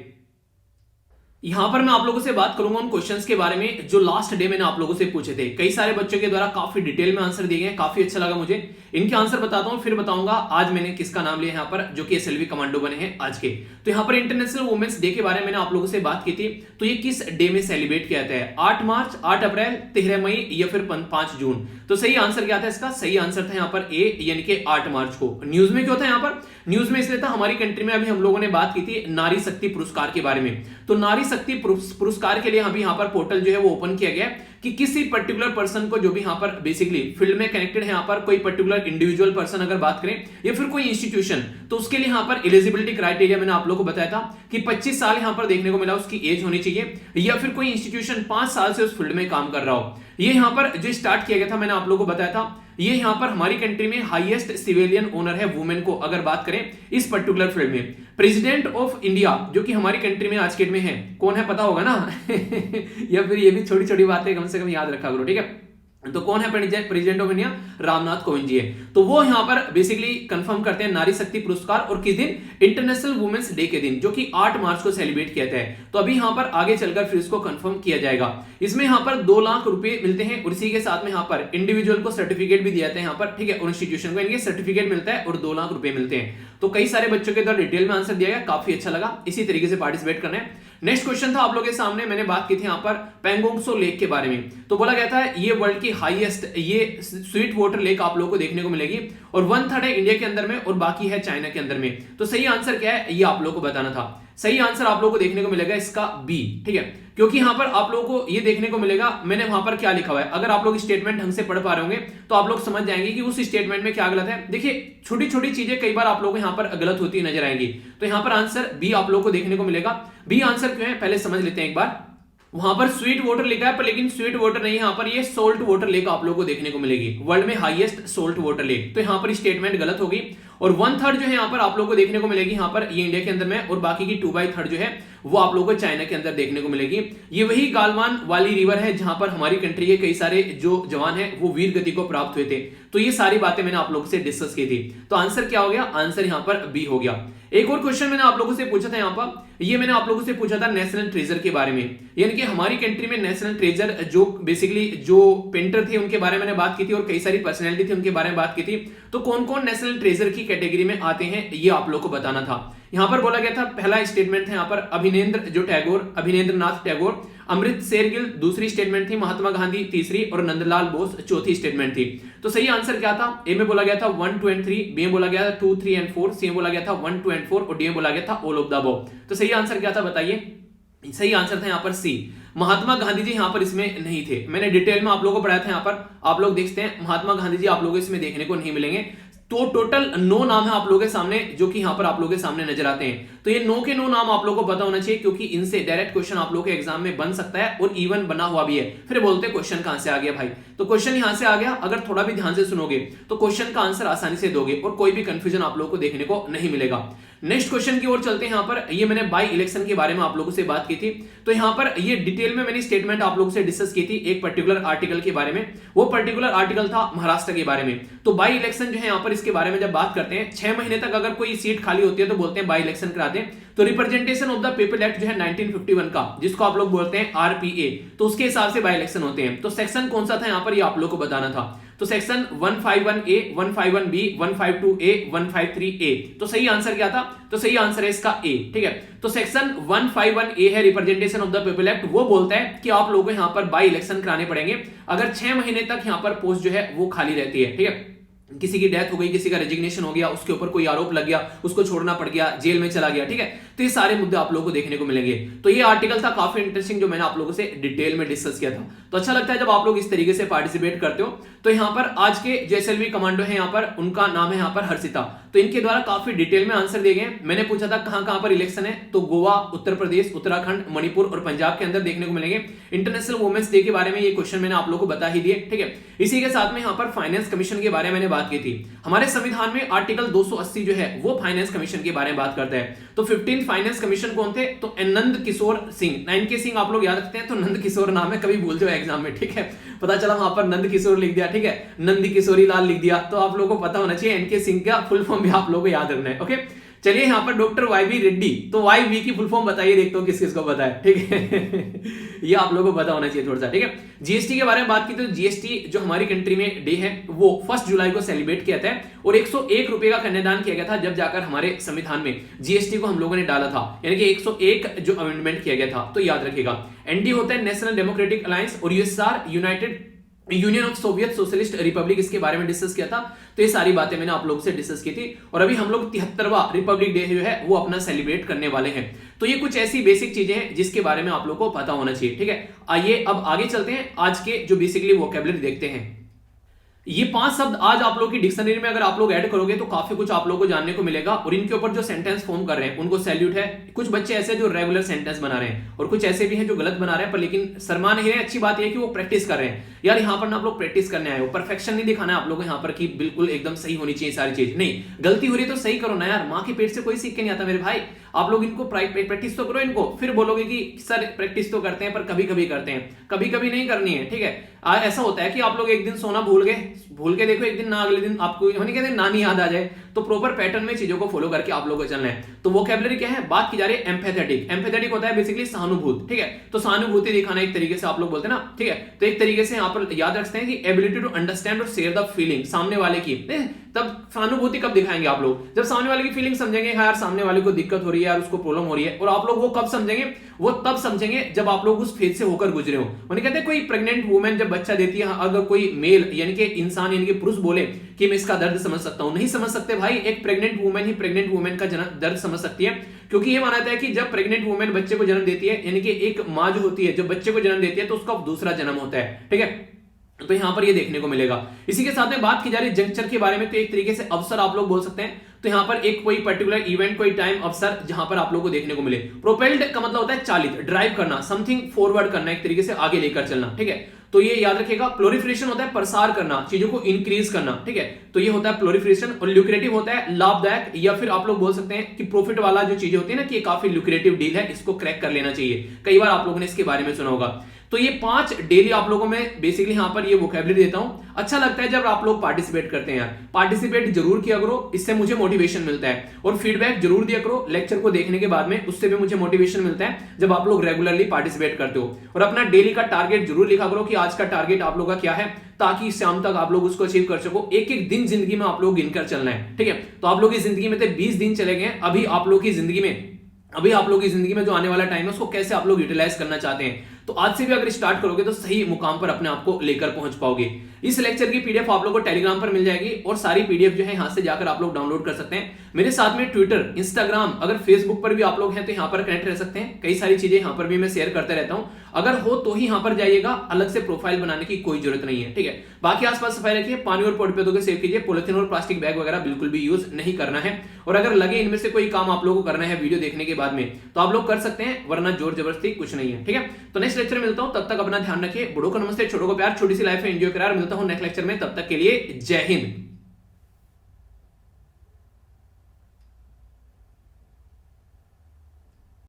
Speaker 1: यहां पर मैं आप लोगों से बात करूंगा उन क्वेश्चंस के बारे में जो लास्ट डे मैंने आप लोगों से पूछे थे। कई सारे बच्चों के द्वारा काफी डिटेल में आंसर दिए गए, काफी अच्छा लगा मुझे। इनके आंसर बताता हूं, फिर बताऊंगा आज मैंने किसका नाम लिया यहाँ पर जो कि एसएलवी कमांडो बने हैं आज के। तो यहाँ पर इंटरनेशनल वुमेन्स डे के बारे में मैंने आप लोगों से बात की थी, तो ये किस डे में सेलिब्रेट किया जाता है, 8 मार्च, 8 अप्रैल, 13 मई या फिर 5 जून। तो सही आंसर क्या था इसका, सही आंसर था यहाँ पर ए, यानी कि 8 मार्च को। न्यूज में क्यों था यहाँ पर, न्यूज में इसलिए था हमारी कंट्री में अभी हम लोगों ने बात की थी नारी शक्ति पुरस्कार के बारे में। तो नारी शक्ति पुरस्कार के लिए अभी यहाँ पर पोर्टल जो है वो ओपन किया गया कि किसी पर्टिकुलर पर्सन को जो भी यहाँ पर बेसिकली फील्ड में कनेक्टेड है, यहाँ पर कोई पर्टिकुलर इंडिविजुअल पर्सन अगर बात करें या फिर कोई इंस्टीट्यूशन, तो उसके लिए यहाँ पर एलिजिबिलिटी क्राइटेरिया मैंने आप लोगों को बताया था कि 25 साल यहाँ पर देखने को मिला उसकी एज होनी चाहिए, या फिर कोई इंस्टीट्यूशन 5 साल से उस फील्ड में काम कर रहा हो। ये यहाँ पर जो स्टार्ट किया गया था मैंने आप लोगों को बताया था, ये यहाँ पर हमारी कंट्री में हाईएस्ट सिविलियन ओनर है वुमेन को अगर बात करें इस पर्टिकुलर फील्ड में। प्रेसिडेंट ऑफ इंडिया जो कि हमारी कंट्री में आज के डेट में है, कौन है पता होगा ना या फिर ये भी छोटी छोटी बातें कम से कम याद रखा करो, ठीक है। तो कौन है president of India, Ramnath Kovind ji है। तो वो यहाँ पर बेसिकली कंफर्म करते हैं नारी शक्ति पुरस्कार, और किस दिन, इंटरनेशनल वुमेन्स डे के दिन, जो कि 8 मार्च को सेलिब्रेट किया जाता है। तो अभी यहाँ पर आगे चलकर फिर इसको कंफर्म किया जाएगा। इसमें यहाँ पर 2 लाख रुपए मिलते हैं, और इसी के साथ में यहाँ पर इंडिविजुअल को सर्टिफिकेट भी दिया जाता है यहाँ पर, ठीक है, और इंस्टीट्यूशन को इनके सर्टिफिकेट मिलता है और 2 लाख रुपए मिलते हैं। तो कई सारे बच्चों के द्वारा डिटेल में आंसर दिया गया, काफी अच्छा लगा। इसी तरीके से पार्टिसिपेट करना है। नेक्स्ट क्वेश्चन था आप लोगों के सामने, मैंने बात की थी यहाँ पर पेंगोंग त्सो लेक के बारे में। तो बोला गया था ये वर्ल्ड की हाईएस्ट ये स्वीट वाटर लेक आप लोगों को देखने को मिलेगी और 1/3 है इंडिया के अंदर में और बाकी है चाइना के अंदर में। तो सही आंसर क्या है ये आप लोगों को बताना था। सही आंसर आप लोगों को देखने को मिलेगा इसका बी, ठीक है, क्योंकि यहां पर आप लोगों को ये देखने को मिलेगा मैंने वहां पर क्या लिखा हुआ है। अगर आप लोग स्टेटमेंट ढंग से पढ़ पा रहे होंगे तो आप लोग समझ जाएंगे कि उस स्टेटमेंट में क्या गलत है। देखिए छोटी छोटी चीजें कई बार आप लोगों को यहां पर गलत होती नजर आएंगी। तो यहां पर आंसर बी आप लोगों को देखने को मिलेगा। बी आंसर क्यों है पहले समझ लेते हैं एक बार। वहां पर स्वीट वाटर लिखा है पर लेकिन स्वीट वाटर नहीं, यहां पर ये सोल्ट वाटर लेक आप लोगों को देखने को मिलेगी, वर्ल्ड में हाईएस्ट सोल्ट वाटर लेक। तो यहां पर स्टेटमेंट गलत होगी और 1/3 जो है यहां पर आप लोगों को देखने को मिलेगी यहां पर ये इंडिया के अंदर में और बाकी की 2/3 जो है वो आप लोगों को चाइना के अंदर देखने को मिलेगी। ये वही गालवान वाली रिवर है जहां पर हमारी कंट्री के कई सारे जो जवान है वो वीर गति को प्राप्त हुए थे। तो ये सारी बातें मैंने आप लोगों से डिस्कस की थी। तो आंसर क्या हो गया, आंसर यहां पर बी हो गया। एक और क्वेश्चन मैंने आप लोगों से पूछा था यहां पर, ये मैंने आप लोगों से पूछा था नेशनल ट्रेजर के बारे में, यानी कि हमारी कंट्री में नेशनल ट्रेजर जो बेसिकली जो पेंटर थे उनके बारे में मैंने बात की थी और कई सारी पर्सनैलिटी थी उनके बारे में बात की थी। तो कौन कौन नेशनल ट्रेजर की कैटेगरी में आते हैं ये आप लोग को बताना था। यहां पर बोला गया था पहला स्टेटमेंट था यहां पर अभिनेंद्र नाथ टैगोर, अमृत शेरगिल दूसरी स्टेटमेंट थी, महात्मा गांधी तीसरी और नंदलाल बोस चौथी स्टेटमेंट थी। तो सही आंसर क्या था, ए में बोला गया था 1, 2 एंड 3, बी में बोला गया था 2, 3 एंड 4, सी में बोला गया था 1, 2 एंड 4 और डी में बोला गया था ऑल ऑफ द अबव। तो सही आंसर क्या था बताइए। सही आंसर था यहाँ पर सी, महात्मा गांधी जी यहाँ पर इसमें नहीं थे। मैंने डिटेल में आप लोगों को पढ़ाया था, यहाँ पर आप लोग देखते हैं महात्मा गांधी जी आप लोगों को इसमें देखने को नहीं मिलेंगे। तो टोटल 9 नाम है आप लोगों के सामने जो कि यहां पर आप लोगों के सामने नजर आते हैं। तो ये 9 के 9 नाम आप लोगों को पता होना चाहिए क्योंकि इनसे डायरेक्ट क्वेश्चन आप लोगों के एग्जाम में बन सकता है और इवन बना हुआ भी है। फिर बोलते हैं क्वेश्चन कहां से आ गया भाई, तो क्वेश्चन यहां से आ गया। अगर थोड़ा भी ध्यान से सुनोगे तो क्वेश्चन का आंसर आसानी से दोगे और कोई भी कंफ्यूजन आप लोगों को देखने को नहीं मिलेगा। नेक्स्ट क्वेश्चन की ओर चलते हैं। यहां पर ये मैंने बाई इलेक्शन के बारे में आप लोगों से बात की थी। तो यहां पर ये डिटेल में मैंने स्टेटमेंट आप लोगों से डिस्कस की थी एक पर्टिकुलर आर्टिकल के बारे में। वो पर्टिकुलर आर्टिकल था महाराष्ट्र के बारे में। तो बाई इलेक्शन जो है यहां पर इसके बारे में जब बात करते हैं 6 महीने तक अगर कोई सीट खाली होती है तो बोलते हैं बाई इलेक्शन कराते हैं। तो representation of the people act जो है 1951 का जिसको आप लोग बोलते हैं आरपीए, तो उसके हिसाब से बाई इलेक्शन होते हैं। तो सेक्शन कौन सा था यहां पर ये आप लोग को बताना था। तो section 151A, 151B, 152A, 153A। तो सही आंसर क्या था, तो सही आंसर है इसका ए, ठीक है। तो सेक्शन 151A है representation of the people act, वो बोलता है कि आप लोगों को यहां पर बाई इलेक्शन कराने पड़ेंगे अगर 6 महीने तक यहां पर पोस्ट जो है वो खाली रहती है, ठीक है। किसी की डेथ हो गई, किसी का रेजिग्नेशन हो गया, उसके ऊपर कोई आरोप लग गया, उसको छोड़ना पड़ गया, जेल में चला गया, ठीक है। तो ये सारे मुद्दे आप लोगों को देखने को मिलेंगे। तो ये आर्टिकल था काफी इंटरेस्टिंग जो मैंने आप लोगों से डिटेल में डिस्कस किया था। तो अच्छा लगता है जब आप लोग इस तरीके से पार्टिसिपेट करते हो। तो यहाँ पर आज के जैसलवी कमांडो है, यहाँ पर उनका नाम है यहाँ पर हर्षिता। तो इनके द्वारा काफी डिटेल में आंसर दिए गए। मैंने पूछा था कहां कहां पर इलेक्शन है, तो गोवा, उत्तर प्रदेश, उत्तराखंड, मणिपुर और पंजाब के अंदर देखने को मिलेंगे। इंटरनेशनल वुमेन्स डे के बारे में ये क्वेश्चन मैंने आप लोगों को बता ही दिए, ठीक है। इसी के साथ में यहाँ पर फाइनेंस कमीशन के बारे में मैंने बात की थी। हमारे संविधान में आर्टिकल 280 जो है वो फाइनेंस कमीशन के बारे में बात करता है। तो 15 फाइनेंस कमीशन कौन थे, तो नंद किशोर सिंह, 9K सिंह आप लोग याद रखते हैं, तो नंद किशोर नाम है, कभी भूल जाओ एग्जाम में, ठीक है। पता चला वहां पर नंद किशोर लिख दिया, ठीक है, नंद किशोरी लाल लिख दिया, तो आप लोगों को पता होना चाहिए NK सिंह का फुल फॉर्म भी आप लोगों को याद रखना है, ओके। चलिए यहाँ पर डॉक्टर YV रेड्डी, तो YV की फुल फॉर्म बताइए, देखते हो किस किस को पता है, ठीक है। ये आप लोगों को पता होना चाहिए थोड़ा सा, ठीक है। जीएसटी के बारे में बात की तो जीएसटी जो हमारी कंट्री में डे है वो 1 जुलाई को सेलिब्रेट किया था और 101 रुपए का कन्यादान किया गया था जब जाकर हमारे संविधान में जीएसटी को हम लोगों ने डाला था, यानी कि 101 जो अमेंडमेंट किया गया था। तो याद रखिएगा एनडी होता है नेशनल डेमोक्रेटिक अलायंस और USR United union of Soviet socialist Republic, इसके बारे में डिस्कस किया था। तो ये सारी बातें मैंने आप लोगों से डिस्कस की थी और अभी हम लोग 73वां रिपब्लिक डे जो है वो अपना सेलिब्रेट करने वाले हैं। तो ये कुछ ऐसी बेसिक चीजें हैं जिसके बारे में आप लोगों को पता होना चाहिए, ठीक है। आइए अब आगे चलते हैं, आज के जो बेसिकली वोकैबुलरी देखते हैं। ये 5 शब्द आज आप लोग की डिक्शनरी में अगर आप लोग ऐड करोगे तो काफी कुछ आप लोगों को जानने को मिलेगा और इनके ऊपर जो सेंटेंस फॉर्म कर रहे हैं उनको सैल्यूट है। कुछ बच्चे ऐसे जो रेगुलर सेंटेंस बना रहे हैं और कुछ ऐसे भी हैं जो गलत बना रहे हैं, पर लेकिन शर्मा नहीं रहे। अच्छी बात यह है कि वो प्रैक्टिस कर रहे हैं। यार यहाँ पर ना आप लोग प्रैक्टिस करने आए हो, परफेक्शन नहीं दिखाना है आप लोगों को यहाँ पर कि बिल्कुल एकदम सही होनी चाहिए सारी चीज, नहीं। गलती हो रही है तो सही करो ना यार, माँ के पेट से कोई सीख के नहीं आता मेरे भाई। आप लोग इनको प्रैक्टिस तो करो इनको, फिर बोलोगे कि सर प्रैक्टिस तो करते हैं पर कभी कभी करते हैं, कभी कभी नहीं करनी है, ठीक है। ऐसा होता है कि आप लोग एक दिन सोना भूल के देखो, एक दिन ना अगले दिन आपको कहते नानी याद आ जाए, तो प्रॉपर पैटर्न में चीजों को फॉलो करके आप लोगों को चलना है। तो वोकैबुलरी क्या है, बात की जा रही है एम्पैथेटिक। एम्पैथेटिक होता है बेसिकली सहानुभूति, ठीक है, तो सहानुभूति दिखाना एक तरीके से आप लोग बोलते हैं ना, ठीक है। तो एक तरीके से यहां पर याद रखते हैं कि एबिलिटी टू अंडरस्टैंड और शेयर द फीलिंग सामने वाले की। तब सहानुभूति कब दिखाएंगे आप लोग, जब सामने वाले की फीलिंग समझेंगे, हाँ यार सामने वाले को दिक्कत हो रही है यार, उसको प्रॉब्लम हो रही है। और आप लोग वो कब समझेंगे, वो तब समझेंगे जब आप लोग उस फेज से होकर गुजरे हो। उन्हें कहते हैं कोई प्रेग्नेंट वुमेन जब बच्चा देती है, अगर कोई मेल यानी कि इंसान यानी कि पुरुष बोले कि मैं इसका दर्द समझ सकता हूं, नहीं समझ सकते भाई। एक प्रेग्नेंट वुमेन ही प्रेग्नेंट वुमेन का दर्द समझ सकती है, क्योंकि ये माना जाता है कि जब प्रेग्नेंट वुमेन बच्चे को जन्म देती है, यानी कि एक मां जो होती है जब बच्चे को जन्म देती है तो उसका दूसरा जन्म होता है, ठीक है। तो यहां पर ये देखने को मिलेगा। इसी के साथ में बात की जा रही है जंक्चर के बारे में, तो एक तरीके से अवसर आप लोग बोल सकते हैं। तो यहां पर एक कोई पर्टिकुलर इवेंट, कोई टाइम, अवसर जहां पर आप लोगों को देखने को मिले। प्रोपेल्ड का मतलब होता है चालित, ड्राइव करना, समथिंग फॉरवर्ड करना, एक तरीके से आगे लेकर चलना, ठीक है। तो ये याद रखिएगा। प्लोरिफरेशन होता है प्रसार करना, चीजों को इंक्रीज करना, ठीक है। तो ये होता है प्लोरिफरेशन। और ल्यूक्रेटिव होता है लाभदायक, या फिर आप लोग बोल सकते हैं कि प्रॉफिट वाला जो चीजें होती है ना, कि काफी ल्यूक्रेटिव डील है, इसको क्रैक कर लेना चाहिए। कई बार आप लोगों ने इसके बारे में सुना होगा। तो ये 5 डेली आप लोगों में बेसिकली यहां पर ये वोकैबुलरी देता हूं। अच्छा लगता है जब आप लोग पार्टिसिपेट करते हैं यार, पार्टिसिपेट जरूर किया करो, इससे मुझे मोटिवेशन मिलता है। और फीडबैक जरूर दिया करो लेक्चर को देखने के बाद में, उससे भी मुझे मोटिवेशन मिलता है जब आप लोग रेगुलरली पार्टिसिपेट करते हो। और अपना डेली का टारगेट जरूर लिखा करो कि आज का टारगेट आप लोगों का क्या है, ताकि शाम तक आप लोग उसको अचीव कर सको। एक एक दिन जिंदगी में आप लोग गिनकर चलना है, ठीक है। तो आप लोग की जिंदगी में तो 20 दिन चले गए, अभी आप लोग की जिंदगी में जो आने वाला टाइम है उसको कैसे आप लोग यूटिलाइज करना चाहते हैं। तो आज से भी अगर स्टार्ट करोगे तो सही मुकाम पर अपने आप को लेकर पहुंच पाओगे। इस लेक्चर की पीडीएफ आप लोग को टेलीग्राम पर मिल जाएगी, और सारी पीडीएफ जो है यहां से जाकर आप लोग डाउनलोड कर सकते हैं। मेरे साथ में ट्विटर, इंस्टाग्राम, अगर फेसबुक पर भी आप लोग हैं तो यहां पर कनेक्ट रह सकते हैं। कई सारी चीजें यहां पर भी मैं शेयर करते रहता हूं, अगर हो तो ही यहां पर जाइएगा, अलग से प्रोफाइल बनाने की कोई जरूरत नहीं है, ठीक है। बाकी आसपास सफाई रखिए, पानी और पौधे पौधों को सेव कीजिए, पॉलिथीन और प्लास्टिक बैग वगैरह बिल्कुल भी यूज नहीं करना है। और अगर लगे इनमें से कोई काम आप लोगों को करना है वीडियो देखने के बाद में, तो आप लोग कर सकते हैं, वरना जोर जबरदस्ती कुछ नहीं है, ठीक है। तो नेक्स्ट लेक्चर मिलता हूं, तब तक अपना ध्यान रखिए। बड़ों को नमस्ते, छोटों को प्यार, छोटी सी लाइफ है एंजॉय करार। मिलता हूं नेक्स्ट लेक्चर में, तब तक के लिए जय हिंद।